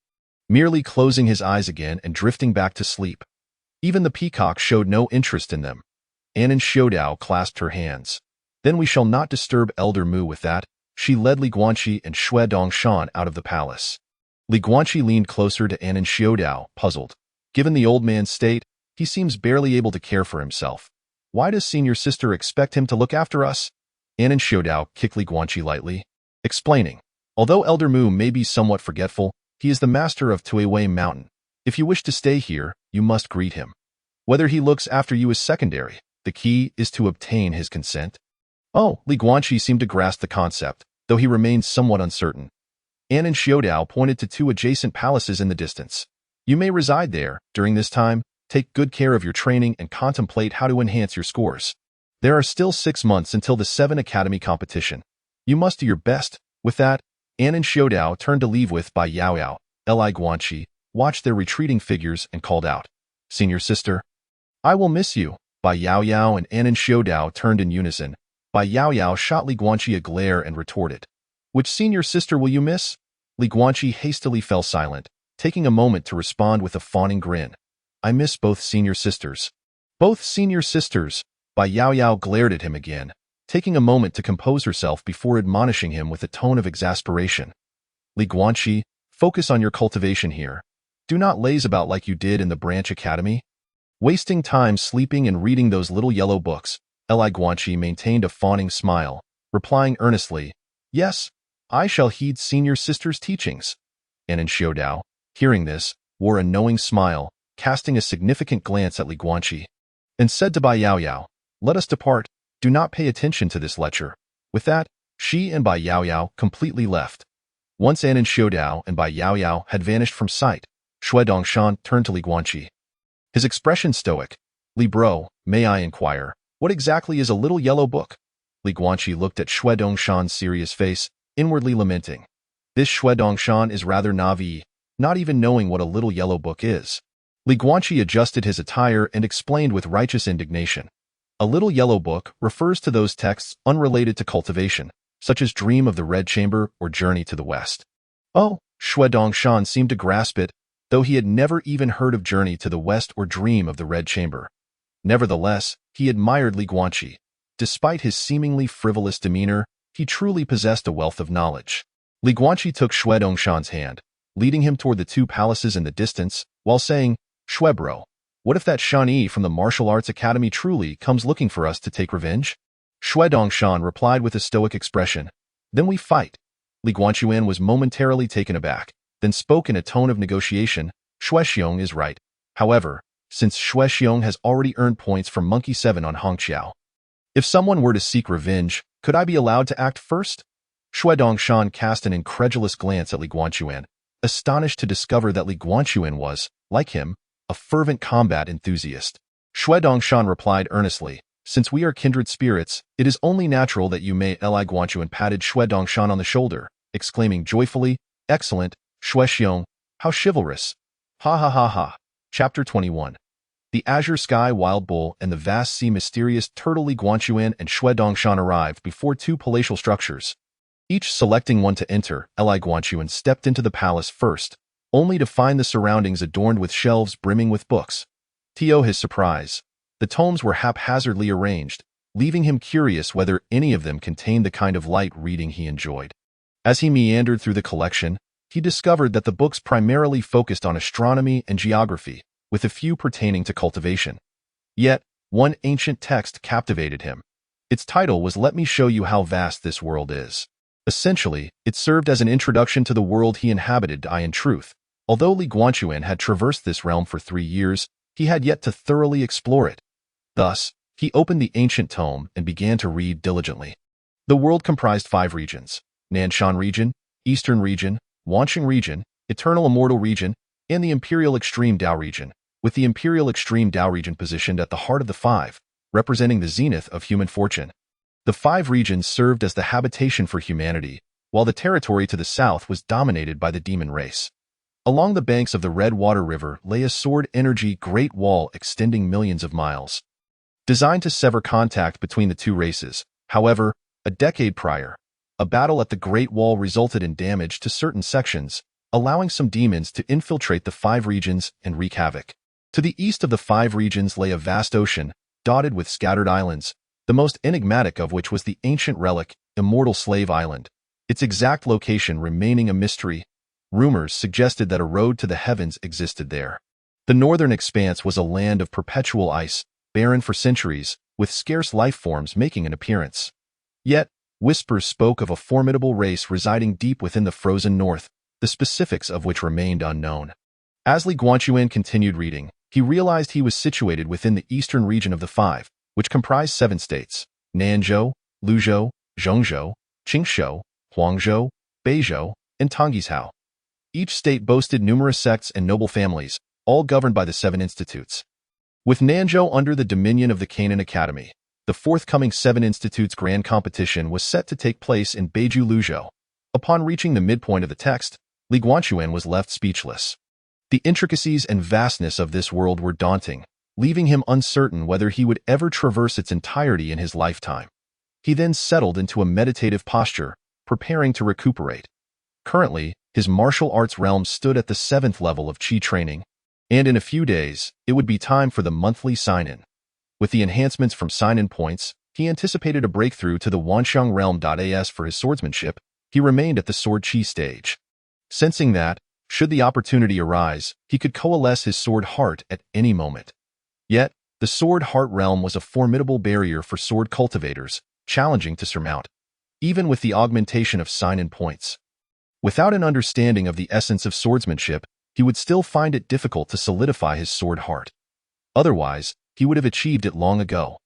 merely closing his eyes again and drifting back to sleep. Even the peacock showed no interest in them. Anan Xiaodao clasped her hands. Then we shall not disturb Elder Mu with that. She led Li Guanqi and Xue Dongshan out of the palace. Li Guanqi leaned closer to Anan Xiaodao, puzzled. Given the old man's state, he seems barely able to care for himself. Why does senior sister expect him to look after us? Anan Xiaodao kicked Li Guanqi lightly, explaining, although Elder Mu may be somewhat forgetful, he is the master of Towei Mountain. If you wish to stay here, you must greet him. Whether he looks after you is secondary. The key is to obtain his consent. Oh, Li Guanqi seemed to grasp the concept, though he remained somewhat uncertain. Anan Xiaodao pointed to two adjacent palaces in the distance. You may reside there. During this time, take good care of your training and contemplate how to enhance your scores. There are still 6 months until the 7 Academy competition. You must do your best. With that, Anan Xiaodao turned to leave with Bai Yaoyao. Li Guanqi watched their retreating figures and called out, "Senior sister, I will miss you." Bai Yaoyao and Anan Xiaodao turned in unison. Bai Yaoyao shot Li Guanqi a glare and retorted, "Which senior sister will you miss?" Li Guanqi hastily fell silent, taking a moment to respond with a fawning grin. "I miss both senior sisters." "Both senior sisters?" Bai Yaoyao glared at him again, taking a moment to compose herself before admonishing him with a tone of exasperation. "Li Guanqi, focus on your cultivation here. Do not laze about like you did in the branch academy. Wasting time sleeping and reading those little yellow books." Li Guanqi maintained a fawning smile, replying earnestly, "Yes, I shall heed senior sister's teachings." Anan Xiaodao, hearing this, wore a knowing smile, casting a significant glance at Li Guanqi, and said to Bai Yaoyao, "Let us depart. Do not pay attention to this lecture." With that, she and Bai Yaoyao completely left. Once Anan Xiaodao and Bai Yaoyao had vanished from sight, Xue Dongshan turned to Li Guanqi, his expression stoic. "Li bro, may I inquire, what exactly is a little yellow book?" Li Guanqi looked at Xue Dongshan's serious face, inwardly lamenting. This Xue Dongshan is rather naive, not even knowing what a little yellow book is. Li Guanqi adjusted his attire and explained with righteous indignation. A little yellow book refers to those texts unrelated to cultivation, such as Dream of the Red Chamber or Journey to the West. Oh, Xue Dongshan seemed to grasp it, though he had never even heard of Journey to the West or Dream of the Red Chamber. Nevertheless, he admired Li Guanqi. Despite his seemingly frivolous demeanor, he truly possessed a wealth of knowledge. Li Guanqi took Xue Dongshan's hand, leading him toward the 2 palaces in the distance, while saying, "Xue bro, what if that Shani from the Martial Arts Academy truly comes looking for us to take revenge?" Xue Dongshan replied with a stoic expression, "Then we fight." Li Guanqiuan was momentarily taken aback, then spoke in a tone of negotiation, "Xue Xiong is right. However, since Xue Xiong has already earned points from Monkey 7 on Hongqiao, if someone were to seek revenge, could I be allowed to act first?" Xue Dongshan cast an incredulous glance at Li Guanqiuan, astonished to discover that Li Guanqiuan was, like him, a fervent combat enthusiast. Xue Dongshan replied earnestly, "Since we are kindred spirits, it is only natural that you may." Li Guanqiuan patted Xue Dongshan on the shoulder, exclaiming joyfully, "Excellent, Xue Xiong, how chivalrous." Ha ha ha ha. Chapter 21. The azure sky wild bull and the vast sea mysterious turtle. Li Guanqiuan and Xue Dongshan arrived before 2 palatial structures. Each selecting one to enter, Li Guanqiuan stepped into the palace first, only to find the surroundings adorned with shelves brimming with books. To his surprise, the tomes were haphazardly arranged, leaving him curious whether any of them contained the kind of light reading he enjoyed. As he meandered through the collection, he discovered that the books primarily focused on astronomy and geography, with a few pertaining to cultivation. Yet, one ancient text captivated him. Its title was "Let Me Show You How Vast This World Is." Essentially, it served as an introduction to the world he inhabited. In truth, although Li Guanqiuan had traversed this realm for 3 years, he had yet to thoroughly explore it. Thus, he opened the ancient tome and began to read diligently. The world comprised 5 regions: Nanshan region, Eastern region, Wansheng region, Eternal Immortal region, and the Imperial Extreme Dao region, with the Imperial Extreme Dao region positioned at the heart of the five, representing the zenith of human fortune. The five regions served as the habitation for humanity, while the territory to the south was dominated by the demon race. Along the banks of the Red Water River lay a sword energy great wall extending millions of miles. Designed to sever contact between the two races, however, a decade prior, a battle at the Great Wall resulted in damage to certain sections, allowing some demons to infiltrate the five regions and wreak havoc. To the east of the five regions lay a vast ocean, dotted with scattered islands, the most enigmatic of which was the ancient relic, Immortal Slave Island, its exact location remaining a mystery. Rumors suggested that a road to the heavens existed there. The northern expanse was a land of perpetual ice, barren for centuries, with scarce life forms making an appearance. Yet, whispers spoke of a formidable race residing deep within the frozen north, the specifics of which remained unknown. As Li Guanchuan continued reading, he realized he was situated within the eastern region of the five, which comprised 7 states: Nanzhou, Luzhou, Zhengzhou, Qingzhou, Huangzhou, Beizhou, and Tonghizhou. Each state boasted numerous sects and noble families, all governed by the 7 institutes. With Nanzhou under the dominion of the Canaan Academy, the forthcoming 7 institutes grand competition was set to take place in Beizhou Luzhou. Upon reaching the midpoint of the text, Li Guanchuan was left speechless. The intricacies and vastness of this world were daunting, leaving him uncertain whether he would ever traverse its entirety in his lifetime. He then settled into a meditative posture, preparing to recuperate. Currently, his martial arts realm stood at the 7th level of Qi training, and in a few days, it would be time for the monthly sign-in. With the enhancements from sign-in points, he anticipated a breakthrough to the Wansheng realm. As for his swordsmanship, he remained at the sword Qi stage. Sensing that, should the opportunity arise, he could coalesce his sword heart at any moment. Yet, the sword heart realm was a formidable barrier for sword cultivators, challenging to surmount, even with the augmentation of sign-in points. Without an understanding of the essence of swordsmanship, he would still find it difficult to solidify his sword heart. Otherwise, he would have achieved it long ago.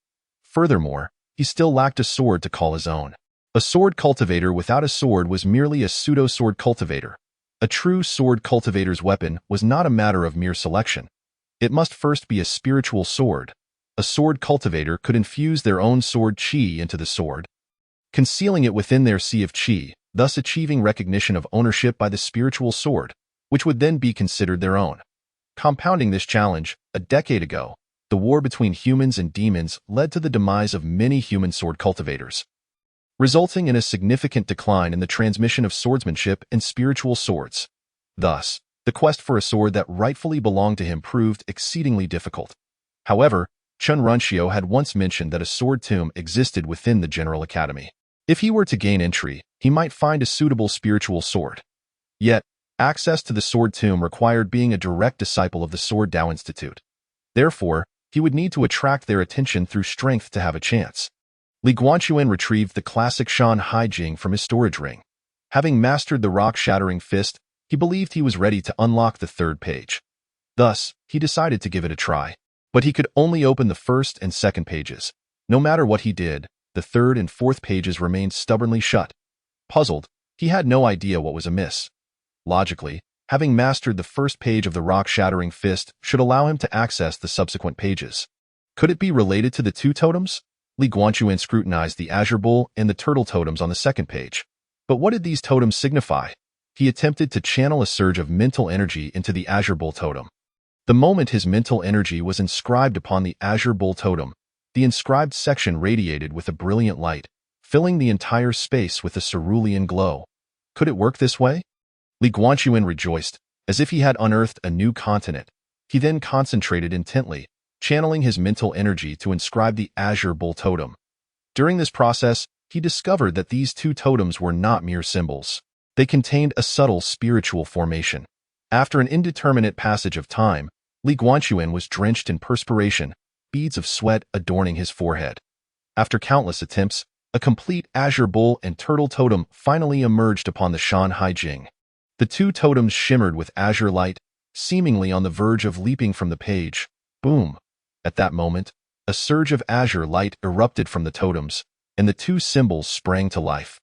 Furthermore, he still lacked a sword to call his own. A sword cultivator without a sword was merely a pseudo-sword cultivator. A true sword cultivator's weapon was not a matter of mere selection. It must first be a spiritual sword. A sword cultivator could infuse their own sword Qi into the sword, concealing it within their sea of Qi, thus achieving recognition of ownership by the spiritual sword, which would then be considered their own. Compounding this challenge, a decade ago, the war between humans and demons led to the demise of many human sword cultivators, resulting in a significant decline in the transmission of swordsmanship and spiritual swords. Thus, the quest for a sword that rightfully belonged to him proved exceedingly difficult. However, Chun Runxio had once mentioned that a sword tomb existed within the General Academy. If he were to gain entry, he might find a suitable spiritual sword. Yet, access to the sword tomb required being a direct disciple of the Sword Dao Institute. Therefore, he would need to attract their attention through strength to have a chance. Li Guanchuan retrieved the classic Shan Hai Jing from his storage ring. Having mastered the rock-shattering fist, he believed he was ready to unlock the 3rd page. Thus, he decided to give it a try. But he could only open the 1st and 2nd pages. No matter what he did, the 3rd and 4th pages remained stubbornly shut. Puzzled, he had no idea what was amiss. Logically, having mastered the 1st page of the rock-shattering fist should allow him to access the subsequent pages. Could it be related to the 2 totems? Li Guanchuan scrutinized the Azure Bull and the Turtle totems on the 2nd page. But what did these totems signify? He attempted to channel a surge of mental energy into the Azure Bull totem. The moment his mental energy was inscribed upon the Azure Bull totem, the inscribed section radiated with a brilliant light, filling the entire space with a cerulean glow. Could it work this way? Li Guanchuan rejoiced, as if he had unearthed a new continent. He then concentrated intently, channeling his mental energy to inscribe the Azure Bull totem. During this process, he discovered that these 2 totems were not mere symbols. They contained a subtle spiritual formation. After an indeterminate passage of time, Li Guanchuan was drenched in perspiration, beads of sweat adorning his forehead. After countless attempts, a complete Azure Bull and Turtle totem finally emerged upon the Shan Hai Jing. The 2 totems shimmered with azure light, seemingly on the verge of leaping from the page. Boom! At that moment, a surge of azure light erupted from the totems, and the 2 symbols sprang to life.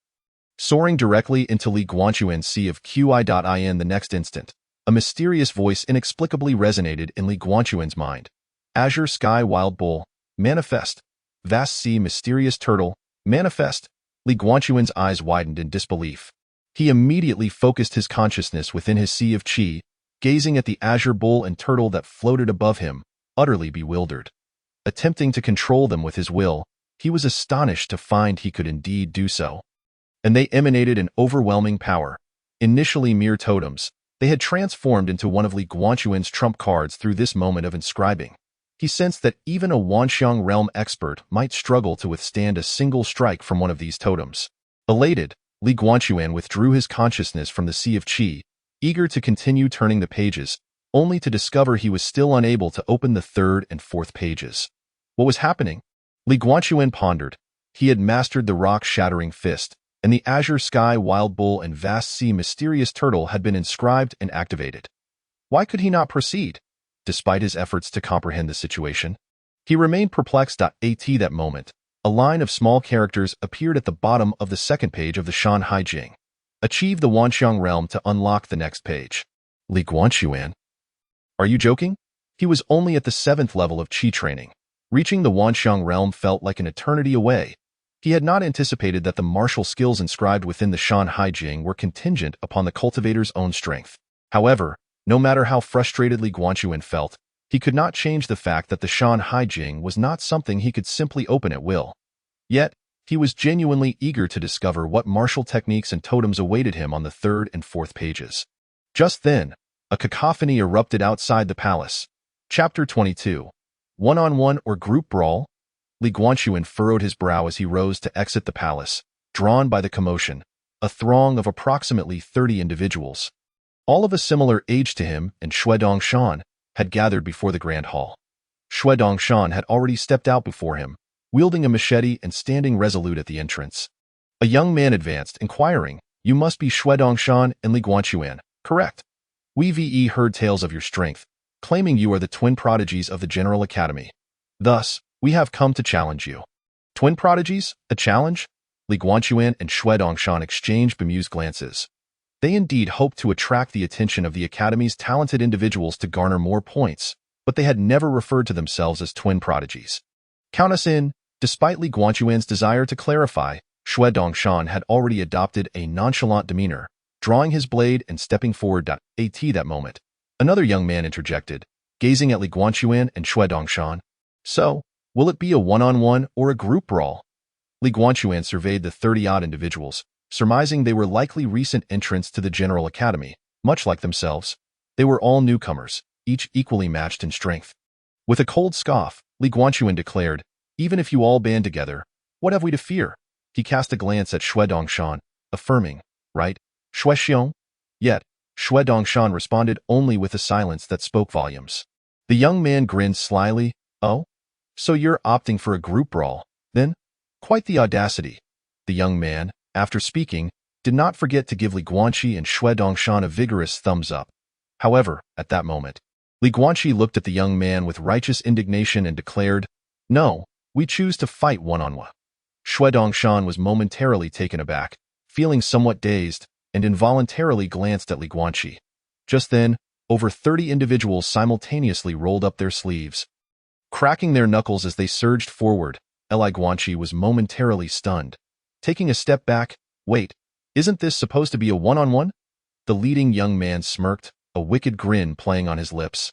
Soaring directly into Li Guanchuan's sea of QI.in the next instant, a mysterious voice inexplicably resonated in Li Guanchuan's mind. Azure Sky Wild Bull, manifest. Vast Sea Mysterious Turtle, manifest. Li Guanchuan's eyes widened in disbelief. He immediately focused his consciousness within his sea of qi, gazing at the azure bull and turtle that floated above him, utterly bewildered. Attempting to control them with his will, he was astonished to find he could indeed do so. And they emanated an overwhelming power. Initially mere totems, they had transformed into one of Li Guanchuan's trump cards through this moment of inscribing. He sensed that even a Wanxiang realm expert might struggle to withstand a single strike from one of these totems. Elated, Li Guanchuan withdrew his consciousness from the sea of qi, eager to continue turning the pages, only to discover he was still unable to open the third and fourth pages. What was happening? Li Guanchuan pondered. He had mastered the rock-shattering fist, and the azure sky wild bull and vast sea mysterious turtle had been inscribed and activated. Why could he not proceed? Despite his efforts to comprehend the situation, he remained perplexed. At that moment, a line of small characters appeared at the bottom of the second page of the Shan Haijing. Achieve the Wanxiang realm to unlock the next page. Li Guanchuan. Are you joking? He was only at the 7th level of qi training. Reaching the Wanxiang realm felt like an eternity away. He had not anticipated that the martial skills inscribed within the Shan Haijing were contingent upon the cultivator's own strength. However, no matter how frustrated Li Guanchuan felt, he could not change the fact that the Shan Haijing was not something he could simply open at will. Yet, he was genuinely eager to discover what martial techniques and totems awaited him on the 3rd and 4th pages. Just then, a cacophony erupted outside the palace. Chapter 22. One-on-one or group brawl? Li Guanchuan furrowed his brow as he rose to exit the palace, drawn by the commotion, a throng of approximately 30 individuals. All of a similar age to him and Xue Dongshan had gathered before the Grand Hall. Xue Dongshan had already stepped out before him, wielding a machete and standing resolute at the entrance. A young man advanced, inquiring, "You must be Xue Dongshan and Li Guanchuan, correct? We heard tales of your strength, claiming you are the twin prodigies of the General Academy. Thus, we have come to challenge you." Twin prodigies? A challenge? Li Guanchuan and Xue Dongshan exchanged bemused glances. They indeed hoped to attract the attention of the Academy's talented individuals to garner more points, but they had never referred to themselves as twin prodigies. Count us in. Despite Li Guanchuan's desire to clarify, Xue Dongshan had already adopted a nonchalant demeanor, drawing his blade and stepping forward. At that moment, another young man interjected, gazing at Li Guanchuan and Xue Dongshan. "So, will it be a one-on-one or a group brawl?" Li Guanchuan surveyed the 30-odd individuals, surmising they were likely recent entrants to the General Academy. Much like themselves, they were all newcomers, each equally matched in strength. With a cold scoff, Li Guanchuan declared, "Even if you all band together, what have we to fear?" He cast a glance at Xue Dongshan, affirming, "Right, Xue Xiong?" Yet, Xue Dongshan responded only with a silence that spoke volumes. The young man grinned slyly. "Oh? So you're opting for a group brawl, then? Quite the audacity." The young man, after speaking, did not forget to give Li Guanxi and Xue Dongshan a vigorous thumbs up. However, at that moment, Li Guanxi looked at the young man with righteous indignation and declared, "No, we choose to fight one-on-one." Xue Dongshan was momentarily taken aback, feeling somewhat dazed, and involuntarily glanced at Li Guanxi. Just then, over 30 individuals simultaneously rolled up their sleeves. Cracking their knuckles as they surged forward, Li Guanxi was momentarily stunned. Taking a step back, "Wait, isn't this supposed to be a one-on-one?" The leading young man smirked, a wicked grin playing on his lips.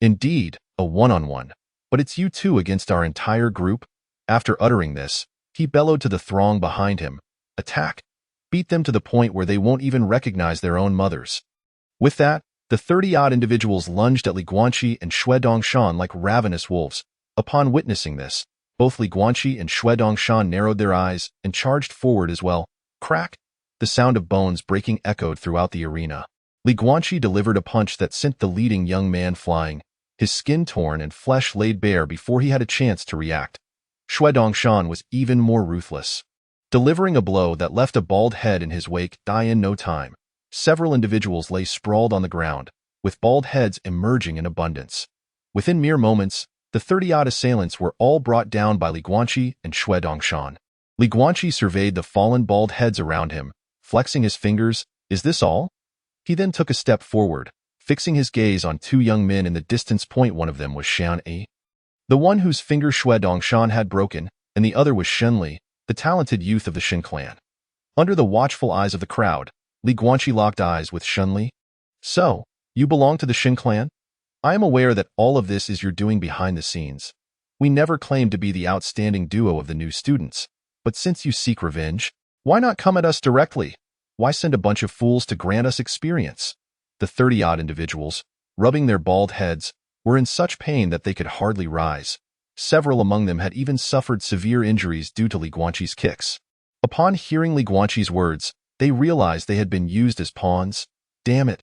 "Indeed, a one-on-one. But it's you two against our entire group?" After uttering this, he bellowed to the throng behind him, "Attack! Beat them to the point where they won't even recognize their own mothers." With that, the 30-odd individuals lunged at Li Guanxi and Xue Dongshan like ravenous wolves. Upon witnessing this, both Li Guanxi and Xue Dongshan narrowed their eyes and charged forward as well. Crack! The sound of bones breaking echoed throughout the arena. Li Guanxi delivered a punch that sent the leading young man flying, his skin torn and flesh laid bare before he had a chance to react. Xue Dongshan was even more ruthless, delivering a blow that left a bald head in his wake. In no time, several individuals lay sprawled on the ground, with bald heads emerging in abundance. Within mere moments, the 30-odd assailants were all brought down by Li Guanxi and Xue Dongshan. Li Guanqi surveyed the fallen bald heads around him, flexing his fingers. Is this all? He then took a step forward, fixing his gaze on two young men in the distance. One of them was Shan Yi, the one whose finger Xue Dongshan had broken, and the other was Shen Li, the talented youth of the Shin clan. Under the watchful eyes of the crowd, Li Guanqi locked eyes with Shen Li. So, you belong to the Shin clan? I am aware that all of this is your doing behind the scenes. We never claimed to be the outstanding duo of the new students, but since you seek revenge, why not come at us directly? Why send a bunch of fools to grant us experience? The 30-odd individuals, rubbing their bald heads, were in such pain that they could hardly rise. Several among them had even suffered severe injuries due to Li Guanqi's kicks. Upon hearing Li Guanqi's words, they realized they had been used as pawns. Damn it!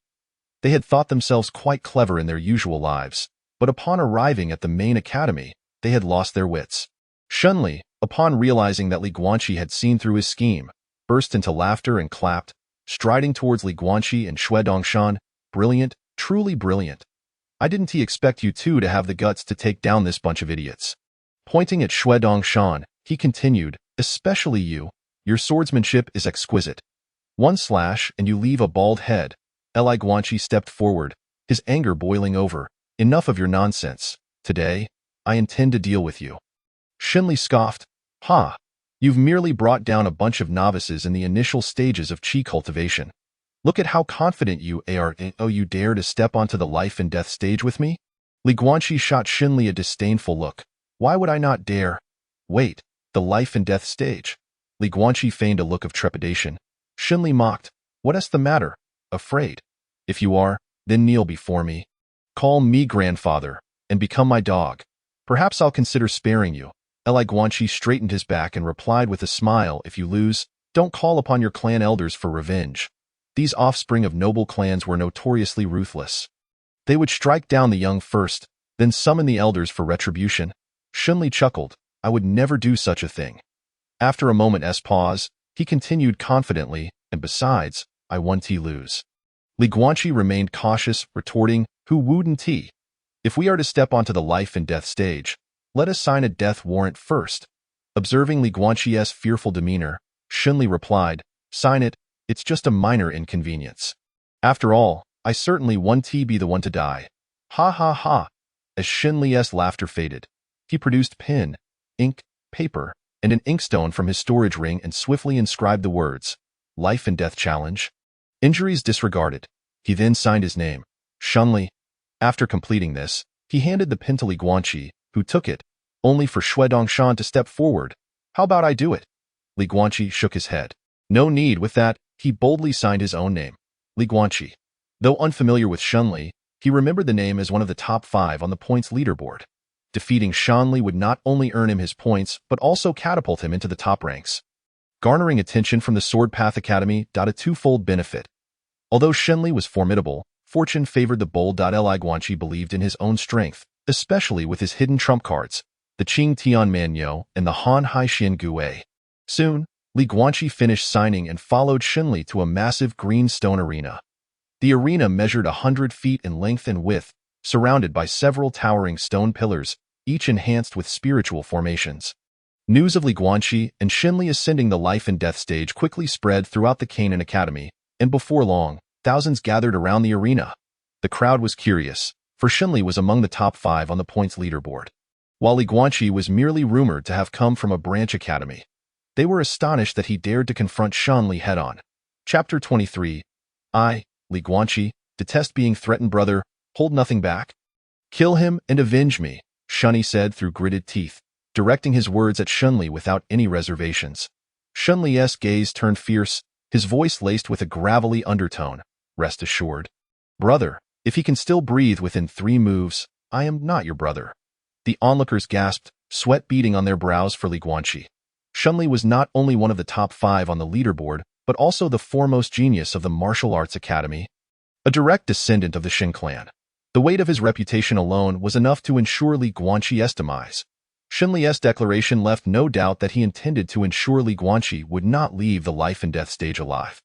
They had thought themselves quite clever in their usual lives, but upon arriving at the main academy, they had lost their wits. Shen Li, upon realizing that Li Guanqi had seen through his scheme, burst into laughter and clapped, striding towards Li Guanqi and Xue Dongshan. Brilliant, truly brilliant. I didn't expect you two to have the guts to take down this bunch of idiots. Pointing at Xue Dongshan, he continued, especially you. Your swordsmanship is exquisite. One slash and you leave a bald head. Li Guanqi stepped forward, his anger boiling over. Enough of your nonsense. Today, I intend to deal with you. Shen Li scoffed. Ha! You've merely brought down a bunch of novices in the initial stages of qi cultivation. Look at how confident you are. Oh, you dare to step onto the life and death stage with me? Li Guanqi shot Shen Li a disdainful look. Why would I not dare? Wait, the life and death stage? Li Guanqi feigned a look of trepidation. Shen Li mocked. What's the matter? Afraid? If you are, then kneel before me. Call me grandfather, and become my dog. Perhaps I'll consider sparing you. Li Guanqi straightened his back and replied with a smile, if you lose, don't call upon your clan elders for revenge. These offspring of noble clans were notoriously ruthless. They would strike down the young first, then summon the elders for retribution. Shen Li chuckled. I would never do such a thing. After a moment's pause, he continued confidently, and besides, I won't lose. Li Guanqi remained cautious, retorting, who wouldn't? If we are to step onto the life and death stage, let us sign a death warrant first. Observing Li Guanqi's fearful demeanor, Shen Li replied, sign it, it's just a minor inconvenience. After all, I certainly won't be the one to die. Ha ha ha. As Shen Li's laughter faded, he produced pen, ink, paper, and an inkstone from his storage ring and swiftly inscribed the words, Life and Death Challenge. Injuries disregarded. He then signed his name, Shen Li. After completing this, he handed the pen to Li Guanqi, who took it, only for Xue Dongshan to step forward. How about I do it? Li Guanqi shook his head. No need. With that, he boldly signed his own name, Li Guanqi. Though unfamiliar with Shen Li, he remembered the name as one of the top 5 on the points leaderboard. Defeating Shen Li would not only earn him his points, but also catapult him into the top ranks. Garnering attention from the Sword Path Academy. A twofold benefit. Although Shen Li was formidable, fortune favored the bold. Li Guanqi believed in his own strength, especially with his hidden trump cards, the Qing Tian Manyo and the Han Hai Xian Gui. Soon, Li Guanqi finished signing and followed Shen Li to a massive green stone arena. The arena measured 100 feet in length and width, surrounded by several towering stone pillars, each enhanced with spiritual formations. News of Li Guanqi and Shen Li ascending the life and death stage quickly spread throughout the Canaan Academy, and before long, thousands gathered around the arena. The crowd was curious, for Shen Li was among the top 5 on the points leaderboard, while Li Guanqi was merely rumored to have come from a branch academy. They were astonished that he dared to confront Shen Li head-on. Chapter 23. I, Li Guanqi, detest being threatened. Brother, hold nothing back. Kill him and avenge me, Shen Li said through gritted teeth, directing his words at Shen Li without any reservations. Shen Li's gaze turned fierce, his voice laced with a gravelly undertone. Rest assured. Brother, if he can still breathe within 3 moves, I am not your brother. The onlookers gasped, sweat beading on their brows for Li Guanqi. Shen Li was not only one of the top 5 on the leaderboard, but also the foremost genius of the martial arts academy. A direct descendant of the Shin clan. The weight of his reputation alone was enough to ensure Li Guanqi's demise. Shen Li's declaration left no doubt that he intended to ensure Li Guanqi would not leave the life and death stage alive.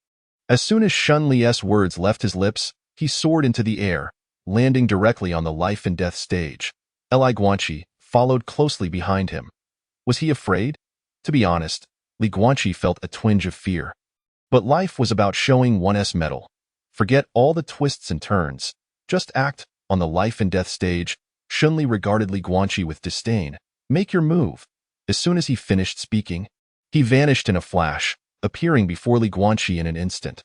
As soon as Shen Li's words left his lips, he soared into the air, landing directly on the life and death stage. Li Guanqi followed closely behind him. Was he afraid? To be honest, Li Guanqi felt a twinge of fear. But life was about showing one's mettle. Forget all the twists and turns. Just act. On the life and death stage, Shunli regarded Li Guanqi with disdain. Make your move. As soon as he finished speaking, he vanished in a flash, appearing before Li Guanqi in an instant.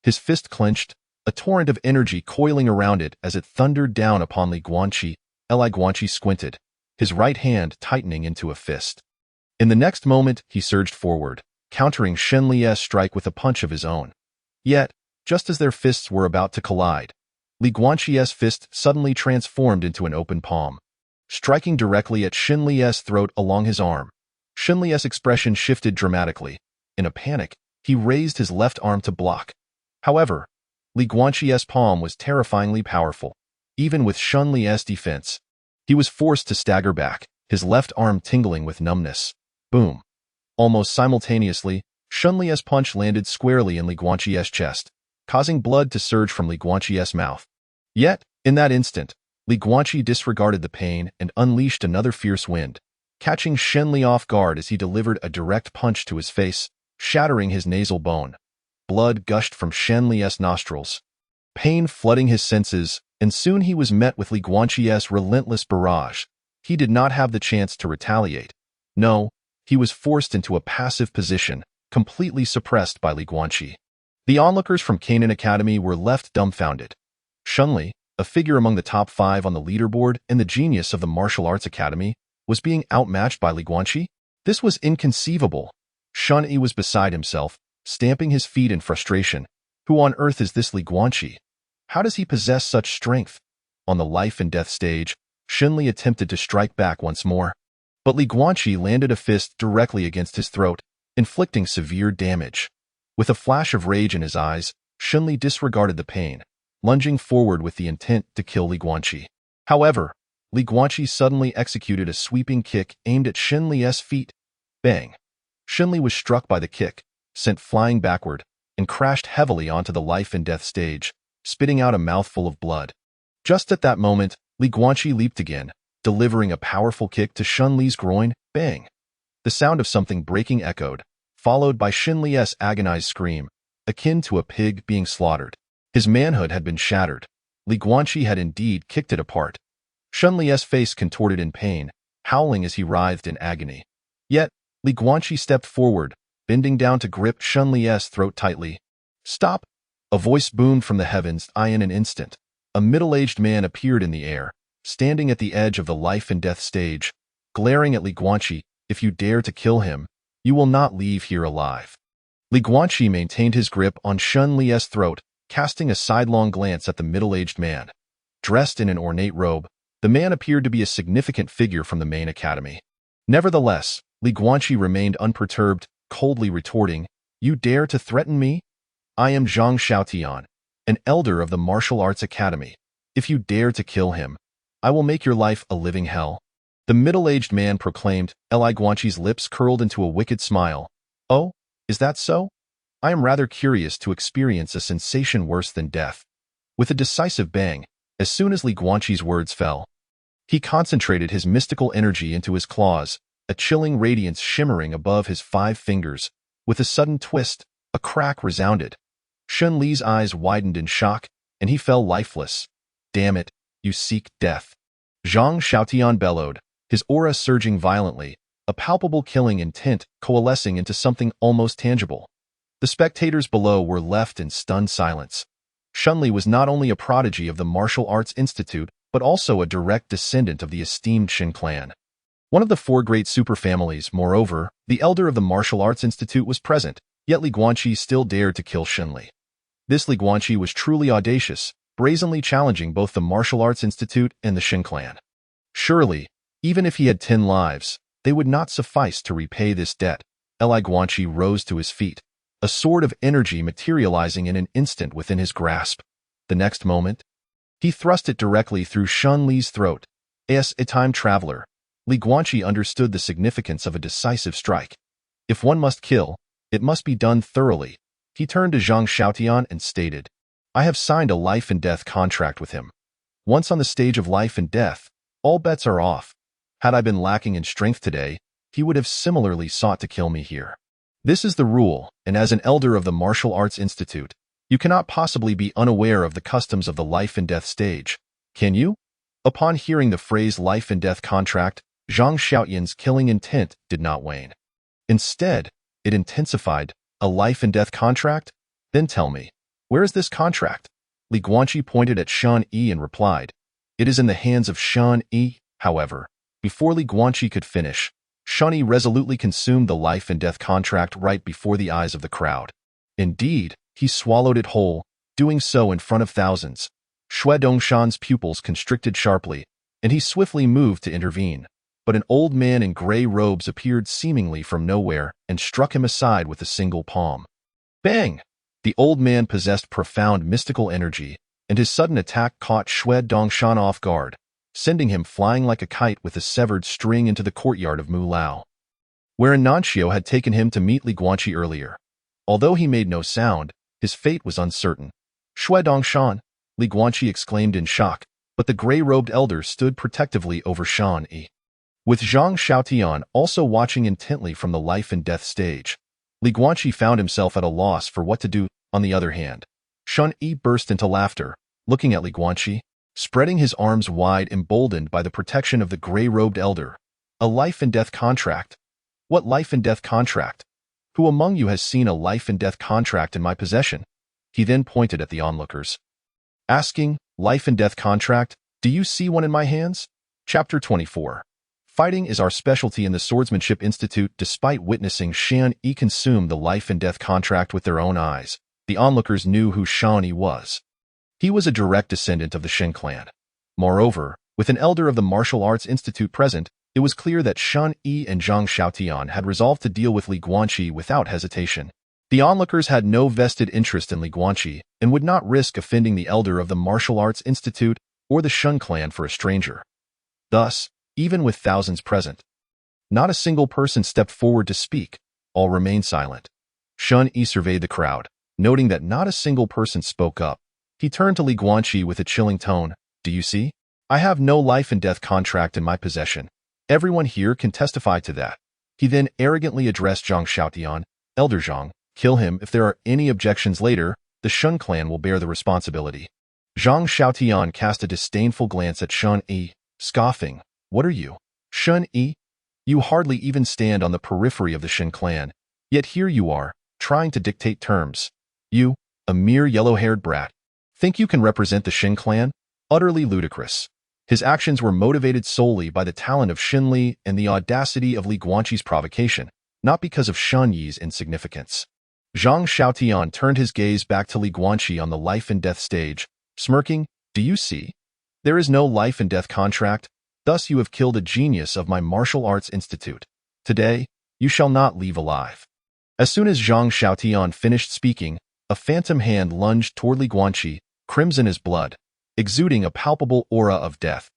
His fist clenched, a torrent of energy coiling around it as it thundered down upon Li Guanqi. Li Guanqi squinted, his right hand tightening into a fist. In the next moment, he surged forward, countering Shen Li's strike with a punch of his own. Yet, just as their fists were about to collide, Li Guanqi's fist suddenly transformed into an open palm, striking directly at Shen Li's throat along his arm. Shen Li's expression shifted dramatically. In a panic, he raised his left arm to block. However, Li Guanqi's palm was terrifyingly powerful. Even with Shen Li's defense, he was forced to stagger back, his left arm tingling with numbness. Boom. Almost simultaneously, Shen Li's punch landed squarely in Li Guanqi's chest, causing blood to surge from Li Guanqi's mouth. Yet, in that instant, Li Guanqi disregarded the pain and unleashed another fierce wind, catching Shen Li off guard as he delivered a direct punch to his face, shattering his nasal bone. Blood gushed from Shen Li's nostrils, pain flooding his senses, and soon he was met with Li Guanqi's relentless barrage. He did not have the chance to retaliate. No, he was forced into a passive position, completely suppressed by Li Guanqi. The onlookers from Canaan Academy were left dumbfounded. Shunli, a figure among the top 5 on the leaderboard and the genius of the martial arts academy, was being outmatched by Li Guanqi? This was inconceivable. Shunli was beside himself, stamping his feet in frustration. Who on earth is this Li Guanqi? How does he possess such strength? On the life and death stage, Shunli attempted to strike back once more. But Li Guanqi landed a fist directly against his throat, inflicting severe damage. With a flash of rage in his eyes, Shunli disregarded the pain, lunging forward with the intent to kill Li Guanqi. However, Li Guanqi suddenly executed a sweeping kick aimed at Shen Li's feet. Bang! Shen Li was struck by the kick, sent flying backward, and crashed heavily onto the life and death stage, spitting out a mouthful of blood. Just at that moment, Li Guanqi leaped again, delivering a powerful kick to Shen Li's groin. Bang! The sound of something breaking echoed, followed by Shen Li's agonized scream, akin to a pig being slaughtered. His manhood had been shattered. Li Guanqi had indeed kicked it apart. Shen Li's face contorted in pain, howling as he writhed in agony. Yet, Li Guanqi stepped forward, bending down to grip Shen Li's throat tightly. Stop! A voice boomed from the heavens. In an instant, a middle-aged man appeared in the air, standing at the edge of the life and death stage, glaring at Li Guanqi. If you dare to kill him, you will not leave here alive. Li Guanqi maintained his grip on Shen Li's throat, casting a sidelong glance at the middle-aged man. Dressed in an ornate robe, the man appeared to be a significant figure from the main academy. Nevertheless, Li Guanqi remained unperturbed, coldly retorting, You dare to threaten me? I am Zhang Xiaotian, an elder of the Martial Arts Academy. If you dare to kill him, I will make your life a living hell. The middle-aged man proclaimed. Li Guanqi's lips curled into a wicked smile. Oh, is that so? I am rather curious to experience a sensation worse than death. With a decisive bang, as soon as Li Guanqi's words fell, he concentrated his mystical energy into his claws, a chilling radiance shimmering above his 5 fingers. With a sudden twist, a crack resounded. Shen Li's eyes widened in shock, and he fell lifeless. Damn it, you seek death. Zhang Xiaotian bellowed, his aura surging violently, a palpable killing intent coalescing into something almost tangible. The spectators below were left in stunned silence. Shunli was not only a prodigy of the Martial Arts Institute, but also a direct descendant of the esteemed Shin clan. One of the 4 great superfamilies. Moreover, the elder of the Martial Arts Institute was present, yet Li Guanqi still dared to kill Shunli. This Li Guanqi was truly audacious, brazenly challenging both the Martial Arts Institute and the Shin clan. Surely, even if he had 10 lives, they would not suffice to repay this debt. Li Guanqi rose to his feet, a sword of energy materializing in an instant within his grasp. The next moment, he thrust it directly through Shen Li's throat. As a time traveler, Li Guanqi understood the significance of a decisive strike. If one must kill, it must be done thoroughly. He turned to Zhang Xiaotian and stated, I have signed a life and death contract with him. Once on the stage of life and death, all bets are off. Had I been lacking in strength today, he would have similarly sought to kill me here. This is the rule, and as an elder of the Martial Arts Institute, you cannot possibly be unaware of the customs of the life and death stage, can you? Upon hearing the phrase life and death contract, Zhang Xiaoyan's killing intent did not wane. Instead, it intensified. A life and death contract? Then tell me, where is this contract? Li Guanqi pointed at Shan Yi and replied. It is in the hands of Shan Yi. However, before Li Guanqi could finish, Shan Yi resolutely consumed the life and death contract right before the eyes of the crowd. Indeed, he swallowed it whole, doing so in front of thousands. Xue Dongshan's pupils constricted sharply, and he swiftly moved to intervene. But an old man in gray robes appeared seemingly from nowhere and struck him aside with a single palm. Bang! The old man possessed profound mystical energy, and his sudden attack caught Xue Dongshan off guard, sending him flying like a kite with a severed string into the courtyard of Mulao, where Anancio had taken him to meet Li Guanqi earlier. Although he made no sound, his fate was uncertain. Xue Dongshan, Li Guanqi exclaimed in shock, but the gray-robed elder stood protectively over Shan Yi. With Zhang Xiaotian also watching intently from the life and death stage, Li Guanqi found himself at a loss for what to do. On the other hand, Shan Yi burst into laughter, looking at Li Guanqi, spreading his arms wide, emboldened by the protection of the gray-robed elder. A life and death contract? What life and death contract? Who among you has seen a life and death contract in my possession? He then pointed at the onlookers, asking, life and death contract, do you see one in my hands? Chapter 24. Fighting is our specialty in the Swordsmanship Institute. Despite witnessing Shan Yi consume the life and death contract with their own eyes, the onlookers knew who Shan Yi was. He was a direct descendant of the Shen clan. Moreover, with an elder of the Martial Arts Institute present, it was clear that Shan Yi and Zhang Xiaotian had resolved to deal with Li Guanqi without hesitation. The onlookers had no vested interest in Li Guanqi and would not risk offending the elder of the Martial Arts Institute or the Shen clan for a stranger. Thus, even with thousands present, not a single person stepped forward to speak. All remained silent. Shan Yi surveyed the crowd, noting that not a single person spoke up. He turned to Li Guanqi with a chilling tone. Do you see? I have no life and death contract in my possession. Everyone here can testify to that. He then arrogantly addressed Zhang Xiaotian. Elder Zhang, kill him. If there are any objections later, the Shen clan will bear the responsibility. Zhang Xiaotian cast a disdainful glance at Shan Yi, scoffing. What are you? Shan Yi? You hardly even stand on the periphery of the Shen clan, yet here you are, trying to dictate terms. You, a mere yellow-haired brat, think you can represent the Shen clan? Utterly ludicrous. His actions were motivated solely by the talent of Xin Li and the audacity of Li Guanqi's provocation, not because of Shan Yi's insignificance. Zhang Xiaotian turned his gaze back to Li Guanqi on the life and death stage, smirking. Do you see? There is no life and death contract. Thus you have killed a genius of my Martial Arts Institute. Today, you shall not leave alive. As soon as Zhang Xiaotian finished speaking, a phantom hand lunged toward Li Guanqi, crimson as blood, exuding a palpable aura of death.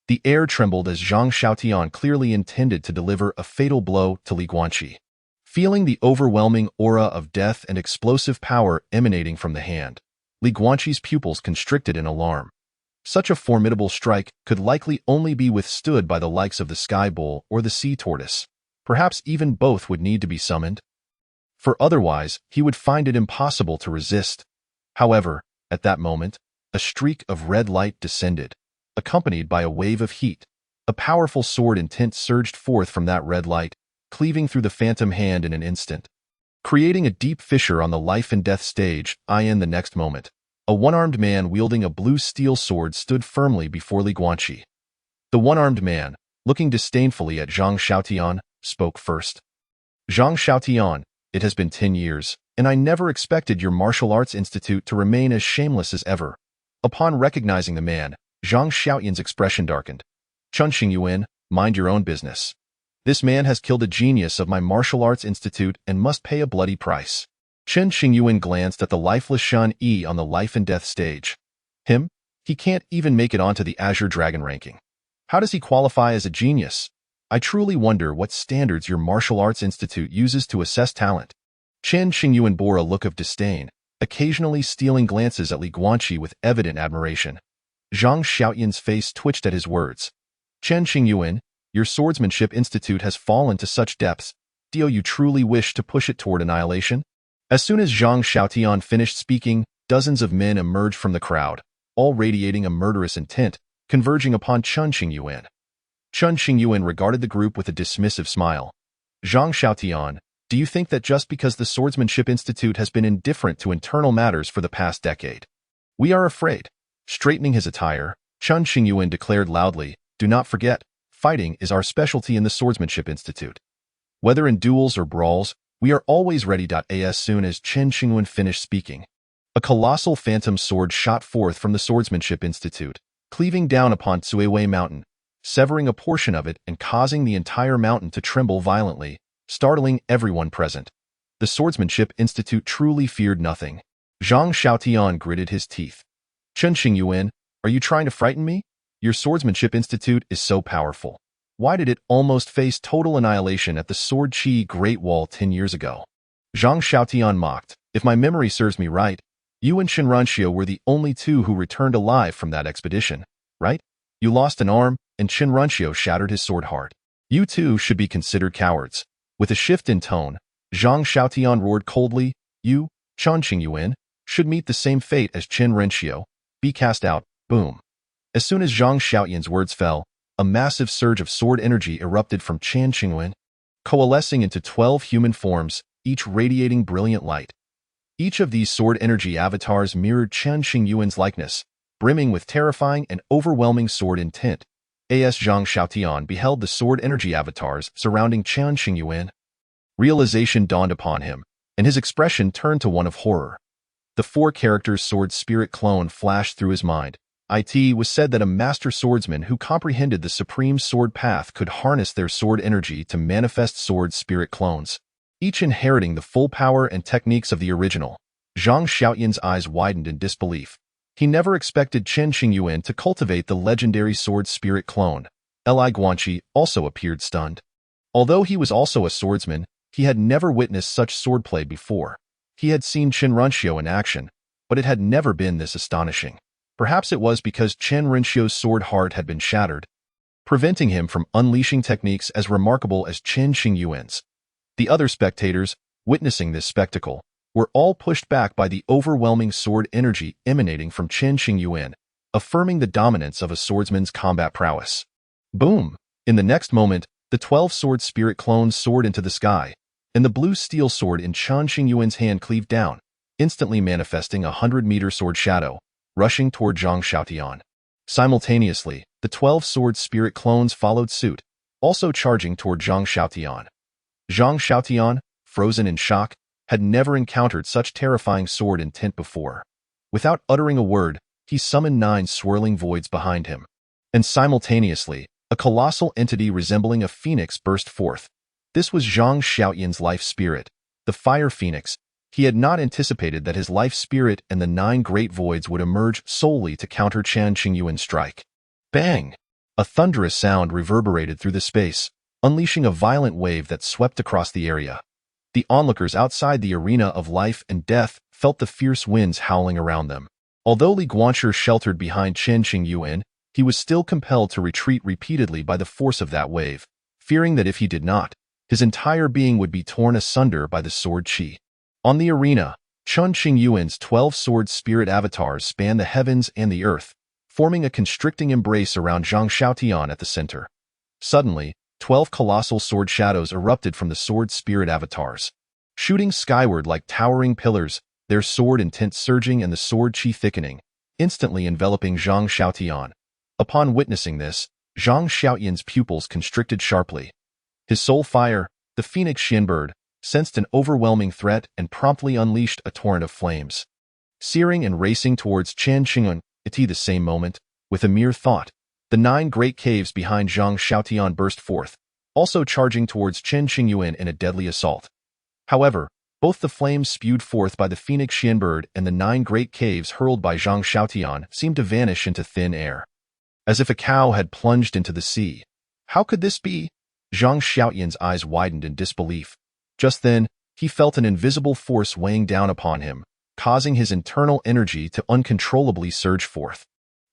The air trembled as Zhang Xiaotian clearly intended to deliver a fatal blow to Li Guanqi. Feeling the overwhelming aura of death and explosive power emanating from the hand, Li Guanqi's pupils constricted in alarm. Such a formidable strike could likely only be withstood by the likes of the sky bull or the sea tortoise. Perhaps even both would need to be summoned, for otherwise he would find it impossible to resist. However, at that moment, a streak of red light descended, accompanied by a wave of heat. A powerful sword intent surged forth from that red light, cleaving through the phantom hand in an instant, creating a deep fissure on the life and death stage. In the next moment, a one-armed man wielding a blue steel sword stood firmly before Li Guanqi. The one-armed man, looking disdainfully at Zhang Xiaotian, spoke first. Zhang Xiaotian, it has been 10 years, and I never expected your Martial Arts Institute to remain as shameless as ever. Upon recognizing the man, Zhang Xiaotian's expression darkened. Chun Xingyuan, mind your own business. This man has killed a genius of my Martial Arts Institute and must pay a bloody price. Chen Xingyuan glanced at the lifeless Shan Yi on the life and death stage. Him? He can't even make it onto the Azure Dragon ranking. How does he qualify as a genius? I truly wonder what standards your Martial Arts Institute uses to assess talent. Chen Xingyuan bore a look of disdain, occasionally stealing glances at Li Guanqi with evident admiration. Zhang Xiaotian's face twitched at his words. Chen Xingyuan, your Swordsmanship Institute has fallen to such depths. steel you truly wish to push it toward annihilation? As soon as Zhang Xiaotian finished speaking, dozens of men emerged from the crowd, all radiating a murderous intent, converging upon Chen Xingyuan. Chen Xingyuan regarded the group with a dismissive smile. Zhang Xiaotian, do you think that just because the Swordsmanship Institute has been indifferent to internal matters for the past decade, we are afraid? Straightening his attire, Chen Xingyuan declared loudly, do not forget, fighting is our specialty in the Swordsmanship Institute. Whether in duels or brawls, we are always ready. As soon as Chen Xingyuan finished speaking, a colossal phantom sword shot forth from the Swordsmanship Institute, cleaving down upon Tsuiwei Mountain, severing a portion of it and causing the entire mountain to tremble violently, startling everyone present. The Swordsmanship Institute truly feared nothing. Zhang Xiaotian gritted his teeth. Chen Xingyuan, are you trying to frighten me? Your Swordsmanship Institute is so powerful. Why did it almost face total annihilation at the Sword Qi Great Wall 10 years ago? Zhang Xiaotian mocked. If my memory serves me right, you and Qin Runxiu were the only two who returned alive from that expedition, right? You lost an arm, and Qin Runxiu shattered his sword heart. You two should be considered cowards. With a shift in tone, Zhang Xiaotian roared coldly, you, Chen Xingyuan, should meet the same fate as Qin Runxiu. Be cast out. Boom. As soon as Zhang Xiaotian's words fell, a massive surge of sword energy erupted from Chen Xingyuan, coalescing into 12 human forms, each radiating brilliant light. Each of these sword energy avatars mirrored Chen Xingyuan's likeness, brimming with terrifying and overwhelming sword intent. As Zhang Xiaotian beheld the sword energy avatars surrounding Chen Xingyuan, realization dawned upon him, and his expression turned to one of horror. The four characters' sword spirit clone flashed through his mind. It was said that a master swordsman who comprehended the supreme sword path could harness their sword energy to manifest sword spirit clones, each inheriting the full power and techniques of the original. Zhang Xiaotian's eyes widened in disbelief. He never expected Chen Xingyuan to cultivate the legendary sword spirit clone. Li Guanqi also appeared stunned. Although he was also a swordsman, he had never witnessed such swordplay before. He had seen Qin Runxiu in action, but it had never been this astonishing. Perhaps it was because Qin Runxiu's sword heart had been shattered, preventing him from unleashing techniques as remarkable as Chen Xingyuan's. The other spectators, witnessing this spectacle, were all pushed back by the overwhelming sword energy emanating from Chen Xingyuan, affirming the dominance of a swordsman's combat prowess. Boom! In the next moment, the 12 sword spirit clones soared into the sky, and the blue steel sword in Chen Xingyuan's hand cleaved down, instantly manifesting a 100-meter sword shadow, rushing toward Zhang Xiaotian. Simultaneously, the 12 sword spirit clones followed suit, also charging toward Zhang Xiaotian. Zhang Xiaotian, frozen in shock, had never encountered such terrifying sword intent before. Without uttering a word, he summoned 9 swirling voids behind him. And simultaneously, a colossal entity resembling a phoenix burst forth. This was Zhang Xiaotian's life spirit, the fire phoenix. He had not anticipated that his life spirit and the 9 great voids would emerge solely to counter Chen Xingyuan's strike. Bang! A thunderous sound reverberated through the space, unleashing a violent wave that swept across the area. The onlookers outside the arena of life and death felt the fierce winds howling around them. Although Li Guanqi sheltered behind Chen Xingyuan, he was still compelled to retreat repeatedly by the force of that wave, fearing that if he did not, his entire being would be torn asunder by the sword qi. On the arena, Chen Xingyuan's 12 sword spirit avatars spanned the heavens and the earth, forming a constricting embrace around Zhang Xiaotian at the center. Suddenly, 12 colossal sword shadows erupted from the sword spirit avatars, shooting skyward like towering pillars, their sword intent surging and the sword qi thickening, instantly enveloping Zhang Xiaotian. Upon witnessing this, Zhang Xiaotian's pupils constricted sharply. His soul fire, the phoenix Shinbird, sensed an overwhelming threat and promptly unleashed a torrent of flames, searing and racing towards Chen Xingyuan. At the same moment, with a mere thought, the 9 great caves behind Zhang Xiaotian burst forth, also charging towards Chen Xingyuan in a deadly assault. However, both the flames spewed forth by the phoenix Shinbird and the 9 great caves hurled by Zhang Xiaotian seemed to vanish into thin air, as if a cow had plunged into the sea. How could this be? Zhang Xiaotian's eyes widened in disbelief. Just then, he felt an invisible force weighing down upon him, causing his internal energy to uncontrollably surge forth.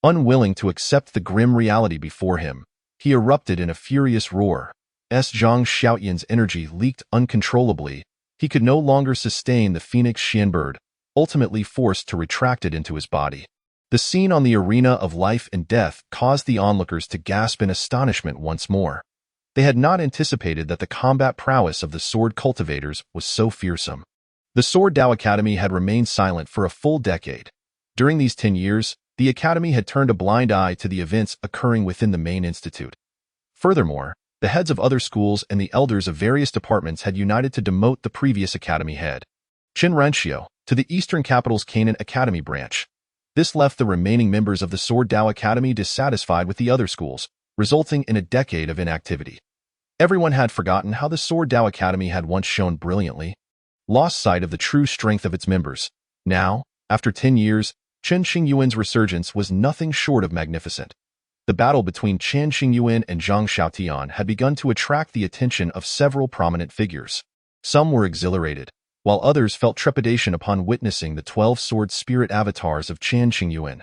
Unwilling to accept the grim reality before him, he erupted in a furious roar. Zhang Xiaoyan's energy leaked uncontrollably. He could no longer sustain the Phoenix Xianbird, ultimately forced to retract it into his body. The scene on the arena of life and death caused the onlookers to gasp in astonishment once more. They had not anticipated that the combat prowess of the sword cultivators was so fearsome. The Sword Dao Academy had remained silent for a full decade. During these 10 years, the Academy had turned a blind eye to the events occurring within the main institute. Furthermore, the heads of other schools and the elders of various departments had united to demote the previous academy head, Qin Renxiu, to the eastern capital's Canaan Academy branch. This left the remaining members of the Sword Dao Academy dissatisfied with the other schools, resulting in a decade of inactivity. Everyone had forgotten how the Sword Dao Academy had once shone brilliantly, lost sight of the true strength of its members. Now, after 10 years, Chen Xingyuan's resurgence was nothing short of magnificent. The battle between Chen Xingyuan and Zhang Xiaotian had begun to attract the attention of several prominent figures. Some were exhilarated, while others felt trepidation upon witnessing the 12 sword spirit avatars of Chen Xingyuan.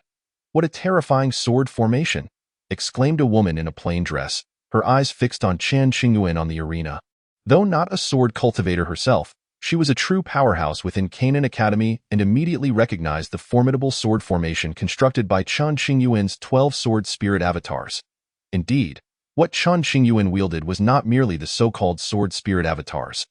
"What a terrifying sword formation!" exclaimed a woman in a plain dress, her eyes fixed on Chen Xingyuan on the arena. Though not a sword cultivator herself, she was a true powerhouse within Canaan Academy and immediately recognized the formidable sword formation constructed by Chen Xingyuan's 12 sword spirit avatars. Indeed, what Chen Xingyuan wielded was not merely the so-called sword spirit avatars,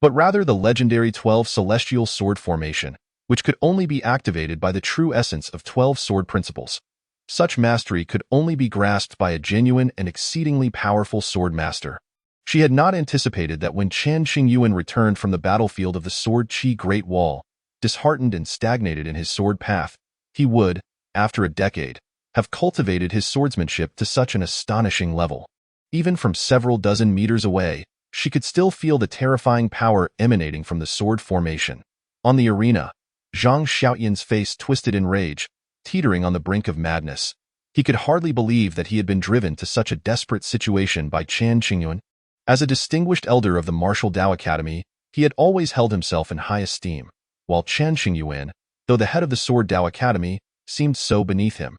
but rather the legendary 12 celestial sword formation, which could only be activated by the true essence of 12 sword principles. Such mastery could only be grasped by a genuine and exceedingly powerful sword master. She had not anticipated that when Chen Xingyuan returned from the battlefield of the Sword Qi Great Wall, disheartened and stagnated in his sword path, he would, after a decade, have cultivated his swordsmanship to such an astonishing level. Even from several dozen meters away, she could still feel the terrifying power emanating from the sword formation. On the arena, Zhang Xiaoyan's face twisted in rage, teetering on the brink of madness. He could hardly believe that he had been driven to such a desperate situation by Chen Xingyuan. As a distinguished elder of the Martial Dao Academy, he had always held himself in high esteem, while Chen Xingyuan, though the head of the Sword Dao Academy, seemed so beneath him.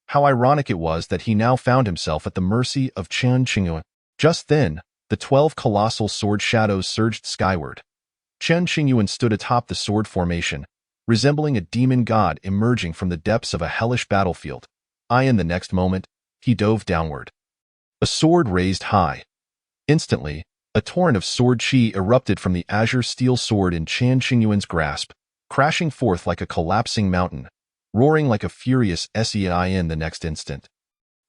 How ironic it was that he now found himself at the mercy of Chen Xingyuan. Just then, the 12 colossal sword shadows surged skyward. Chen Xingyuan stood atop the sword formation, resembling a demon god emerging from the depths of a hellish battlefield. In the next moment, he dove downward. A sword raised high. Instantly, a torrent of sword qi erupted from the azure steel sword in Chen Xingyuan's grasp, crashing forth like a collapsing mountain, roaring like a furious Sein the next instant.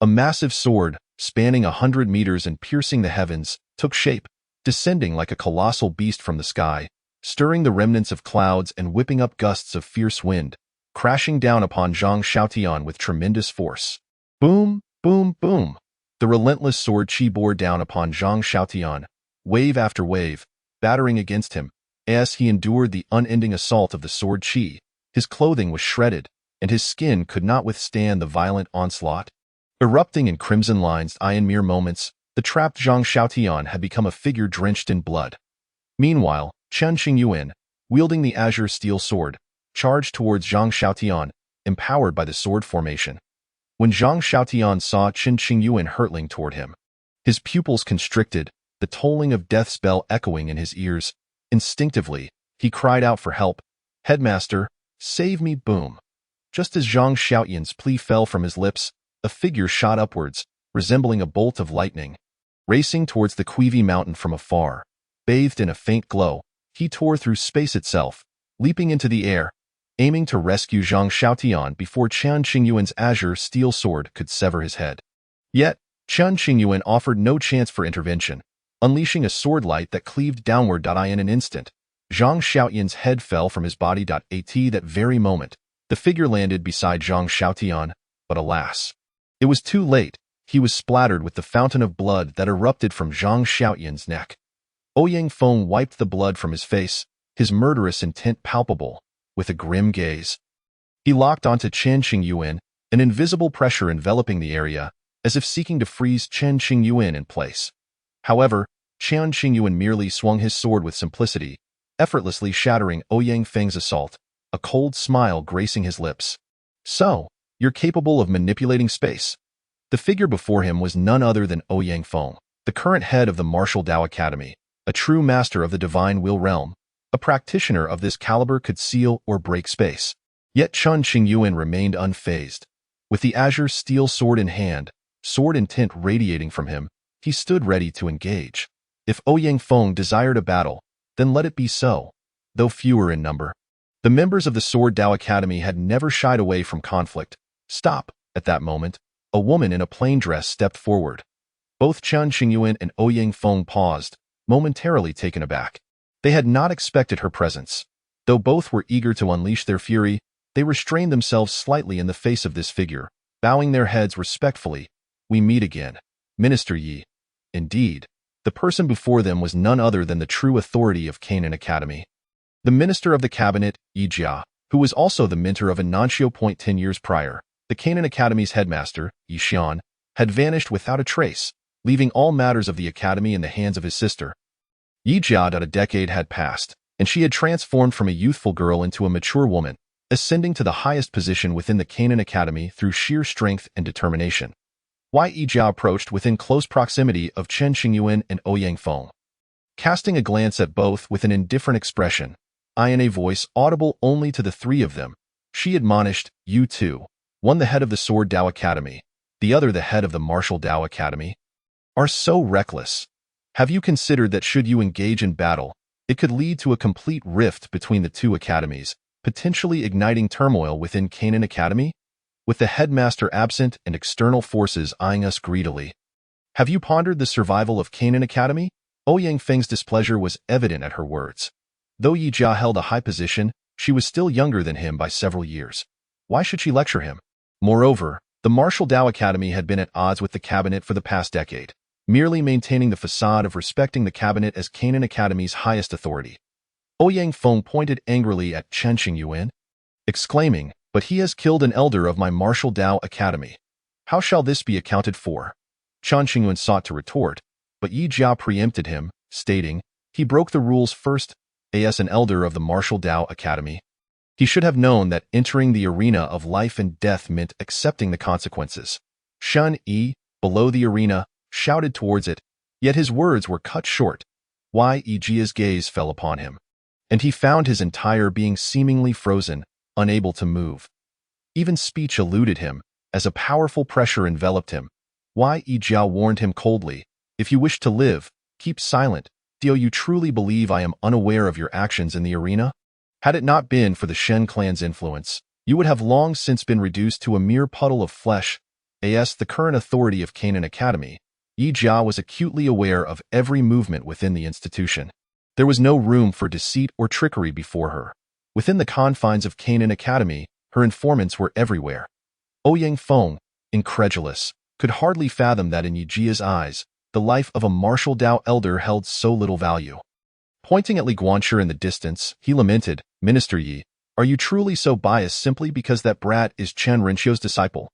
A massive sword, spanning 100 meters and piercing the heavens, took shape, descending like a colossal beast from the sky, stirring the remnants of clouds and whipping up gusts of fierce wind, crashing down upon Zhang Xiaotian with tremendous force. Boom, boom, boom. The relentless sword qi bore down upon Zhang Xiaotian, wave after wave, battering against him. As he endured the unending assault of the sword qi, his clothing was shredded, and his skin could not withstand the violent onslaught. Erupting in crimson lines in mere moments, the trapped Zhang Xiaotian had become a figure drenched in blood. Meanwhile, Chen Xingyuan, wielding the azure steel sword, charged towards Zhang Xiaotian, empowered by the sword formation. When Zhang Xiaotian saw Chen Xingyuan hurtling toward him, his pupils constricted, the tolling of death's bell echoing in his ears. Instinctively, he cried out for help. "Headmaster, save me!" Boom. Just as Zhang Xiaotian's plea fell from his lips, a figure shot upwards, resembling a bolt of lightning. Racing towards the Qivi mountain from afar, bathed in a faint glow, he tore through space itself, leaping into the air, aiming to rescue Zhang Xiaotian before Chen Xingyuan's azure steel sword could sever his head. Yet, Chen Xingyuan offered no chance for intervention, unleashing a sword light that cleaved downward. In an instant, Zhang Xiaotian's head fell from his body. At that very moment, the figure landed beside Zhang Xiaotian, but alas, it was too late. He was splattered with the fountain of blood that erupted from Zhang Xiaotian's neck. Ouyang Feng wiped the blood from his face, his murderous intent palpable. With a grim gaze, he locked onto Chen Xingyuan, an invisible pressure enveloping the area, as if seeking to freeze Chen Xingyuan in place. However, Chen Xingyuan merely swung his sword with simplicity, effortlessly shattering Ouyang Feng's assault, a cold smile gracing his lips. "So, you're capable of manipulating space." The figure before him was none other than Ouyang Feng, the current head of the Martial Dao Academy, a true master of the divine will realm. A practitioner of this caliber could seal or break space. Yet Chun Qingyuan remained unfazed. With the azure steel sword in hand, sword intent radiating from him, he stood ready to engage. If Ouyang Feng desired a battle, then let it be so, though fewer in number. The members of the Sword Dao Academy had never shied away from conflict. Stop! At that moment, a woman in a plain dress stepped forward. Both Chun Qingyuan and Ouyang Feng paused, momentarily taken aback. They had not expected her presence. Though both were eager to unleash their fury, they restrained themselves slightly in the face of this figure, bowing their heads respectfully. We meet again, Minister Yi. Indeed, the person before them was none other than the true authority of Canaan Academy. The Minister of the Cabinet, Yi Jia, who was also the mentor of Anancio. 10 years prior, the Canaan Academy's headmaster, Yi Xian, had vanished without a trace, leaving all matters of the academy in the hands of his sister. Yi Jia. A decade had passed, and she had transformed from a youthful girl into a mature woman, ascending to the highest position within the Canaan Academy through sheer strength and determination. Yi Jia approached within close proximity of Chen Qingyuan and Ouyang Feng. Casting a glance at both with an indifferent expression, in a voice audible only to the three of them, she admonished, "You two, one the head of the Sword Dao Academy, the other the head of the Martial Dao Academy, are so reckless. Have you considered that should you engage in battle, it could lead to a complete rift between the two academies, potentially igniting turmoil within Canaan Academy? With the headmaster absent and external forces eyeing us greedily. Have you pondered the survival of Canaan Academy?" Ouyang Feng's displeasure was evident at her words. Though Yi Jia held a high position, she was still younger than him by several years. Why should she lecture him? Moreover, the Martial Dao Academy had been at odds with the cabinet for the past decade, merely maintaining the facade of respecting the cabinet as Canaan Academy's highest authority. Ouyang Feng pointed angrily at Chen Qingyuan, exclaiming, "But he has killed an elder of my Martial Dao Academy. How shall this be accounted for?" Chen Qingyuan sought to retort, but Yi Jia preempted him, stating, "He broke the rules first, as an elder of the Martial Dao Academy. He should have known that entering the arena of life and death meant accepting the consequences." Shun Yi, below the arena, shouted towards it, yet his words were cut short. Yi Jia's gaze fell upon him, and he found his entire being seemingly frozen, unable to move. Even speech eluded him, as a powerful pressure enveloped him. Yi Jia warned him coldly, "If you wish to live, keep silent. Do you truly believe I am unaware of your actions in the arena? Had it not been for the Shen clan's influence, you would have long since been reduced to a mere puddle of flesh." As the current authority of Canaan Academy, Yi Jia was acutely aware of every movement within the institution. There was no room for deceit or trickery before her. Within the confines of Canaan Academy, her informants were everywhere. Ouyang Feng, incredulous, could hardly fathom that in Yi Jia's eyes, the life of a Martial Dao elder held so little value. Pointing at Li Guanshi in the distance, he lamented, "Minister Yi, are you truly so biased simply because that brat is Chen Renxio's disciple?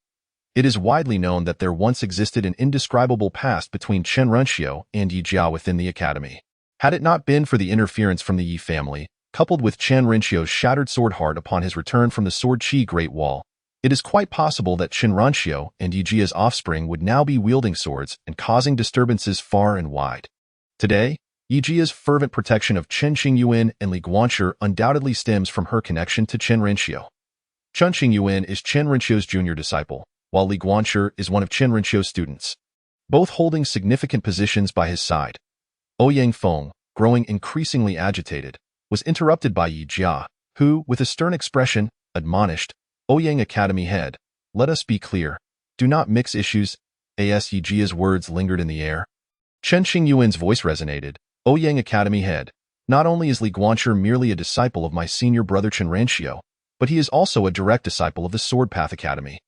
It is widely known that there once existed an indescribable past between Chen Renxio and Yi Jia within the academy. Had it not been for the interference from the Yi family, coupled with Chen Renxio's shattered sword heart upon his return from the Sword Qi Great Wall, it is quite possible that Chen Renxio and Yi Jia's offspring would now be wielding swords and causing disturbances far and wide. Today, Yi Jia's fervent protection of Chen Qingyuan and Li Guanshi undoubtedly stems from her connection to Chen Renxio. Chen Qingyuan is Chen Renxio's junior disciple, while Li Guanshi is one of Chen Renxio's students, both holding significant positions by his side. Ouyang Feng, growing increasingly agitated, was interrupted by Yi Jia, who, with a stern expression, admonished, "Ouyang Academy head, let us be clear. Do not mix issues." As Yi Jia's words lingered in the air, Chen Qingyuan's voice resonated, "Ouyang Academy head, not only is Li Guanshi merely a disciple of my senior brother Chen Renxio, but he is also a direct disciple of the Sword Path Academy.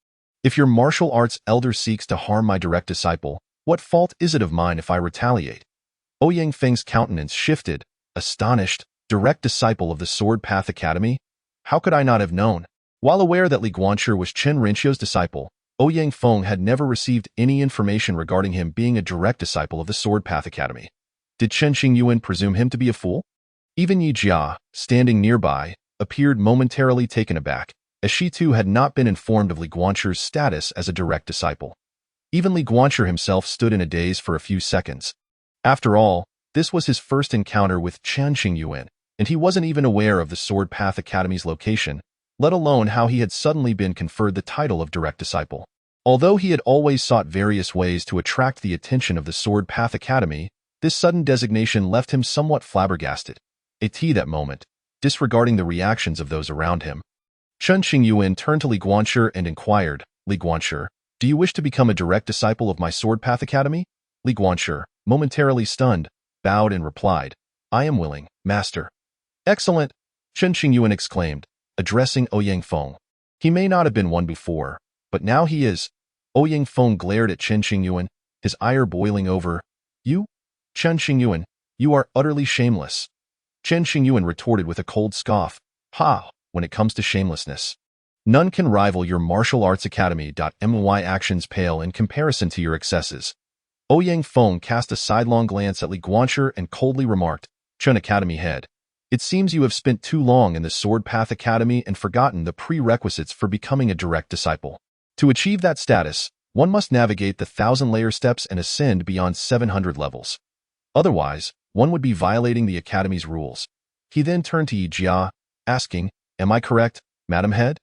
If your martial arts elder seeks to harm my direct disciple, what fault is it of mine if I retaliate?" Ouyang Feng's countenance shifted, astonished. Direct disciple of the Sword Path Academy? How could I not have known? While aware that Li Guanshi was Chen Renxio's disciple, Ouyang Feng had never received any information regarding him being a direct disciple of the Sword Path Academy. Did Chen Qingyuan presume him to be a fool? Even Yi Jia, standing nearby, appeared momentarily taken aback, as she too had not been informed of Li Guanshi's status as a direct disciple. Even Li Guanxi himself stood in a daze for a few seconds. After all, this was his first encounter with Chen Xingyuan, and he wasn't even aware of the Sword Path Academy's location, let alone how he had suddenly been conferred the title of direct disciple. Although he had always sought various ways to attract the attention of the Sword Path Academy, this sudden designation left him somewhat flabbergasted. At that moment, disregarding the reactions of those around him, Chen Xingyuan turned to Li Guanxi and inquired, "Li Guanxi, do you wish to become a direct disciple of my Sword Path Academy?" Li Guanxi, momentarily stunned, bowed and replied, "I am willing, master." "Excellent," Chen Xingyuan exclaimed, addressing Ouyang Feng. He may not have been one before, but now he is. Ouyang Feng glared at Chen Xingyuan, his ire boiling over. "You? Chen Xingyuan, you are utterly shameless." Chen Xingyuan retorted with a cold scoff. "Ha, when it comes to shamelessness, none can rival your martial arts academy. My actions pale in comparison to your excesses." Ouyang Feng cast a sidelong glance at Li Guanxi and coldly remarked, "Chen Academy head, it seems you have spent too long in the Sword Path Academy and forgotten the prerequisites for becoming a direct disciple. To achieve that status, one must navigate the 1,000-layer steps and ascend beyond 700 levels. Otherwise, one would be violating the Academy's rules." He then turned to Yi Jia, asking, "Am I correct, Madam Head?"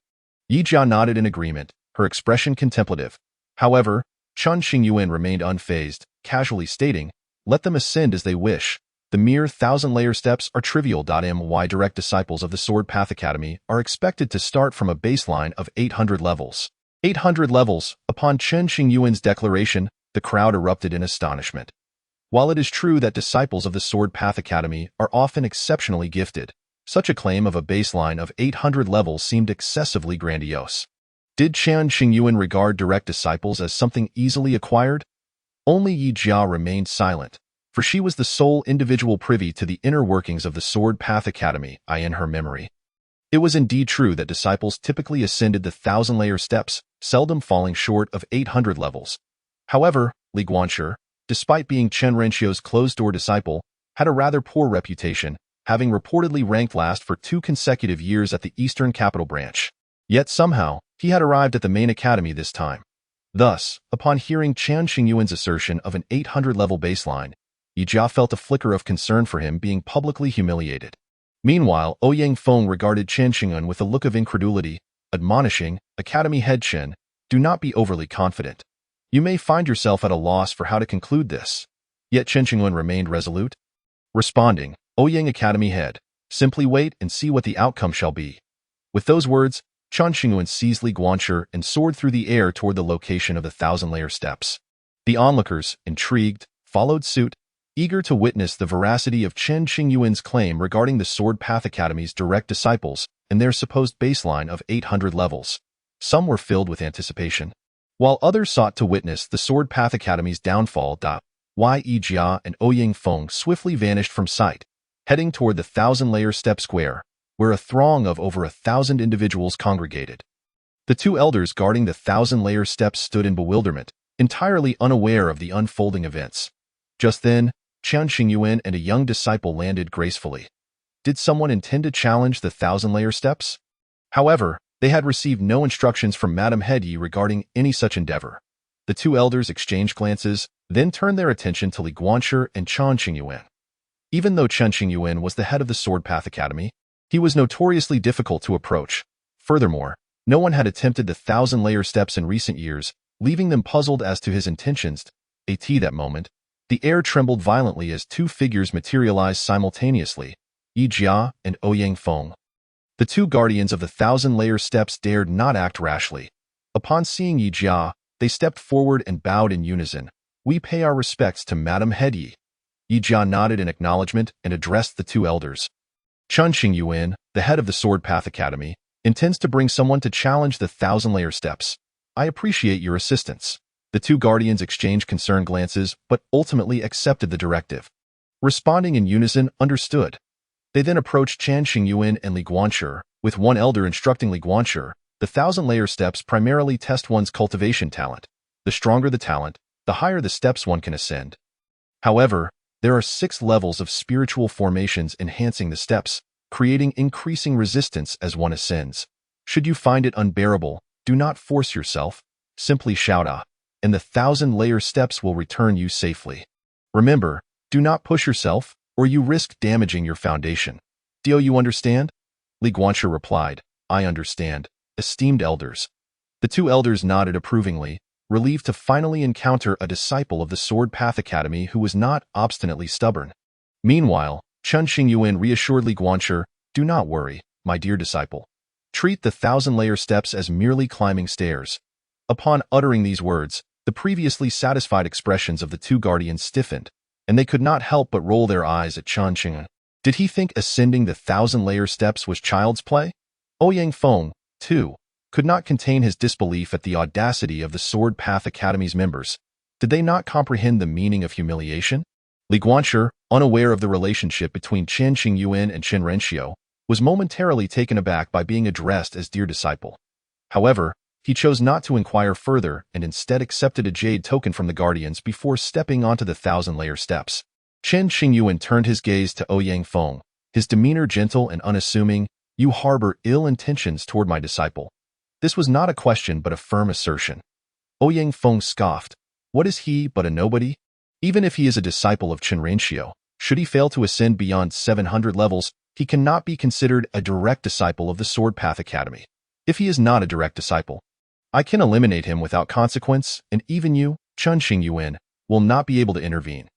Yi Jia nodded in agreement, her expression contemplative. However, Chen Xingyuan remained unfazed, casually stating, "Let them ascend as they wish. The mere 1,000-layer steps are trivial. My direct disciples of the Sword Path Academy are expected to start from a baseline of 800 levels. 800 levels. Upon Chen Xingyuan's declaration, the crowd erupted in astonishment. While it is true that disciples of the Sword Path Academy are often exceptionally gifted, such a claim of a baseline of 800 levels seemed excessively grandiose. Did Chen Xingyuan regard direct disciples as something easily acquired? Only Yi Jia remained silent, for she was the sole individual privy to the inner workings of the Sword Path Academy in her memory. It was indeed true that disciples typically ascended the 1,000-layer steps, seldom falling short of 800 levels. However, Li Guanxi, despite being Chen Renxio's closed-door disciple, had a rather poor reputation, having reportedly ranked last for 2 consecutive years at the Eastern Capital Branch. Yet somehow, he had arrived at the main academy this time. Thus, upon hearing Chen Xingyuan's assertion of an 800-level baseline, Yi Jia felt a flicker of concern for him being publicly humiliated. Meanwhile, Ouyang Feng regarded Chen Xingyuan with a look of incredulity, admonishing, "Academy head Chen, do not be overly confident. You may find yourself at a loss for how to conclude this." Yet Chen Xingyuan remained resolute. Responding, "Ouyang Academy head, simply wait and see what the outcome shall be." With those words, Chen Xingyuan seized Li Guanxi and soared through the air toward the location of the 1,000-layer steps. The onlookers, intrigued, followed suit, eager to witness the veracity of Chen Xingyuan's claim regarding the Sword Path Academy's direct disciples and their supposed baseline of 800 levels. Some were filled with anticipation, while others sought to witness the Sword Path Academy's downfall. Yi Jia and Ouyang Feng swiftly vanished from sight, heading toward the 1,000-layer step square, where a throng of over 1,000 individuals congregated. The 2 elders guarding the 1,000-layer steps stood in bewilderment, entirely unaware of the unfolding events. Just then, Chen Xingyuan and a young disciple landed gracefully. Did someone intend to challenge the 1,000-layer steps? However, they had received no instructions from Madame Head Yi regarding any such endeavor. The 2 elders exchanged glances, then turned their attention to Li Guanxi and Chen Xingyuan. Even though Chen Xingyuan was the head of the Sword Path Academy, he was notoriously difficult to approach. Furthermore, no one had attempted the 1,000-layer steps in recent years, leaving them puzzled as to his intentions. At that moment, the air trembled violently as 2 figures materialized simultaneously, Yi Jia and Ouyang Feng. The 2 guardians of the 1,000-layer steps dared not act rashly. Upon seeing Yi Jia, they stepped forward and bowed in unison. "We pay our respects to Madame Head Yi." Yi Jia nodded in acknowledgement and addressed the 2 elders. "Chen Xingyuan, the head of the Sword Path Academy, intends to bring someone to challenge the 1,000-layer steps. I appreciate your assistance." The 2 guardians exchanged concerned glances, but ultimately accepted the directive. Responding in unison, understood. They then approached Chen Xingyuan and Li Guanxi, with one elder instructing Li Guanxi, "The 1,000-layer steps primarily test one's cultivation talent. The stronger the talent, the higher the steps one can ascend. However, there are 6 levels of spiritual formations enhancing the steps, creating increasing resistance as one ascends. Should you find it unbearable, do not force yourself. Simply shout 'Ah!' and the 1,000-layer steps will return you safely. Remember, do not push yourself, or you risk damaging your foundation. Do you understand? Li Guanxi replied, I understand, esteemed elders. The two elders nodded approvingly, relieved to finally encounter a disciple of the Sword Path Academy who was not obstinately stubborn. Meanwhile, Chen Xingyuan reassured Li Guanxi, do not worry, my dear disciple. Treat the 1,000-layer steps as merely climbing stairs. Upon uttering these words, the previously satisfied expressions of the two guardians stiffened, and they could not help but roll their eyes at Chen Xingyuan. Did he think ascending the 1,000-layer steps was child's play? Ouyang Feng, too, could not contain his disbelief at the audacity of the Sword Path Academy's members. Did they not comprehend the meaning of humiliation? Li Guanxi, unaware of the relationship between Chen Xingyuan and Chen Renxiu, was momentarily taken aback by being addressed as dear disciple. However, he chose not to inquire further and instead accepted a jade token from the guardians before stepping onto the 1,000-layer steps. Chen Xingyuan turned his gaze to Ouyang Feng, his demeanor gentle and unassuming. You harbor ill intentions toward my disciple. This was not a question but a firm assertion. Ouyang Feng scoffed. What is he but a nobody? Even if he is a disciple of Chen Renxiu, should he fail to ascend beyond 700 levels, he cannot be considered a direct disciple of the Sword Path Academy. If he is not a direct disciple, I can eliminate him without consequence, and even you, Chen Xingyuan, will not be able to intervene.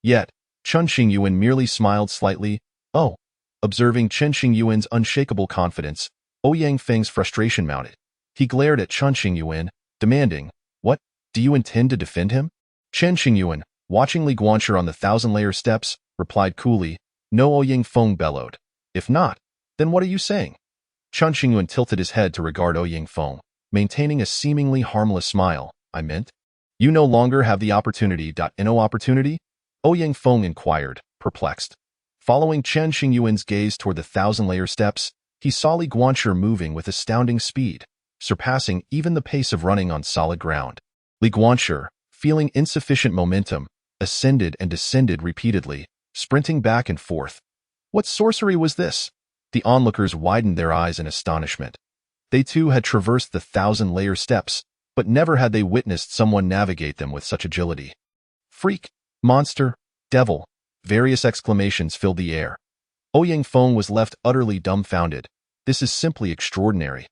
Yet, Chen Xingyuan merely smiled slightly. Oh. Observing Chen Xingyuan's unshakable confidence, Ouyang Feng's frustration mounted. He glared at Chen Xingyuan, demanding, What, do you intend to defend him? Chen Xingyuan, watching Li Guanxi on the 1,000-layer steps, replied coolly, No. Ouyang Feng bellowed. If not, then what are you saying? Chen Xingyuan tilted his head to regard Ouyang Feng, maintaining a seemingly harmless smile. I meant, you no longer have the opportunity. No opportunity? Ouyang Feng inquired, perplexed. Following Chen Xingyuan's gaze toward the 1,000-layer steps, he saw Li Guanxi moving with astounding speed, surpassing even the pace of running on solid ground. Li Guanxi, feeling insufficient momentum, ascended and descended repeatedly, sprinting back and forth. What sorcery was this? The onlookers widened their eyes in astonishment. They too had traversed the 1,000-layer steps, but never had they witnessed someone navigate them with such agility. Freak, monster, devil. Various exclamations filled the air. Ouyang Feng was left utterly dumbfounded. This is simply extraordinary.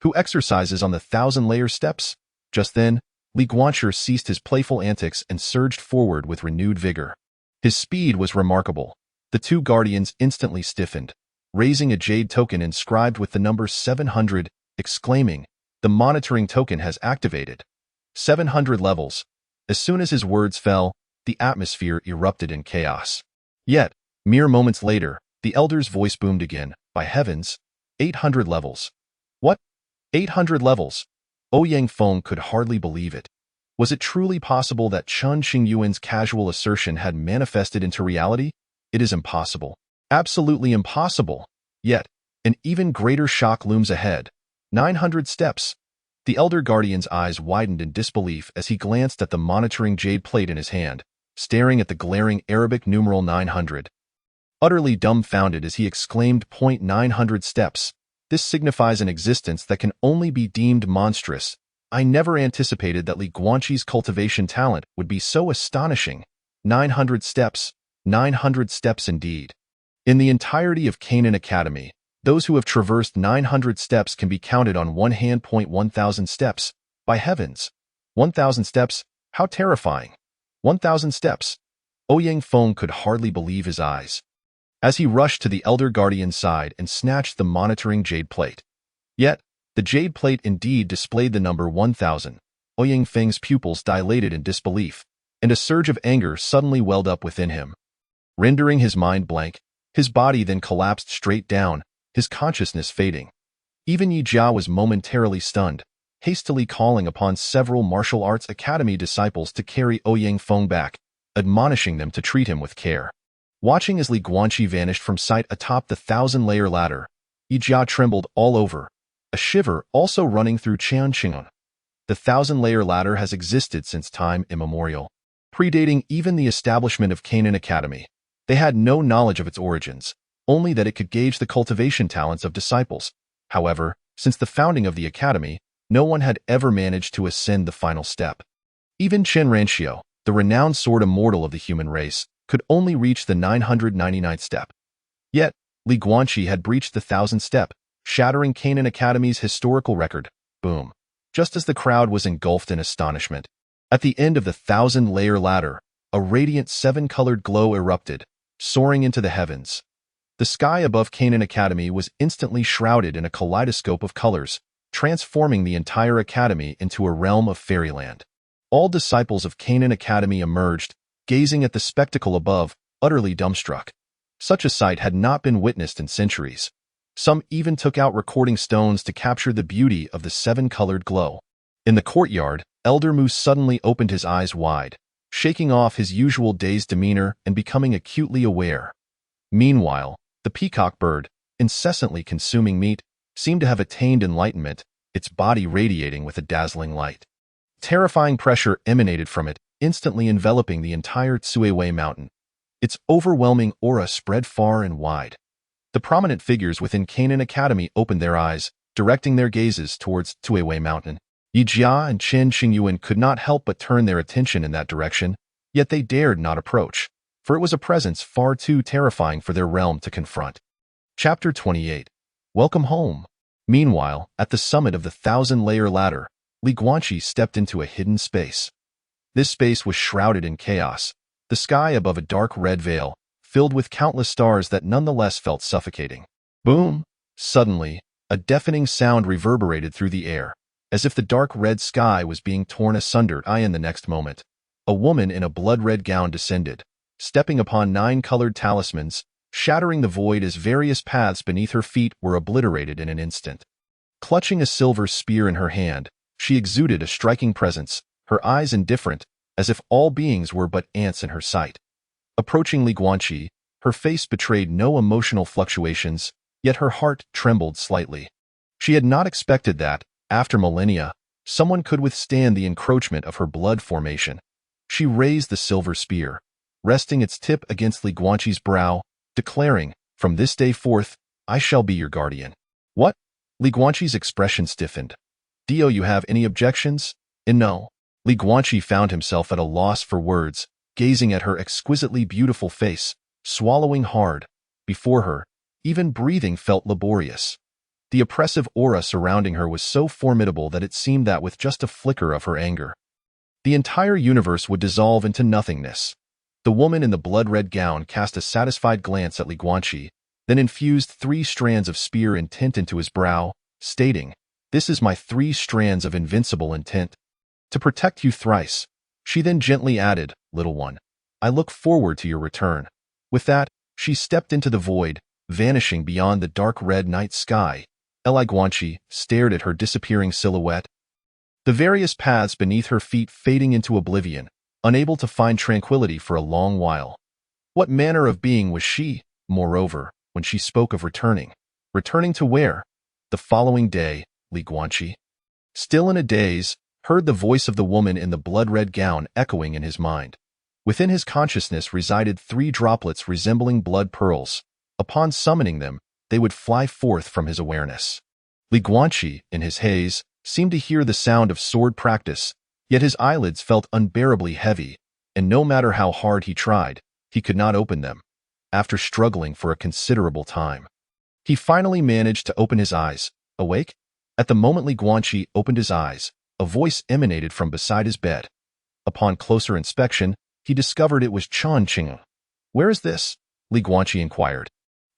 Who exercises on the 1,000-layer steps? Just then, Li Guanxi ceased his playful antics and surged forward with renewed vigor. His speed was remarkable. The two guardians instantly stiffened, raising a jade token inscribed with the number 700, exclaiming, The monitoring token has activated. 700 levels. As soon as his words fell, the atmosphere erupted in chaos. Yet, mere moments later, the elder's voice boomed again. By heavens, 800 levels. What? 800 levels? Ouyang Feng could hardly believe it. Was it truly possible that Chen Xingyuan's casual assertion had manifested into reality? It is impossible. Absolutely impossible. Yet, an even greater shock looms ahead. 900 steps. The elder guardian's eyes widened in disbelief as he glanced at the monitoring jade plate in his hand, staring at the glaring Arabic numeral 900. Utterly dumbfounded as he exclaimed, 900 steps. This signifies an existence that can only be deemed monstrous. I never anticipated that Li Guanxi's cultivation talent would be so astonishing. 900 steps. 900 steps indeed. In the entirety of Canaan Academy, those who have traversed 900 steps can be counted on one hand. 1,000 steps. By heavens. 1,000 steps. How terrifying. 1,000 steps. Ouyang Feng could hardly believe his eyes, as he rushed to the elder guardian's side and snatched the monitoring jade plate. Yet, the jade plate indeed displayed the number 1,000. Ouyang Feng's pupils dilated in disbelief, and a surge of anger suddenly welled up within him. Rendering his mind blank, his body then collapsed straight down, his consciousness fading. Even Yi Jia was momentarily stunned, hastily calling upon several martial arts academy disciples to carry Ouyang Feng back, admonishing them to treat him with care. Watching as Li Guanxi vanished from sight atop the 1,000-layer ladder, Yi Jia trembled all over, a shiver also running through Chen Xingyuan. The 1,000-layer ladder has existed since time immemorial, predating even the establishment of Canaan Academy. They had no knowledge of its origins, only that it could gauge the cultivation talents of disciples. However, since the founding of the academy, no one had ever managed to ascend the final step. Even Chen Ranxio, the renowned sword immortal of the human race, could only reach the 999th step. Yet, Li Guanqi had breached the 1000th step, shattering Canaan Academy's historical record. Boom. Just as the crowd was engulfed in astonishment, at the end of the 1000-layer ladder, a radiant 7-colored glow erupted, soaring into the heavens. The sky above Canaan Academy was instantly shrouded in a kaleidoscope of colors, transforming the entire academy into a realm of fairyland. All disciples of Canaan Academy emerged, gazing at the spectacle above, utterly dumbstruck. Such a sight had not been witnessed in centuries. Some even took out recording stones to capture the beauty of the 7-colored glow. In the courtyard, Elder Moose suddenly opened his eyes wide, shaking off his usual dazed demeanor and becoming acutely aware. Meanwhile, the peacock bird, incessantly consuming meat, seemed to have attained enlightenment, its body radiating with a dazzling light. Terrifying pressure emanated from it, instantly enveloping the entire Tsuewei mountain. Its overwhelming aura spread far and wide. The prominent figures within Canaan Academy opened their eyes, directing their gazes towards Tsuewei Mountain. Yi Jia and Chen Xingyuan could not help but turn their attention in that direction, yet they dared not approach, for it was a presence far too terrifying for their realm to confront. Chapter 28. Welcome home. Meanwhile, at the summit of the 1000-layer ladder, Li Guanqi stepped into a hidden space. This space was shrouded in chaos, the sky above a dark red veil, filled with countless stars that nonetheless felt suffocating. Boom! Suddenly, a deafening sound reverberated through the air, as if the dark red sky was being torn asunder. In the next moment, a woman in a blood-red gown descended, stepping upon 9 colored talismans, shattering the void as various paths beneath her feet were obliterated in an instant. Clutching a silver spear in her hand, she exuded a striking presence, her eyes indifferent, as if all beings were but ants in her sight. Approaching Li Guanqi, her face betrayed no emotional fluctuations, yet her heart trembled slightly. She had not expected that, after millennia, someone could withstand the encroachment of her blood formation. She raised the silver spear, resting its tip against Li Guanqi's brow, declaring, "From this day forth, I shall be your guardian." What? Li Guanqi's expression stiffened. "Do you have any objections?" No. Li Guanqi found himself at a loss for words, gazing at her exquisitely beautiful face, swallowing hard. Before her, even breathing felt laborious. The oppressive aura surrounding her was so formidable that it seemed that with just a flicker of her anger, the entire universe would dissolve into nothingness. The woman in the blood-red gown cast a satisfied glance at Li Guanqi, then infused 3 strands of spear intent into his brow, stating, "This is my 3 strands of invincible intent. To protect you thrice." She then gently added, "Little one, I look forward to your return." With that, she stepped into the void, vanishing beyond the dark red night sky. Li Guanqi stared at her disappearing silhouette, the various paths beneath her feet fading into oblivion, unable to find tranquility for a long while. What manner of being was she, moreover, when she spoke of returning? Returning to where? The following day, Li Guanqi, still in a daze, heard the voice of the woman in the blood-red gown echoing in his mind. Within his consciousness resided 3 droplets resembling blood pearls. Upon summoning them, they would fly forth from his awareness. Li Guanqi, in his haze, seemed to hear the sound of sword practice, yet his eyelids felt unbearably heavy, and no matter how hard he tried, he could not open them. After struggling for a considerable time, he finally managed to open his eyes. Awake? At the moment Li Guanqi opened his eyes, a voice emanated from beside his bed. Upon closer inspection, he discovered it was Chen Qing. "Where is this?" Li Guanqi inquired,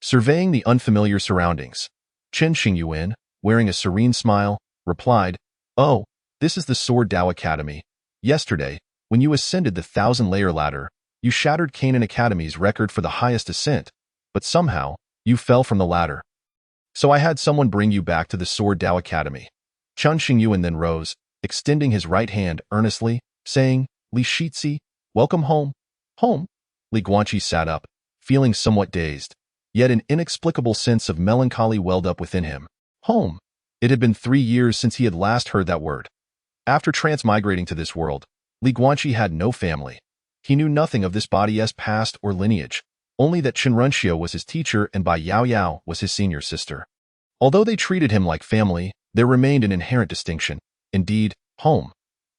surveying the unfamiliar surroundings. Chen Xingyuan, wearing a serene smile, replied, "Oh, this is the Sword Dao Academy. Yesterday, when you ascended the 1000-layer ladder, you shattered Canaan Academy's record for the highest ascent, but somehow, you fell from the ladder. So I had someone bring you back to the Sword Dao Academy." Chen Xingyuan then rose, extending his right hand earnestly, saying, "Li Shizi, welcome home." "Home?" Li Guanqi sat up, feeling somewhat dazed, yet an inexplicable sense of melancholy welled up within him. Home. It had been 3 years since he had last heard that word. After transmigrating to this world, Li Guanqi had no family. He knew nothing of this body's past or lineage, only that Chen Runxio was his teacher and Bai Yao Yao was his senior sister. Although they treated him like family, there remained an inherent distinction. Indeed, home.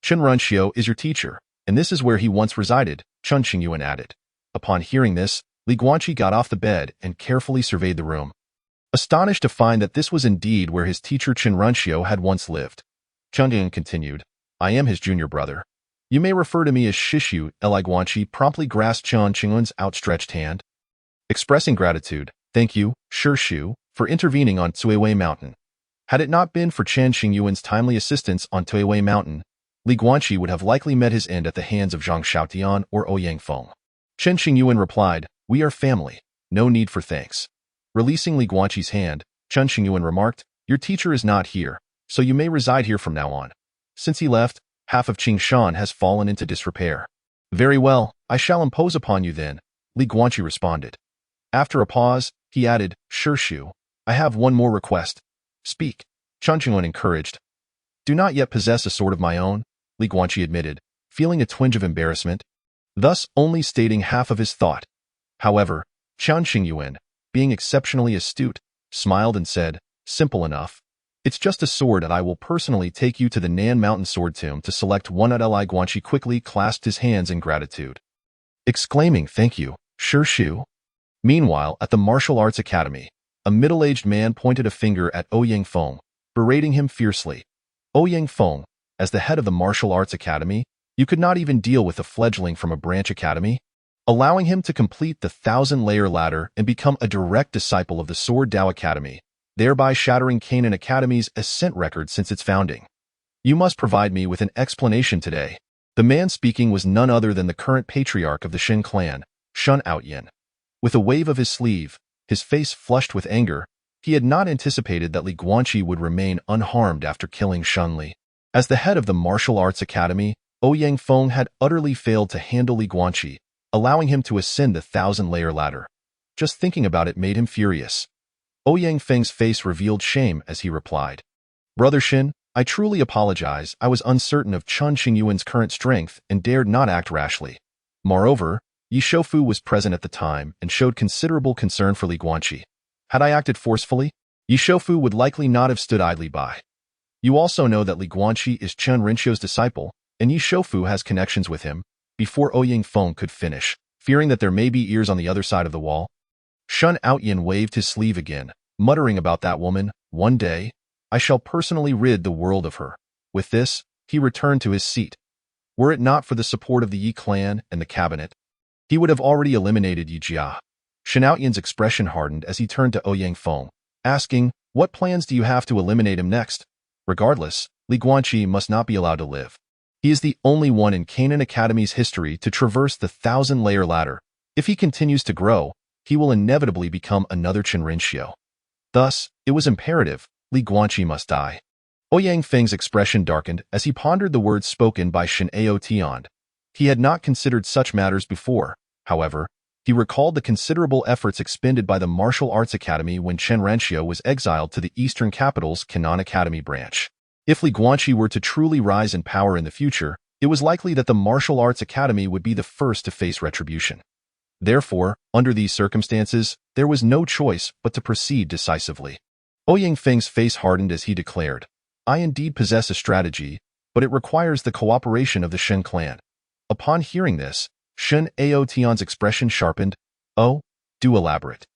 Chen Runxiu is your teacher, and this is where he once resided, Chun Qingyuan added. Upon hearing this, Li Guanqi got off the bed and carefully surveyed the room. Astonished to find that this was indeed where his teacher Chen Runxiu had once lived. Chun Ying continued, I am his junior brother. You may refer to me as Shishu. Li Guanqi promptly grasped Chen Qingyuan's outstretched hand. Expressing gratitude, thank you, Shishu, for intervening on Cuiwei Mountain. Had it not been for Chen Qingyuan's timely assistance on Cuiwei Mountain, Li Guanqi would have likely met his end at the hands of Zhang Xiaotian or Ouyang Feng. Chen Qingyuan replied, we are family, no need for thanks. Releasing Li Guanqi's hand, Chen Qingyuan remarked, your teacher is not here, so you may reside here from now on. Since he left, half of Qingshan has fallen into disrepair. Very well, I shall impose upon you then, Li Guanqi responded. After a pause, he added, Shishu, I have one more request. Speak, Chen Qingyuan encouraged. Do not yet possess a sword of my own, Li Guanqi admitted, feeling a twinge of embarrassment, thus only stating half of his thought. However, Chen Qingyuan, being exceptionally astute, smiled and said, simple enough. It's just a sword and I will personally take you to the Nan Mountain Sword Tomb to select one. Li Guanqi quickly clasped his hands in gratitude, exclaiming, thank you, Shishu. Meanwhile, at the Martial Arts Academy, a middle-aged man pointed a finger at Ouyang Feng, berating him fiercely. Ouyang Feng, as the head of the Martial Arts Academy, you could not even deal with a fledgling from a branch academy, allowing him to complete the 1,000-layer ladder and become a direct disciple of the Sword Dao Academy, thereby shattering Canaan Academy's ascent record since its founding. You must provide me with an explanation today. The man speaking was none other than the current patriarch of the Shen clan, Shun Outyin. With a wave of his sleeve, his face flushed with anger, he had not anticipated that Li Guanqi would remain unharmed after killing Shun Li. As the head of the Martial Arts Academy, Ouyang Feng had utterly failed to handle Li Guanqi, allowing him to ascend the 1,000-layer ladder. Just thinking about it made him furious. Ouyang Feng's face revealed shame as he replied, Brother Shin, I truly apologize. I was uncertain of Chen Qingyuan's current strength and dared not act rashly. Moreover, Yi Shoufu was present at the time and showed considerable concern for Li Guanqi. Had I acted forcefully, Yi Shoufu would likely not have stood idly by. You also know that Li Guanqi is Chen Rinqiu's disciple, and Yi Shoufu has connections with him. Before Ouyang Feng could finish, fearing that there may be ears on the other side of the wall, Shun Outyin waved his sleeve again, muttering about that woman, one day, I shall personally rid the world of her. With this, he returned to his seat. Were it not for the support of the Yi clan and the cabinet, he would have already eliminated Yi Jia. Shun Outyin's expression hardened as he turned to Ouyang Feng, asking, what plans do you have to eliminate him next? Regardless, Li Guanqi must not be allowed to live. He is the only one in Canaan Academy's history to traverse the 1,000-layer ladder. If he continues to grow, he will inevitably become another Chen Rinqiu. Thus, it was imperative, Li Guanqi must die. Ouyang Feng's expression darkened as he pondered the words spoken by Shen Aotian. He had not considered such matters before, however. He recalled the considerable efforts expended by the Martial Arts Academy when Chen Rinqiu was exiled to the eastern capital's Canaan Academy branch. If Li Guanqi were to truly rise in power in the future, it was likely that the Martial Arts Academy would be the first to face retribution. Therefore, under these circumstances, there was no choice but to proceed decisively. Ouyang Feng's face hardened as he declared, I indeed possess a strategy, but it requires the cooperation of the Shen clan. Upon hearing this, Shen Aotian's expression sharpened. Oh, do elaborate.